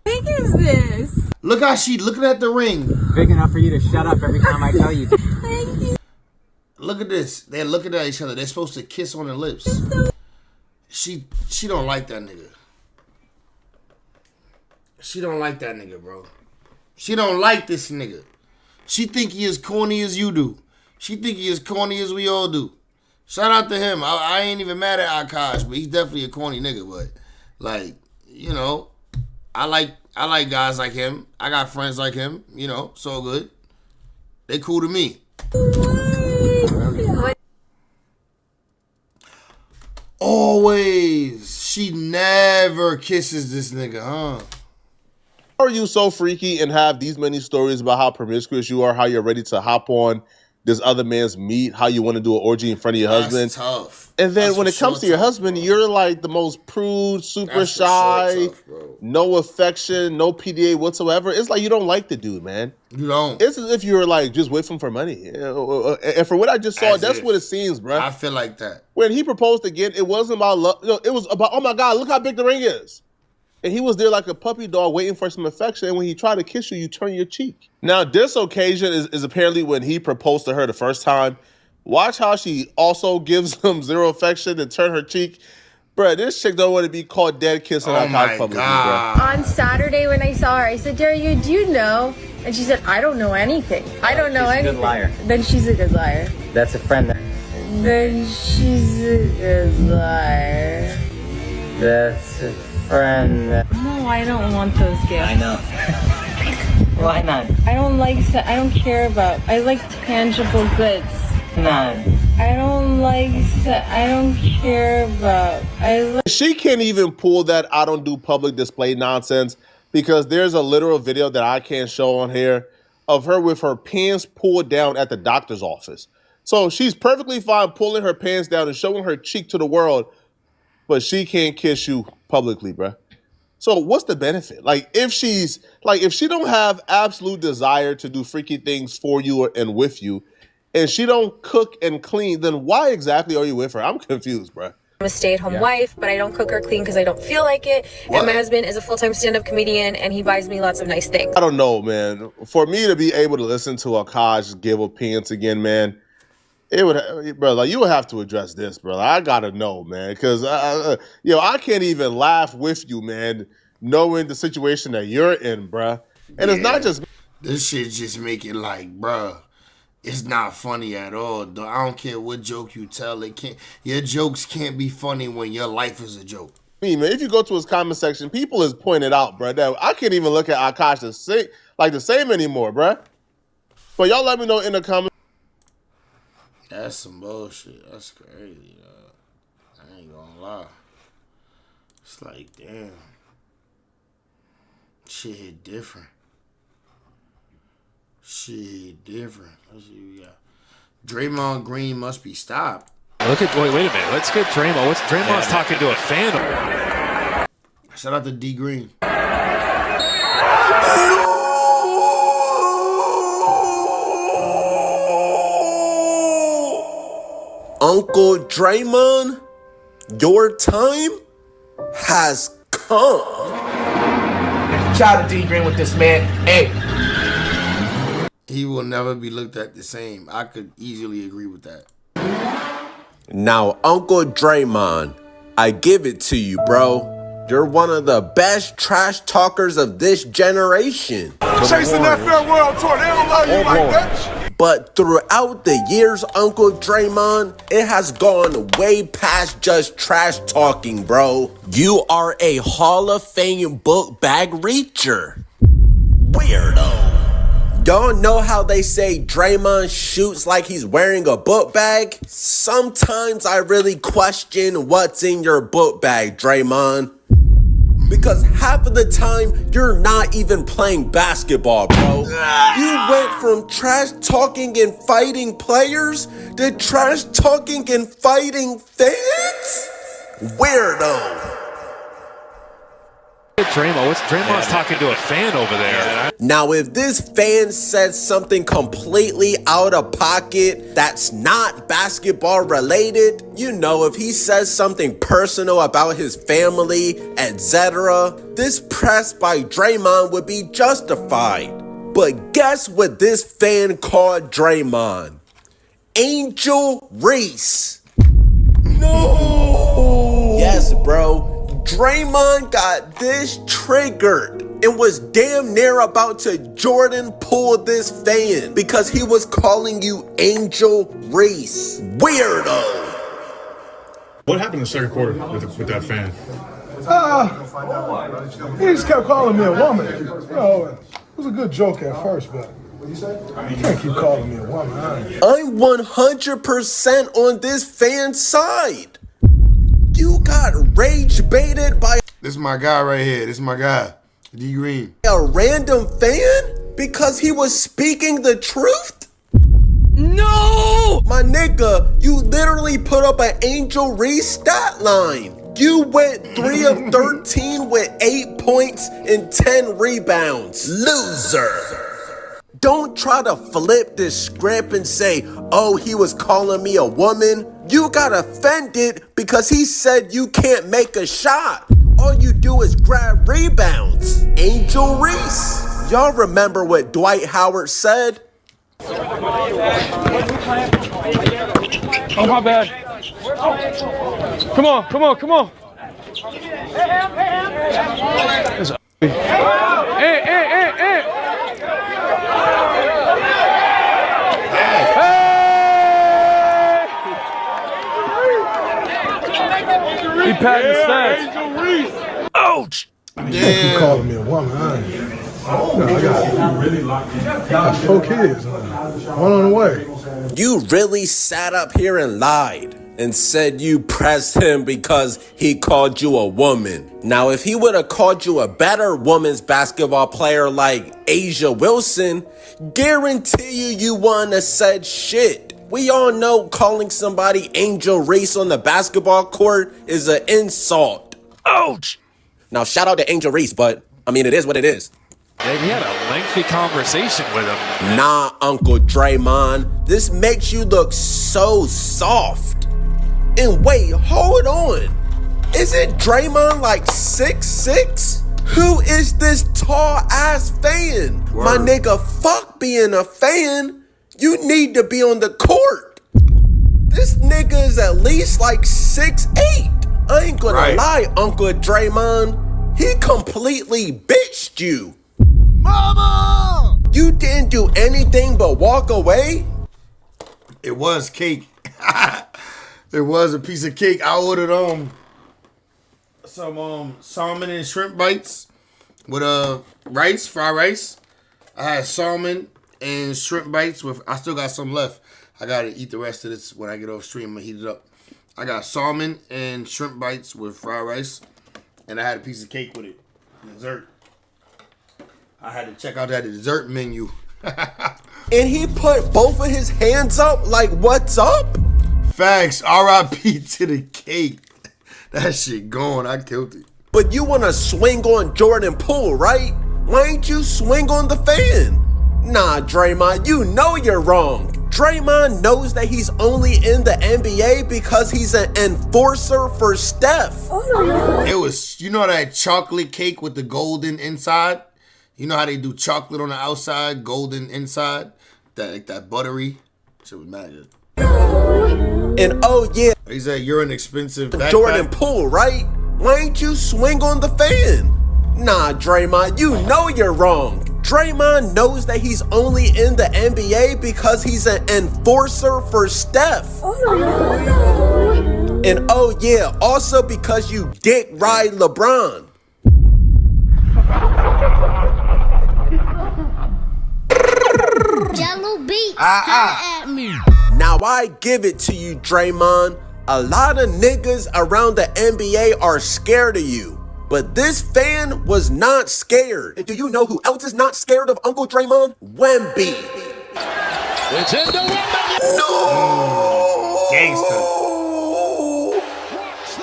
How big is this? Look how she looking at the ring. Big enough for you to shut up every time I tell you. Thank you. Look at this. They're looking at each other. They're supposed to kiss on the lips. She don't like that nigga. She don't like that nigga, bro. She don't like this nigga. She think he as corny as you do. She think he as corny as we all do. Shout out to him. I ain't even mad at Akash, but he's definitely a corny nigga. But like, you know, I like guys like him. I got friends like him. You know, so good. They cool to me. Always. She never kisses this nigga, huh? Are you so freaky and have these many stories about how promiscuous you are, how you're ready to hop on this other man's meat, how you want to do an orgy in front of your husband? Tough. And then when it comes to your husband, you're like the most prude, super shy, no affection, no PDA whatsoever. It's like you don't like the dude, man. You don't. It's as if you were like just with him for money. And for what I just saw, that's what it seems, bro. I feel like that. When he proposed again, it wasn't about love. You know, it was about, oh my God, look how big the ring is. And he was there like a puppy dog waiting for some affection. And when he tried to kiss you, you turn your cheek. Now, this occasion is apparently when he proposed to her the first time. Watch how she also gives him zero affection and turn her cheek. Bruh, this chick don't want to be caught dead kissing our couch publicly, bruh. On Saturday when I saw her, I said, Daria, do you know? And she said, I don't know anything. I don't know anything. She's a good liar. Then she's a good liar. That's a friend. Then she's a good liar. That's a friend. No, I don't want those gifts. I know. Why not? I don't like, I don't care about, I like tangible goods. None. I don't like, I don't care about, She can't even pull that I don't do public display nonsense because there's a literal video that I can't show on here of her with her pants pulled down at the doctor's office. So she's perfectly fine pulling her pants down and showing her cheek to the world, but she can't kiss you publicly, bruh. So what's the benefit? Like if she don't have absolute desire to do freaky things for you and with you, and she don't cook and clean, then why exactly are you with her? I'm confused, bruh. I'm a stay-at-home wife, but I don't cook or clean because I don't feel like it. What? And my husband is a full-time stand-up comedian, and he buys me lots of nice things. I don't know, man. For me to be able to listen to Akash give opinions again, man, it would, bro. Like you would have to address this, bro. I gotta know, man, because I can't even laugh with you, man, knowing the situation that you're in, bro. And it's not just this shit. Just make it like, bro. It's not funny at all, though. I don't care what joke you tell. Your jokes can't be funny when your life is a joke. Man, if you go to his comment section, people is pointed out, bro, that I can't even look at Akash the same anymore, bro. But y'all let me know in the comments. That's some bullshit. That's crazy, dog. I ain't gonna lie. It's like, damn. Shit hit different. Shit different. Let's see what we got. Draymond Green must be stopped. Wait a minute. Let's get Draymond. Draymond's talking to a fan? Shout out to D Green. Uncle Draymond, your time has come. Shout out to D Green with this, man. Hey. He will never be looked at the same. I could easily agree with that. Now, Uncle Draymond, I give it to you, bro. You're one of the best trash talkers of this generation. Chasing that farewell tour, they don't love you like that. But throughout the years, Uncle Draymond, it has gone way past just trash talking, bro. You are a Hall of Fame book bag reacher. Weirdo. Y'all know how they say Draymond shoots like he's wearing a book bag? Sometimes I really question what's in your book bag, Draymond. Because half of the time, you're not even playing basketball, bro. You went from trash talking and fighting players to trash talking and fighting fans? Weirdo. Draymond? Draymond's talking to a fan over there? Now, if this fan says something completely out of pocket that's not basketball related, you know, if he says something personal about his family, etc., this press by Draymond would be justified. But guess what this fan called Draymond? Angel Reese. No! Yes, bro. Draymond got this triggered and was damn near about to Jordan Poole this fan because he was calling you Angel Reese. Weirdo. What happened in the second quarter with that fan? He just kept calling me a woman. You know, it was a good joke at first, but you can't keep calling me a woman. I'm 100% on this fan's side. You got rage baited by This is my guy right here. This is my guy, D Green. A random fan because he was speaking the truth? No! My nigga, you literally put up an Angel Reese stat line. You went 3 of 13 with 8 points and 10 rebounds. Loser. Don't try to flip this script and say, oh, he was calling me a woman. You got offended because he said you can't make a shot. All you do is grab rebounds. Angel Reese. Y'all remember what Dwight Howard said? Oh, my bad. Come on. Hey. He patting the stats. Ouch! Damn. Keep calling me a woman. I got 4 kids. One on the way. You really sat up here and lied and said you pressed him because he called you a woman. Now, if he would have called you a better women's basketball player like Asia Wilson, guarantee you wouldn't have said shit. We all know calling somebody Angel Reese on the basketball court is an insult. Ouch! Now, shout out to Angel Reese, but, I mean, it is what it is. Yeah, we had a lengthy conversation with him. Nah, Uncle Draymond. This makes you look so soft. And wait, hold on. Isn't Draymond like 6'6"? Who is this tall-ass fan? Word. My nigga, fuck being a fan. You need to be on the court. This nigga is at least like 6'8". I ain't gonna lie, Uncle Draymond. He completely bitched you. Mama! You didn't do anything but walk away? It was cake. It was a piece of cake. I ordered some salmon and shrimp bites with rice, fried rice. I had salmon and shrimp bites with. I still got some left. I gotta eat the rest of this when I get off stream. I'm gonna heat it up. I got salmon and shrimp bites with fried rice, and I had a piece of cake with it. Dessert. I had to check out that dessert menu. And he put both of his hands up like, what's up? Facts. R.I.P. to the cake. That shit gone. I killed it. But you want to swing on Jordan Poole, right? Why ain't you swing on the fan? Nah, Draymond, you know you're wrong. Draymond knows that he's only in the NBA because he's an enforcer for Steph. It was, you know that chocolate cake with the golden inside? You know how they do chocolate on the outside, golden inside? That buttery? Shit was mad good. And oh yeah, he said you're an expensive backpack. Jordan Poole, right? Why ain't you swing on the fan? Nah, Draymond, you know you're wrong. Draymond knows that he's only in the NBA because he's an enforcer for Steph. And oh yeah, also because you dick ride LeBron. Jello beats. At me. Now I give it to you, Draymond. A lot of niggas around the NBA are scared of you. But this fan was not scared. And do you know who else is not scared of Uncle Draymond? Wemby. It's into Wemby. No! Gangster.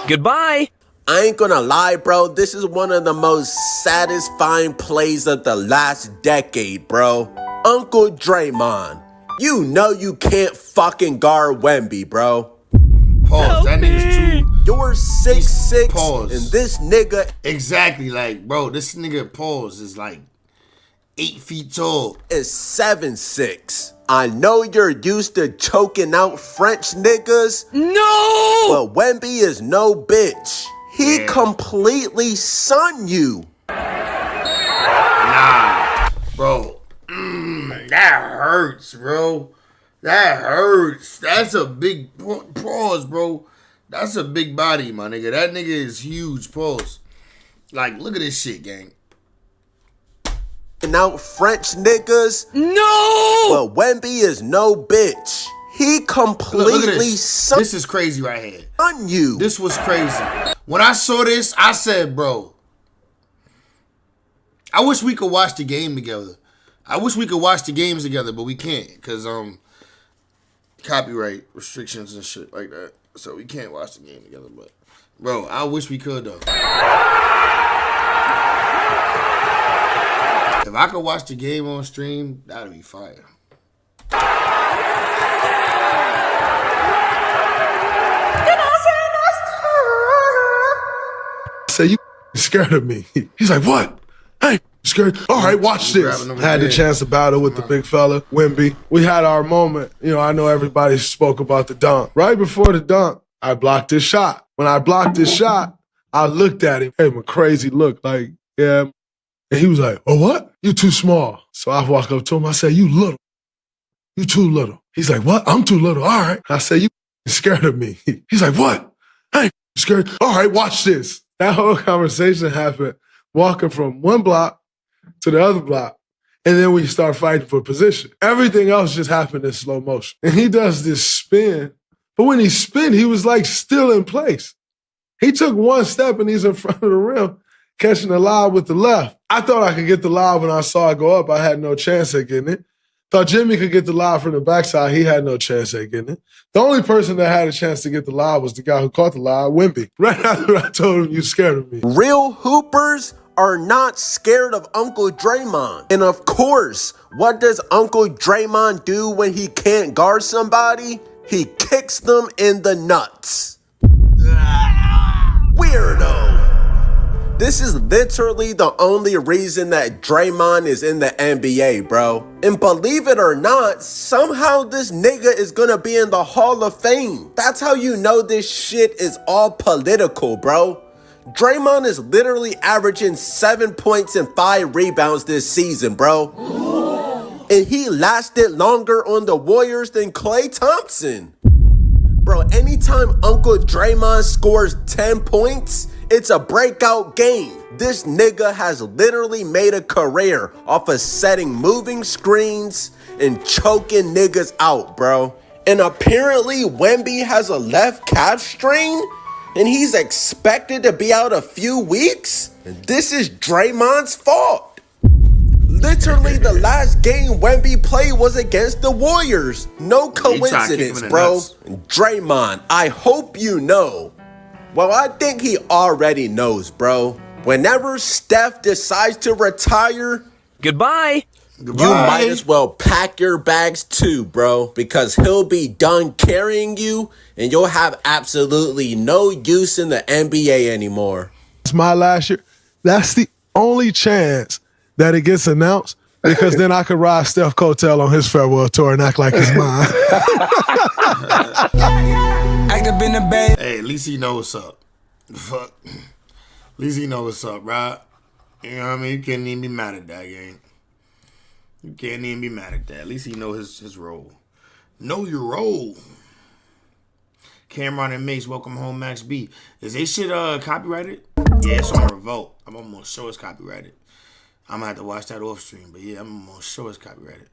Goodbye. I ain't gonna lie, bro. This is one of the most satisfying plays of the last decade, bro. Uncle Draymond, you know you can't fucking guard Wemby, bro. Pause. That nigga's too. You're 6'6", Pause. and this nigga exactly like, bro. This nigga pause is like 8 feet tall. Is 7'6". I know you're used to choking out French niggas. No! But Wemby is no bitch. He completely sunned you. Nah, bro. That hurts, bro. That hurts. That's a big pause, bro. That's a big body, my nigga. That nigga is huge. Pause. Like, look at this shit, gang. Out French niggas. No! But Wemby is no bitch. He completely look at this. This is crazy right here. On you. This was crazy. When I saw this, I said, bro, I wish we could watch the game together. I wish we could watch the games together, but we can't because copyright restrictions and shit like that. So we can't watch the game together. But bro, I wish we could though. If I could watch the game on stream, that'd be fire. Say, you scared of me. He's like, what? Hey, scared? All right, watch this. Had the chance to battle with the big fella, Wemby. We had our moment. You know, I know everybody spoke about the dunk. Right before the dunk, I blocked his shot. When I blocked his shot, I looked at him, gave him a crazy look, like, yeah. And he was like, oh, what? You too small. So I walk up to him, I say, you little. You too little. He's like, what? I'm too little. All right. I say, you scared of me. He's like, what? Hey, scared? All right, watch this. That whole conversation happened walking from one block to the other block. And then we start fighting for position. Everything else just happened in slow motion. And he does this spin. But when he spin, he was like still in place. He took one step and he's in front of the rim, catching the lob with the left. I thought I could get the lob when I saw it go up. I had no chance at getting it. Thought Jimmy could get the lob from the backside. He had no chance at getting it. The only person that had a chance to get the lob was the guy who caught the lob, Wemby. Right after I told him, you scared of me. Real hoopers are not scared of Uncle Draymond. And of course, what does Uncle Draymond do when he can't guard somebody? He kicks them in the nuts. Weirdo. This is literally the only reason that Draymond is in the NBA, bro. And believe it or not, somehow this nigga is gonna be in the Hall of Fame. That's how you know this shit is all political, bro. Draymond is literally averaging 7 points and 5 rebounds this season, bro. And he lasted longer on the Warriors than Klay Thompson. Bro, anytime Uncle Draymond scores 10 points, it's a breakout game. This nigga has literally made a career off of setting moving screens and choking niggas out, bro. And apparently Wemby has a left calf strain and he's expected to be out a few weeks? And this is Draymond's fault. Literally the last game Wemby played was against the Warriors. No coincidence, bro. Draymond, I hope you know. Well, I think he already knows, bro. Whenever Steph decides to retire, goodbye. You might as well pack your bags too, bro, because he'll be done carrying you and you'll have absolutely no use in the NBA anymore. It's my last year. That's the only chance that it gets announced because then I could ride Steph Cotel on his farewell tour and act like it's mine. Hey, at least he know what's up. Fuck. At least he know what's up, right? You know what I mean? You can't even be mad at that, gang. You can't even be mad at that. At least he know his role. Know your role. Cameron and Mace, welcome home, Max B. Is they shit copyrighted? Yeah, it's on Revolt. I'm almost sure it's copyrighted. I'm gonna have to watch that off stream, but yeah, I'm almost sure it's copyrighted.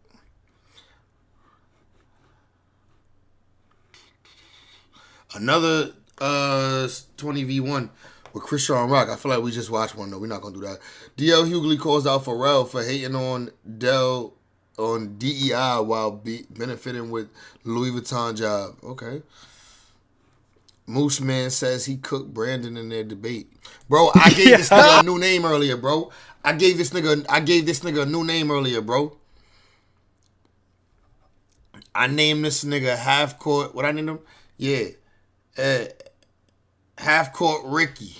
Another 20v1 with Christian Rock. I feel like we just watched one though. We're not gonna do that. DL Hughley calls out Pharrell for hating on Dell on DEI while benefiting with Louis Vuitton job. Okay. Moose Man says he cooked Brandon in their debate. Bro, I gave this nigga a new name earlier, bro. I gave this nigga a new name earlier, bro. I named this nigga Half Court. What I named him? Yeah. Half Court Ricky.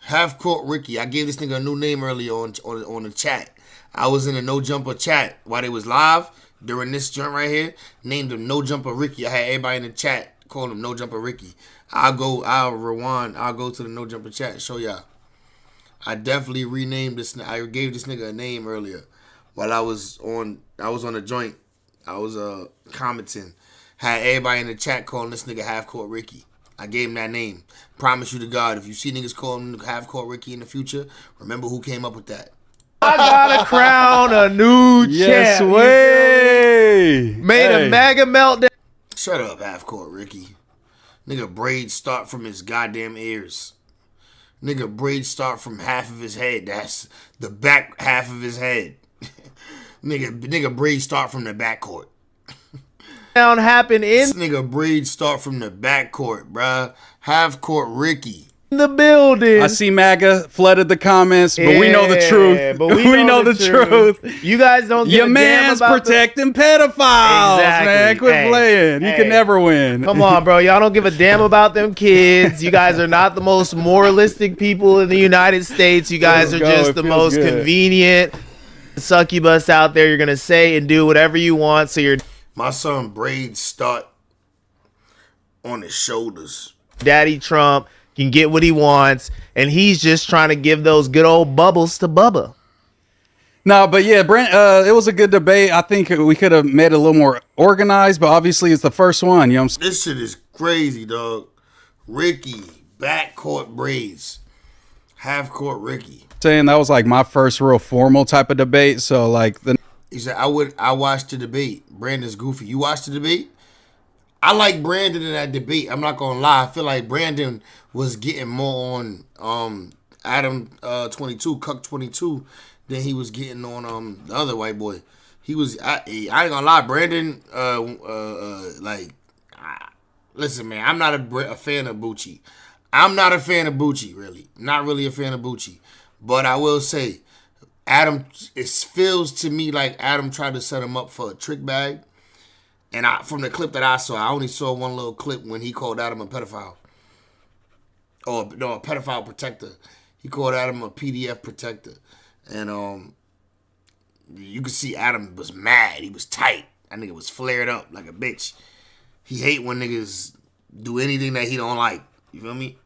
Half Court Ricky. I gave this nigga a new name earlier on the chat. I was in a No Jumper chat while they was live during this joint right here. Named him No Jumper Ricky. I had everybody in the chat call him No Jumper Ricky. I'll rewind. I'll go to the No Jumper chat and show y'all. I definitely renamed this. I gave this nigga a name earlier while I was on a joint. I was commenting. Had everybody in the chat calling this nigga Half Court Ricky. I gave him that name. Promise you to God, if you see niggas calling him Half Court Ricky in the future, remember who came up with that. I gotta crown a new Yes, champ. way. Made a mega meltdown. Shut up, Half Court Ricky. Nigga braids start from his goddamn ears. Nigga braids start from half of his head. That's the back half of his head. nigga braids start from the back court. Happen in This nigga braids start from the back court, bruh. Half Court Ricky. the building. I see MAGA flooded the comments, but we know the truth. But we know the truth. You guys don't give Your a damn man's about protecting pedophiles, Exactly. man. Quit playing. He can never win. Come on, bro. Y'all don't give a damn about them kids. You guys are not the most moralistic people in the United States. You guys are just the most convenient succubus out there. You're going to say and do whatever you want. So you're... My son braids start on his shoulders. Daddy Trump can get what he wants, and he's just trying to give those good old bubbles to Bubba. No, but yeah, Brent, it was a good debate. I think we could have made it a little more organized, but obviously it's the first one. You know what I'm saying? This shit is crazy, dog. Ricky, backcourt braids, half court Ricky. Saying that was like my first real formal type of debate. So like he said, I watched the debate. Brandon's goofy. You watched the debate? I like Brandon in that debate. I'm not gonna lie. I feel like Brandon was getting more on Adam 22, Cuck 22, than he was getting on the other white boy. He was I ain't gonna lie, Brandon. Listen, man, I'm not a fan of Bucci. I'm not a fan of Bucci, really. Not really a fan of Bucci. But I will say, Adam, it feels to me like Adam tried to set him up for a trick bag. And from the clip that I saw, I only saw one little clip when he called Adam a pedophile. Or, no, a pedophile protector. He called Adam a PDF protector. And you could see Adam was mad. He was tight. That nigga was flared up like a bitch. He hate when niggas do anything that he don't like. You feel me?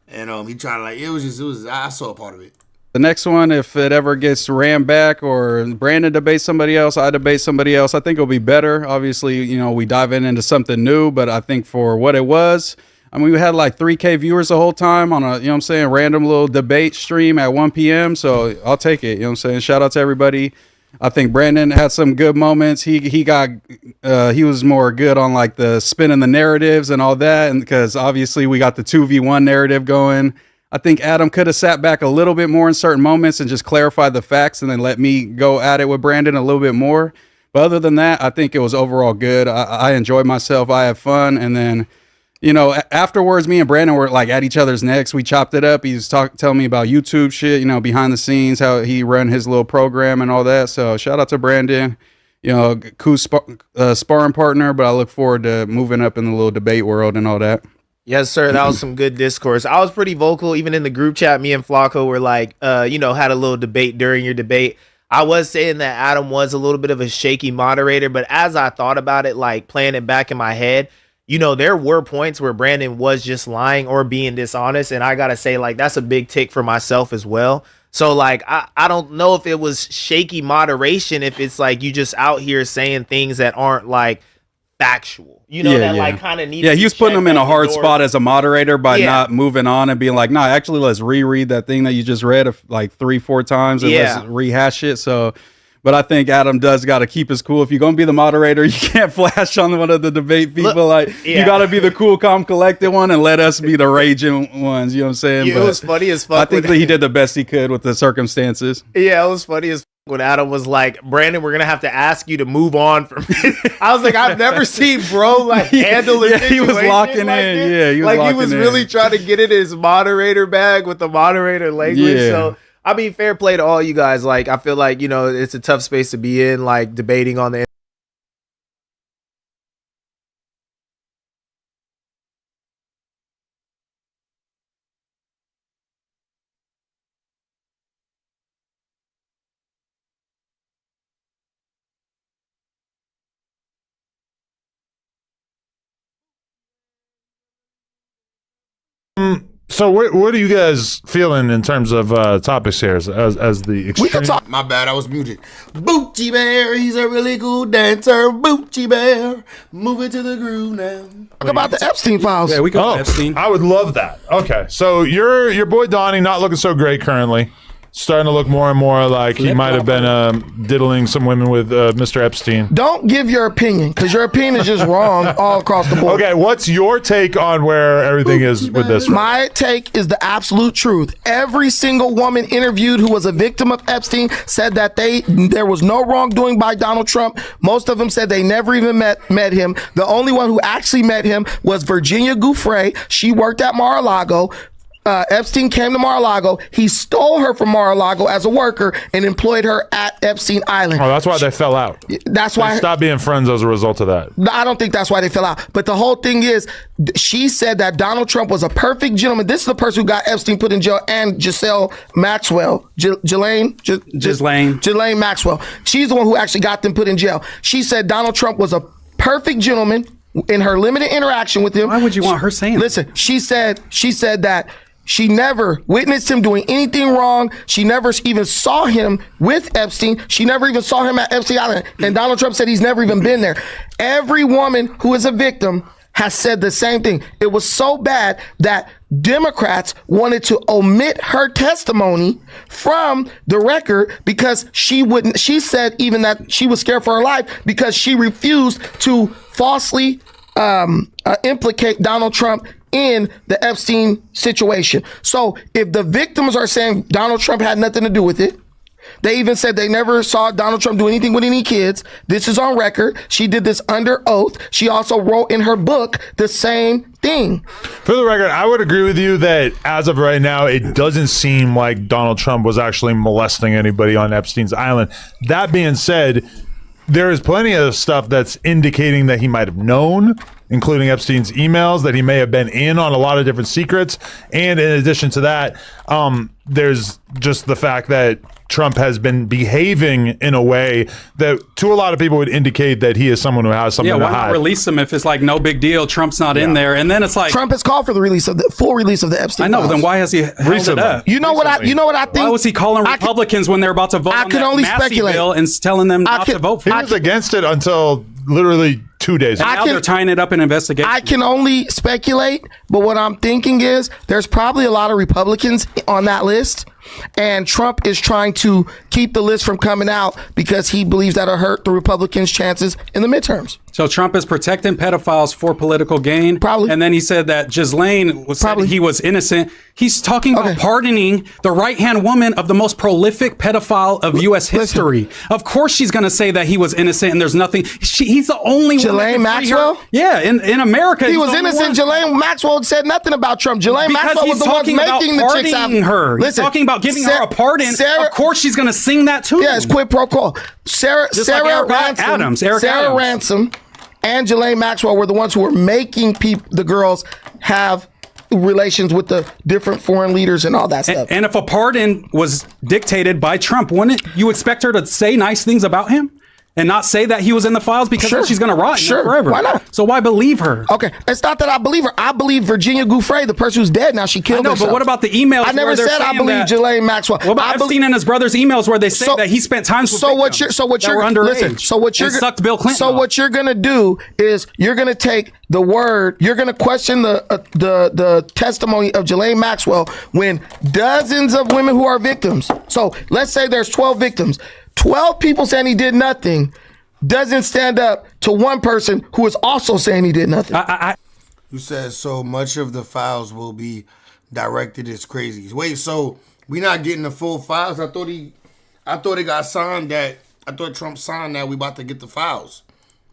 And he tried to I saw a part of it. the next one, if it ever gets rammed back or Brandon debates somebody else, I debate somebody else, I think it'll be better. Obviously, you know, we dive into something new, but I think for what it was, I mean, we had like 3K viewers the whole time on a, you know what I'm saying, random little debate stream at 1 p.m. So I'll take it. You know what I'm saying? Shout out to everybody. I think Brandon had some good moments. He was more good on like the spinning the narratives and all that. And because obviously we got the 2v1 narrative going. I think Adam could have sat back a little bit more in certain moments and just clarified the facts and then let me go at it with Brandon a little bit more. But other than that, I think it was overall good. I enjoyed myself. I had fun. And then, you know, afterwards, me and Brandon were like at each other's necks. We chopped it up. He was telling me about YouTube shit, you know, behind the scenes, how he run his little program and all that. So shout out to Brandon, you know, cool sparring partner. But I look forward to moving up in the little debate world and all that. Yes, sir. That was some good discourse. I was pretty vocal, even in the group chat. Me and Flacco were like, you know, had a little debate during your debate. I was saying that Adam was a little bit of a shaky moderator, but as I thought about it, like playing it back in my head, you know, there were points where Brandon was just lying or being dishonest. And I got to say, like, that's a big tick for myself as well. So, like, I don't know if it was shaky moderation, if it's like you just out here saying things that aren't like factual, you know, like kind of need. Yeah, he was putting him in a hard spot as a moderator by not moving on and being like, nah, actually, let's reread that thing that you just read like 3-4 times and let's rehash it. So, but I think Adam does got to keep his cool. If you're gonna be the moderator, you can't flash on one of the debate people. You got to be the cool, calm, collected one and let us be the raging ones. You know what I'm saying? It was funny as fuck. I think that he did the best he could with the circumstances. Yeah, it was funny as when Adam was like, Brandon, we're gonna have to ask you to move on from it. I was like, I've never seen bro like handle a situation. He was locking like in. this. Yeah, he was like locking he was in. really trying to get in his moderator bag with the moderator language. Yeah. So I mean, fair play to all you guys. Like, I feel like, you know, it's a tough space to be in, like debating on the So what are you guys feeling in terms of topics here as the extreme? We can talk. My bad, I was muted. Boochie Bear, he's a really cool dancer. Boochie Bear, moving to the groove now. Talk about the Epstein files. Yeah, we go Epstein. I would love that. Okay, so your boy Donnie not looking so great currently. Starting to look more and more like he might have been diddling some women with Mr. Epstein. Don't give your opinion, because your opinion is just wrong all across the board. Okay, what's your take on where everything is with this? My take is the absolute truth. Every single woman interviewed who was a victim of Epstein said that there was no wrongdoing by Donald Trump. Most of them said they never even met him. The only one who actually met him was Virginia Giuffre. She worked at Mar-a-Lago. Epstein came to Mar-a-Lago. He stole her from Mar-a-Lago as a worker and employed her at Epstein Island. Oh, that's why they fell out. That's why they stopped being friends as a result of that. I don't think that's why they fell out. But the whole thing is, she said that Donald Trump was a perfect gentleman. This is the person who got Epstein put in jail, and Giselle Maxwell, Ghislaine Maxwell. She's the one who actually got them put in jail. She said Donald Trump was a perfect gentleman in her limited interaction with him. Why would you want her saying that? Listen, she said that she never witnessed him doing anything wrong. She never even saw him with Epstein. She never even saw him at Epstein Island. And Donald Trump said he's never even been there. Every woman who is a victim has said the same thing. It was so bad that Democrats wanted to omit her testimony from the record because she said even that she was scared for her life because she refused to falsely implicate Donald Trump in the Epstein situation. So if the victims are saying Donald Trump had nothing to do with it, they even said they never saw Donald Trump do anything with any kids. This is on record. She did this under oath. She also wrote in her book the same thing. For the record, I would agree with you that as of right now, it doesn't seem like Donald Trump was actually molesting anybody on Epstein's Island. That being said, there is plenty of stuff that's indicating that he might have known, including Epstein's emails, that he may have been in on a lot of different secrets. And in addition to that, there's just the fact that Trump has been behaving in a way that to a lot of people would indicate that he is someone who has something to hide. Why not release him if it's like no big deal, Trump's not in there, and then it's like Trump has called for the full release of the Epstein I know, files. then why has he held it up? You know what I think? Why was he calling Republicans when they're about to vote on that Massey bill and telling them not to vote for it? He was against it until literally 2 days ago. And now they're tying it up in investigation. I can only speculate, but what I'm thinking is there's probably a lot of Republicans on that list, and Trump is trying to keep the list from coming out because he believes that'll hurt the Republicans' chances in the midterms. So Trump is protecting pedophiles for political gain. Probably. And then he said that Ghislaine said he was innocent. He's talking about pardoning the right-hand woman of the most prolific pedophile of U.S. history. Of course she's going to say that he was innocent and there's nothing. He's the only one. Ghislaine Maxwell? Yeah, in America. He was innocent. Ghislaine Maxwell said nothing about Trump. Ghislaine Maxwell was the one making the chicks out. Her. He's talking about giving her a pardon. Of course she's going to sing that too. Yeah, it's quid pro quo. Sarah Ransom and Ghislaine Maxwell were the ones who were making the girls have relations with the different foreign leaders and all that stuff. And if a pardon was dictated by Trump, wouldn't you expect her to say nice things about him? And not say that he was in the files because then she's going to rot forever. Why not? So why believe her? Okay, it's not that I believe her. I believe Virginia Giuffre, the person who's dead now. She killed herself. But what about the emails? I never said I believe Ghislaine Maxwell. What about Epstein and his brother's emails where they say that he spent time with victims that were underage and sucked Bill Clinton off? What you're going to do is you're going to take the word, you're going to question the testimony of Ghislaine Maxwell when dozens of women who are victims. So let's say there's 12 victims. 12 people saying he did nothing doesn't stand up to one person who is also saying he did nothing. You said so much of the files will be directed as crazies. Wait, so we not getting the full files? I thought I thought it got signed that. I thought Trump signed that we about to get the files.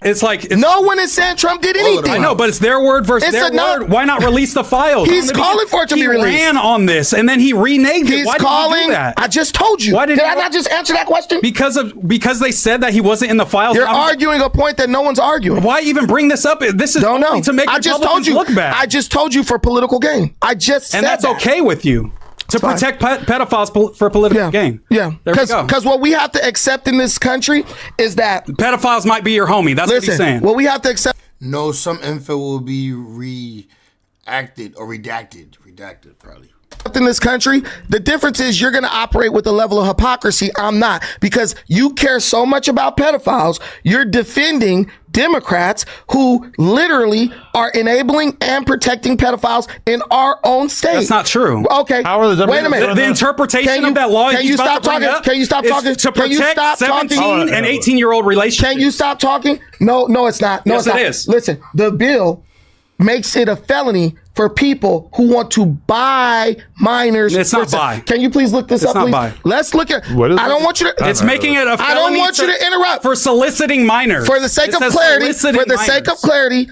It's like no one is saying Trump did anything. I know, but it's their word versus their word. Why not release the files? He's calling for it to be released. He ran on this and then he reneged it. Why calling. Did he do that? I just told you. Why did I not just answer that question? Because they said that he wasn't in the files. You're arguing a point that no one's arguing. Why even bring this up? This is only to make Republicans look bad. I just told you for political gain. I just said that's that. okay with you. To protect pedophiles for political gain. Yeah. Because what we have to accept in this country is that pedophiles might be your homie. That's what he's saying. What we have to accept. No, some info will be redacted or redacted. Redacted, probably. In this country, the difference is you're going to operate with a level of hypocrisy. I'm not, because you care so much about pedophiles. You're defending Democrats who literally are enabling and protecting pedophiles in our own state. That's not true. Okay. Wait a minute. The interpretation of that law. Can you stop talking? Can you stop talking? To protect 17 and 18-year-old relationships. Can you stop talking? No, it's not. No, yes, it's not. It is. Listen, the bill makes it a felony for people who want to buy minors. It's not buy. Can you please look this up, please? Buy. Let's look at. What is I don't want you to. It's making it a felony. I don't want you to interrupt. For soliciting minors. For the sake of clarity,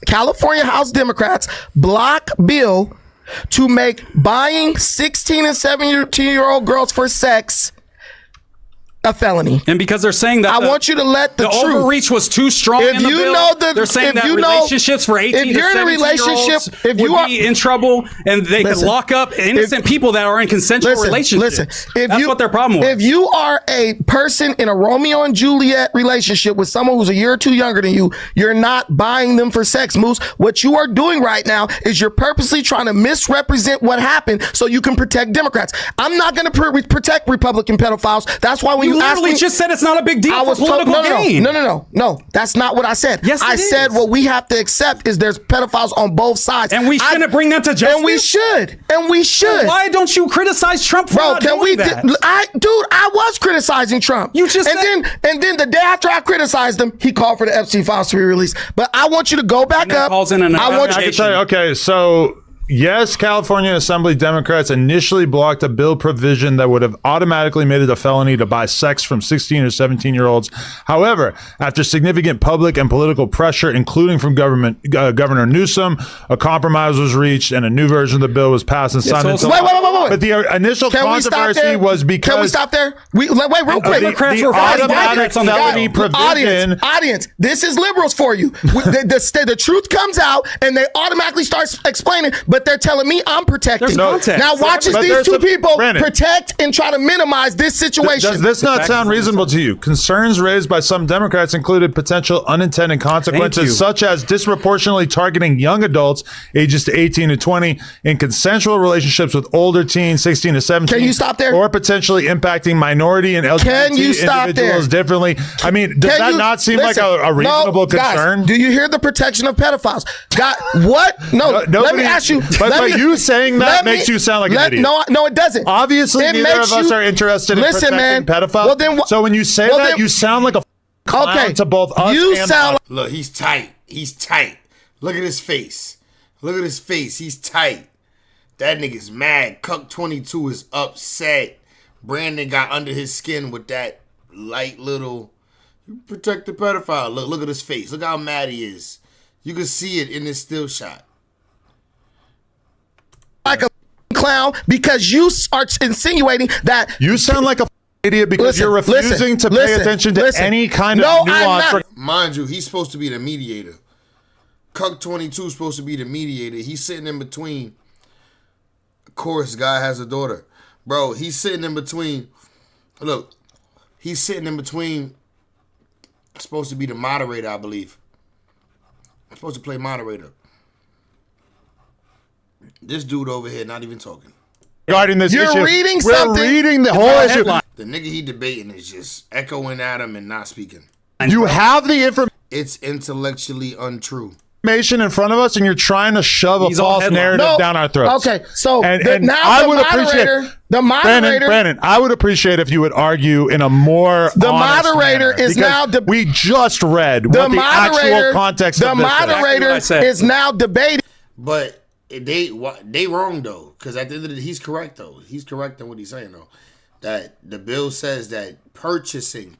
California House Democrats block bill to make buying 16 and 17-year-old girls for sex a felony. And because they're saying that I want you to let the truth. Overreach was too strong in the bill. They're saying that relationships for 18 to 17-year-olds would be in trouble and they could lock up innocent people that are in consensual relationships. That's what their problem was. If you are a person in a Romeo and Juliet relationship with someone who's a year or two younger than you, you're not buying them for sex, Moose. What you are doing right now is you're purposely trying to misrepresent what happened so you can protect Democrats. I'm not going to protect Republican pedophiles. That's why when you literally just said it's not a big deal for political gain. No, that's not what I said. Yes, I said what we have to accept is there's pedophiles on both sides. And we shouldn't bring them to justice. And we should. Well, why don't you criticize Trump for not doing that? I was criticizing Trump. You just and then the day after I criticized him, he called for the Epstein files to be released. But I want you to go back up. Calls in I can tell you, okay, so yes, California Assembly Democrats initially blocked a bill provision that would have automatically made it a felony to buy sex from 16 or 17-year-olds. However, after significant public and political pressure, including from Governor Newsom, a compromise was reached and a new version of the bill was passed and signed into law. Wait. But the initial controversy was because... Can we stop there? Wait, real quick. The automatic felony provision... Audience, this is liberals for you. The truth comes out and they automatically start explaining, but they're telling me I'm protecting. Now watch as these two people protect and try to minimize this situation. Does this not sound reasonable to you? Concerns raised by some Democrats included potential unintended consequences such as disproportionately targeting young adults ages to 18 to 20 in consensual relationships with older teens 16 to 17. Can you stop there? Or potentially impacting minority and LGBT individuals differently. I mean, does that not seem like a reasonable concern? Guys, do you hear the protection of pedophiles? What? No, let me ask you. But you saying that makes you sound like an idiot. No, it doesn't. Obviously, neither of us are interested in protecting pedophiles. Well, then, so when you say that, you sound like a clown to both us and Look, he's tight. He's tight. Look at his face. Look at his face. He's tight. That nigga's mad. Cuck 22 is upset. Brandon got under his skin with that light little... You protect the pedophile. Look at his face. Look how mad he is. You can see it in this still shot. Like a clown because you are insinuating that you sound like a idiot because you're refusing to pay attention to any kind of nuance. Mind you, he's supposed to be the mediator. Cuck 22 is supposed to be the mediator. He's sitting in between. Of course, guy has a daughter. Bro, he's sitting in between. Look, he's sitting in between. Supposed to be the moderator, I believe. Supposed to play moderator. This dude over here not even talking. Regarding this issue, you're reading we're something. Reading the whole issue. The nigga he debating is just echoing at him and not speaking. You have the information. It's intellectually untrue. In front of us, and you're trying to shove a false narrative down our throats. Okay, so and now I would appreciate the moderator. Brandon, I would appreciate if you would argue in a more the honest moderator manner, is now. We just read what the actual context of this is. The moderator is now debating. But they wrong though, because at the end of the day, he's correct though. He's correct in what he's saying though. that the bill says that purchasing,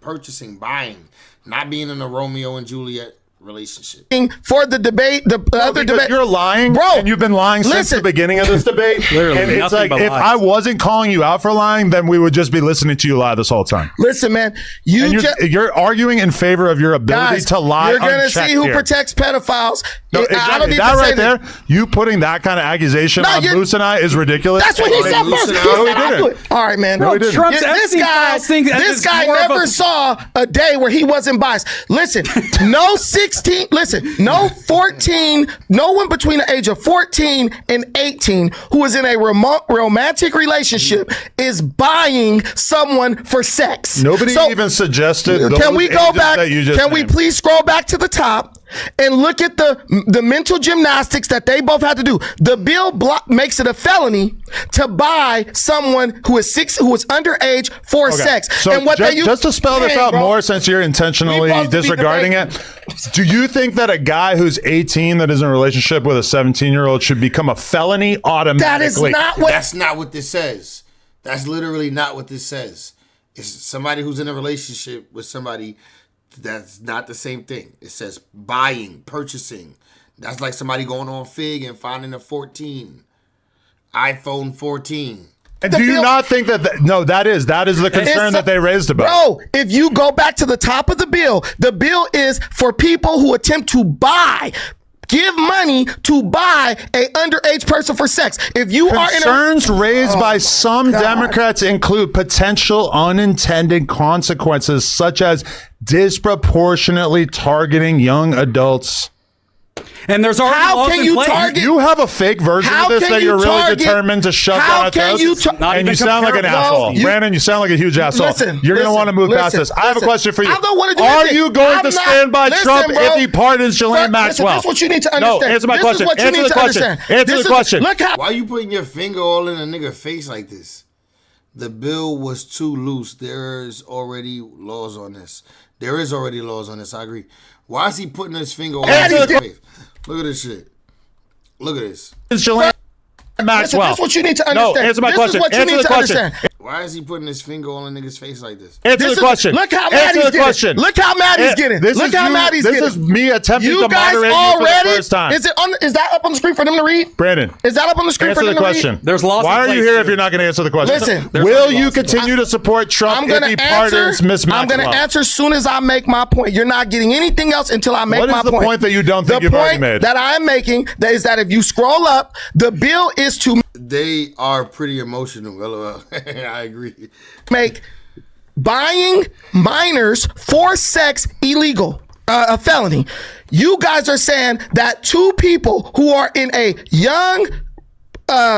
buying, not being in a Romeo and Juliet relationship. For the debate, the other debate. You're lying, bro. And you've been lying since the beginning of this debate. Literally, and it's like, but if lies. I wasn't calling you out for lying, then we would just be listening to you lie this whole time. Listen, man, you're arguing in favor of your ability guys, to lie. You're gonna unchecked see who here. protects pedophiles. No, I exactly. don't need That to say right there, you putting that kind of accusation on Moose and I is ridiculous. That's what he said first. He No, he said, I'll do didn't. it. All right, man. No, he didn't. Trump's this Epstein guy, files thing is this guy more of never a- saw a day where he wasn't biased. Listen, no 16. Listen, no 14. No one between the age of 14 and 18 who is in a romantic relationship is buying someone for sex. Nobody even suggested. Can those we go ages back? that you just Can we named. please scroll back to the top and look at the mental gymnastics that they both had to do? The bill makes it a felony to buy someone who is underage for sex. So and what just, they use, just to spell this out bro, more, since you're intentionally supposed to be disregarding it, do you think that a guy who's 18 that is in a relationship with a 17-year-old should become a felony automatically? That's not what this says. That's literally not what this says. It's somebody who's in a relationship with somebody. That's not the same thing. It says buying, purchasing. That's like somebody going on Fig and finding a iPhone 14. And do you not think that that is the concern that they raised about? Bro, if you go back to the top of the bill is for people who attempt to give money to buy a underage person for sex. If you Concerns raised by some Democrats include potential unintended consequences, such as disproportionately targeting young adults. And there's already How laws can in you place. target- You have a fake version How of this can that you you're really target- determined to shove how down our can throats, you Not and even you sound like an comparable. asshole. Brandon, you sound like a huge asshole. Listen, You're going to want to move past this. I have a question for you. Are you going to stand by Trump if he pardons Ghislaine Maxwell? This is what you need to understand. No, answer my This question. is what you Answer need the to question. understand. Answer the question. Look how. Why are you putting your finger all in a nigga face like this? The bill was too loose. There's already laws on this. There is already laws on this. I agree. Why is he putting his finger all in his face? Look at this shit. Look at this. Ghislaine Maxwell. This is what you need to understand. No, answer my question. This is what you Answer need the to question. understand. Why is he putting his finger all in a nigga's face like this? Answer the question. Look how mad Answer he's the getting. question. Look how mad he's getting. Look how mad he's getting. This is me attempting You to guys moderate you for already. the first time. Is that up on the screen for them to read? Brandon, Is that up on the screen answer for the them to question. read? There's laws Why in are you place here here. if you're not going to answer the question? Listen, will you continue to support Trump I'm if gonna he answer. pardons Miss I'm Maxwell? going to answer as soon as I make my point. You're not getting anything else until I make What my is the point that you don't think you've already made? The point that I'm making is that if you scroll up, the bill is to They are pretty emotional. LOL. I agree. make buying minors for sex illegal, a felony. You guys are saying that two people who are in a young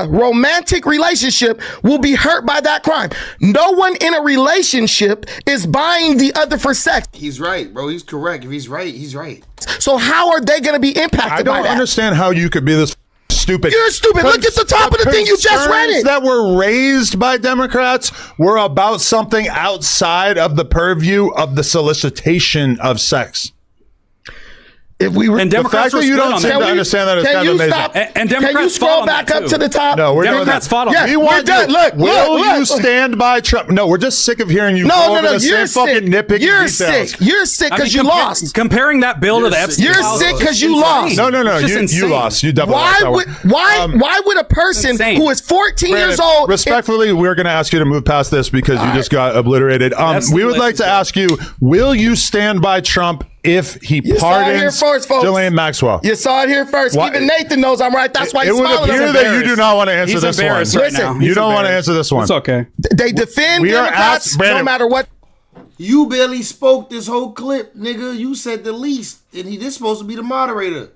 romantic relationship will be hurt by that crime. No one in a relationship is buying the other for sex. He's right, bro. He's correct. If he's right, he's right. So how are they going to be impacted I by don't that? understand how you could be this stupid. You're stupid. Look at the top of the thing. You just read Concerns it. that were raised by Democrats were about something outside of the purview of the solicitation of sex. If we were, And the Democrats fact that you don't seem to understand that is kind of amazing. And Can Democrats you scroll fought on back that up too. to the top? No, we're Democrats fought on Yeah, that. We want we're done. you. Look, Will look, you look. stand by Trump? No, we're just sick of hearing you. go No, over the you're same fucking sick. nitpicky You're details. sick. You're sick I because mean, you lost. Comparing that bill to the You're Epstein sick. You're files sick is because you insane. lost. No, It's just you insane. lost. You definitely lost that one. Why would a person Insane. who is 14 years Brandon, old respectfully, we're going to ask you to move past this because you just got obliterated. That's We the would like to ask you: will you stand by Trump if he You saw it here pardons first, folks. Ghislaine Maxwell? You saw it here first. Why- Even Nathan knows I'm right. That's why It he's would smiling. appear that you do not want to answer He's this one. embarrassed right Listen, now. You He's don't want to embarrassed. answer this one. It's okay. They defend We are Democrats asked- Brandon- no matter what. You barely spoke this whole clip, nigga. You said the least, and this supposed to be the moderator.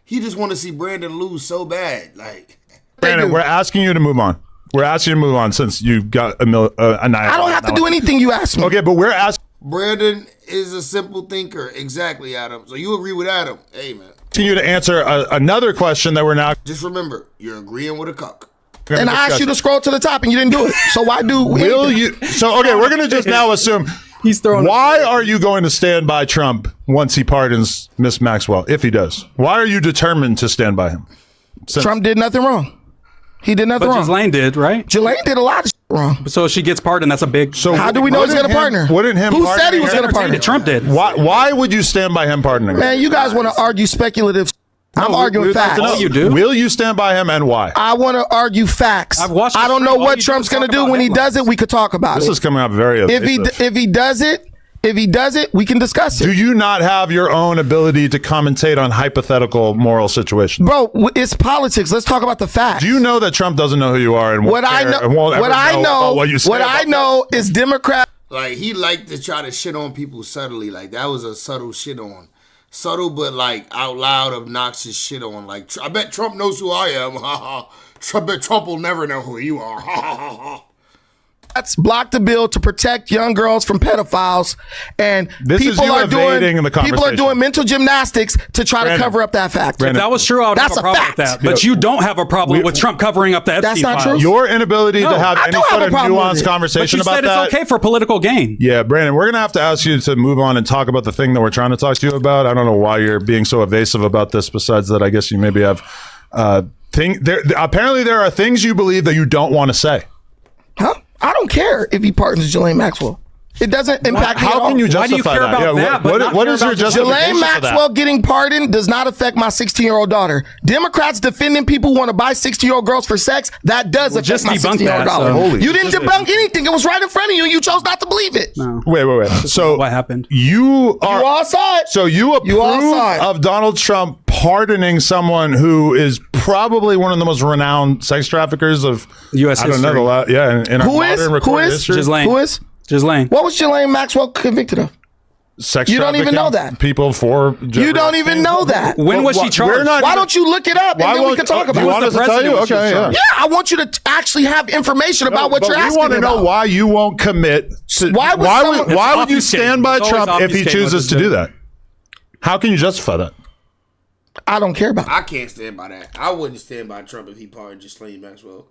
He just want to see Brandon lose so bad, like. Brandon, we're asking you to move on. We're asking you to move on since you got annihilated. I don't have to do anything you ask me. Okay, but we're asking Brandon is a simple thinker. Exactly, Adam. So you agree with Adam. Hey, man. you to answer another question that we're now Just remember, you're agreeing with a cuck. gonna And I asked discuss. you to scroll to the top and you didn't do it. So why do Will you? So okay, we're gonna just now assume. He's throwing. Why are you going to stand by Trump once he pardons Miss Maxwell, if he does? Why are you determined to stand by him? Trump did nothing wrong. He did nothing But wrong. Ghislaine did, right? Ghislaine did a lot of shit wrong. So she gets pardoned. That's a big. So how do we know he's going to partner? Wouldn't him? Who said he was going to partner? Trump did. Why would you stand by him pardoning? Man, you guys want to argue speculative. I'm arguing facts. Oh, you do? Will you stand by him and why? I want to argue facts. I don't know what Trump's going to do when he does it. We could talk about it. This is coming up very evasive. If he does it, we can discuss it. Do you not have your own ability to commentate on hypothetical moral situations? Bro, it's politics. Let's talk about the facts. Do you know that Trump doesn't know who you are and what I know is Democrat. Like, he liked to try to shit on people subtly. Like, that was a subtle shit on. Subtle, but like out loud, obnoxious shit on. Like, I bet Trump knows who I am. I bet Trump will never know who you are. That's blocked the bill to protect young girls from pedophiles, and people are doing mental gymnastics to try to cover up that fact. If that was true, I would have a problem with that. But you don't have a problem with Trump covering up the Epstein files. That's not true. Your inability to have any sort of nuanced conversation about that. But you said it's okay for political gain. Yeah, Brandon, we're going to have to ask you to move on and talk about the thing that we're trying to talk to you about. I don't know why you're being so evasive about this, besides that I guess you maybe have apparently there are things you believe that you don't want to say. Huh? I don't care if he pardons Ghislaine Maxwell. It doesn't impact me at all. How can you justify that? What is your justification Ghislaine Maxwell getting pardoned does not affect my 16-year-old daughter. Democrats defending people who want to buy 16-year-old girls for sex, that does affect my 16-year-old daughter. You didn't debunk anything. It was right in front of you. You chose not to believe it. No. Wait. So what happened? You all saw it. So you approve of Donald Trump pardoning someone who is probably one of the most renowned sex traffickers of U.S. history. I don't know. In our modern recorded history. Who is? Ghislaine. What was Ghislaine Maxwell convicted of? Sex you don't even know that. People for you don't even know that. When was she charged? Why don't you look it up and then we can talk about it? You want us to tell you? Okay, yeah. I want you to actually have information about what you're asking about. We want to know why you won't commit. Why would you stand by Trump if he chooses to do that? How can you justify that? I don't care about it. I can't stand by that. I wouldn't stand by Trump if he pardoned Ghislaine Maxwell.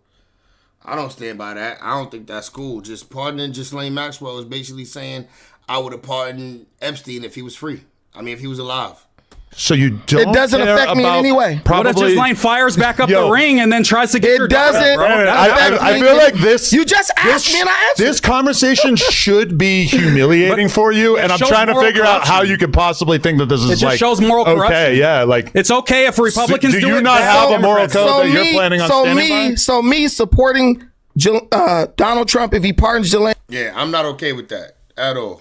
I don't stand by that. I don't think that's cool. Just pardoning Ghislaine Maxwell is basically saying I would have pardoned Epstein if he was free. I mean, if he was alive. So you don't. It doesn't affect me in any way. What if Ghislaine fires back up the ring and then tries to get your daughter, bro? I feel like this. You just asked me and I answered. This conversation should be humiliating for you, and I'm trying to figure out how you could possibly think that this is. It just shows moral corruption. Okay, yeah, like it's okay if Republicans do it. Do you not have a moral code that you're planning on standing by? So me supporting Donald Trump if he pardons Ghislaine. Yeah, I'm not okay with that at all.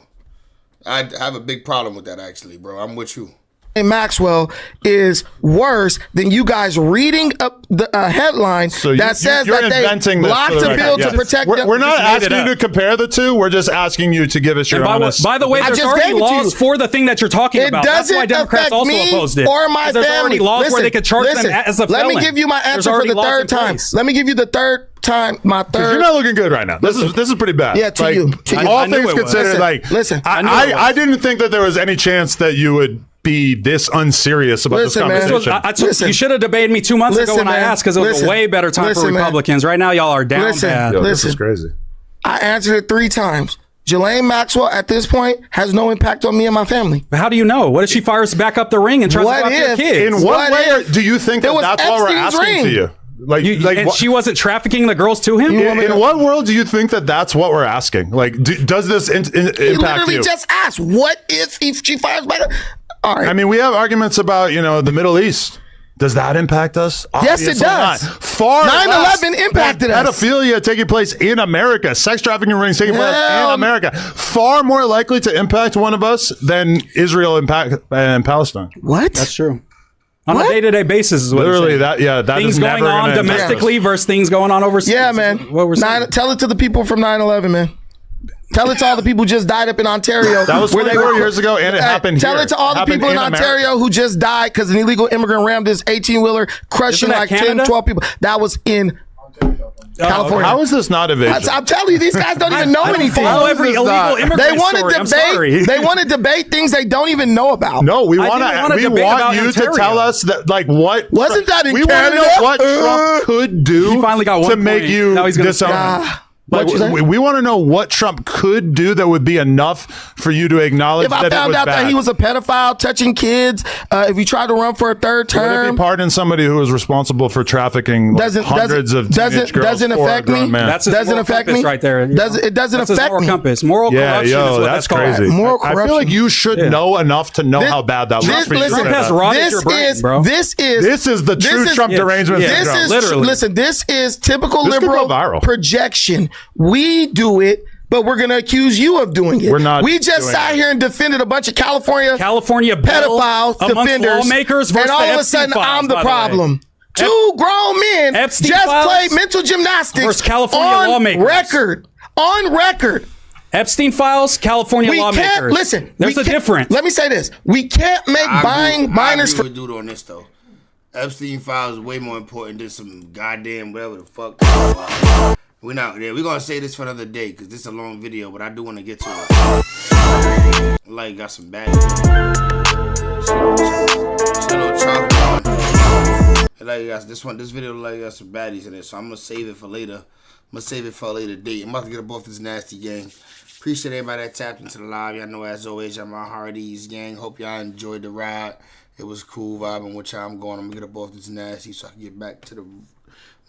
I have a big problem with that, actually, bro. I'm with you. Maxwell is worse than you guys reading up the headline that says that they blocked the bill to protect them. We're not asking you to compare the two. We're just asking you to give us your honest. By the way, there's already laws for the thing that you're talking about. That's why Democrats also opposed it. Or my there's family. Already laws where they could charge them as a felon. Let me give you my answer for the third time. Let me give you the third time. My third. You're not looking good right now. This is pretty bad. Yeah, to you. All things considered, listen. I didn't think that there was any chance that you would be this unserious about this conversation. You should have debated me 2 months ago when I asked, because it was a way better time for Republicans. Right now, y'all are down bad. This is crazy. I answered it 3 times. Ghislaine Maxwell at this point has no impact on me and my family. But how do you know? What if she fires back up the ring and tries to fuck your kids? In what way do you think that's all we're asking to you? And she wasn't trafficking the girls to him? In what world do you think that that's what we're asking? Like, does this impact you? He literally just asked, what if she fires back up? All right. I mean, we have arguments about, the Middle East. Does that impact us? Yes, it does. Far 9/11 impacted us. Pedophilia taking place in America. Sex trafficking rings taking place in America. Far more likely to impact one of us than Israel and Palestine. What? That's true. On a day-to-day basis is what literally that. Yeah, that things going on domestically versus things going on overseas. Yeah, man. What we're saying. Tell it to the people from 9/11, man. Tell it to all the people who just died up in Ontario. That was 24 years ago, and it happened here. Tell it to all the people in Ontario who just died because an illegal immigrant rammed this 18-wheeler, crushing like 10, 12 people. That was in California. How is this not evasive? I'm telling you, these guys don't even know anything. Follow every illegal immigrant They want to debate things they don't even know about. No, we want you to tell us that, like, what wasn't that in we Canada? We want to know what Trump could do he finally got one to make you disown. Like, we want to know what Trump could do that would be enough for you to acknowledge If I that it found was out bad. that he was a pedophile touching kids, if he tried to run for a third What if term, he pardoned somebody who was responsible for trafficking hundreds of teenage girls doesn't for a affect grown me. man? That's his doesn't moral affect compass me right there. It doesn't That's his affect moral me. compass. Moral corruption is what that's that's called. crazy. Moral I feel like corruption. you should know enough to know how bad that looks for you. Listen, to say that. this is the true Trump derangement This syndrome. is Literally. listen. This is typical This could go liberal viral. projection. We do it, but we're going to accuse you of doing it. We're not We just doing sat it. here and defended a bunch of California bill pedophiles, amongst defenders, lawmakers versus and all the of a Epstein sudden files, I'm the by the way. problem. Two grown men Epstein just files played mental gymnastics versus California on lawmakers. On record. Epstein files, California We lawmakers. can't listen. There's we a can't- difference. Let me say this: we can't make buying minors I for. agree with dude on this though. Epstein files is way more important than some goddamn whatever the fuck. We're not there. We're gonna say this for another day because this is a long video, but I do want to get to it. Like got some bad. Like this video like got some baddies in it, so I'm gonna save it for later. I'm gonna save it for a later date. I'm about to get up off this nasty gang. Appreciate everybody that tapped into the live. Y'all know as always, y'all my Hardee's gang. Hope y'all enjoyed the ride. It was cool vibing with y'all. I'm going. I'm gonna get up off this nasty so I can get back to the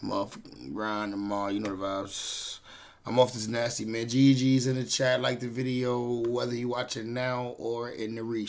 motherfucking grind tomorrow. You know the vibes. I'm off this nasty, man. GG's in the chat. Like the video, whether you watch it now or in the reach.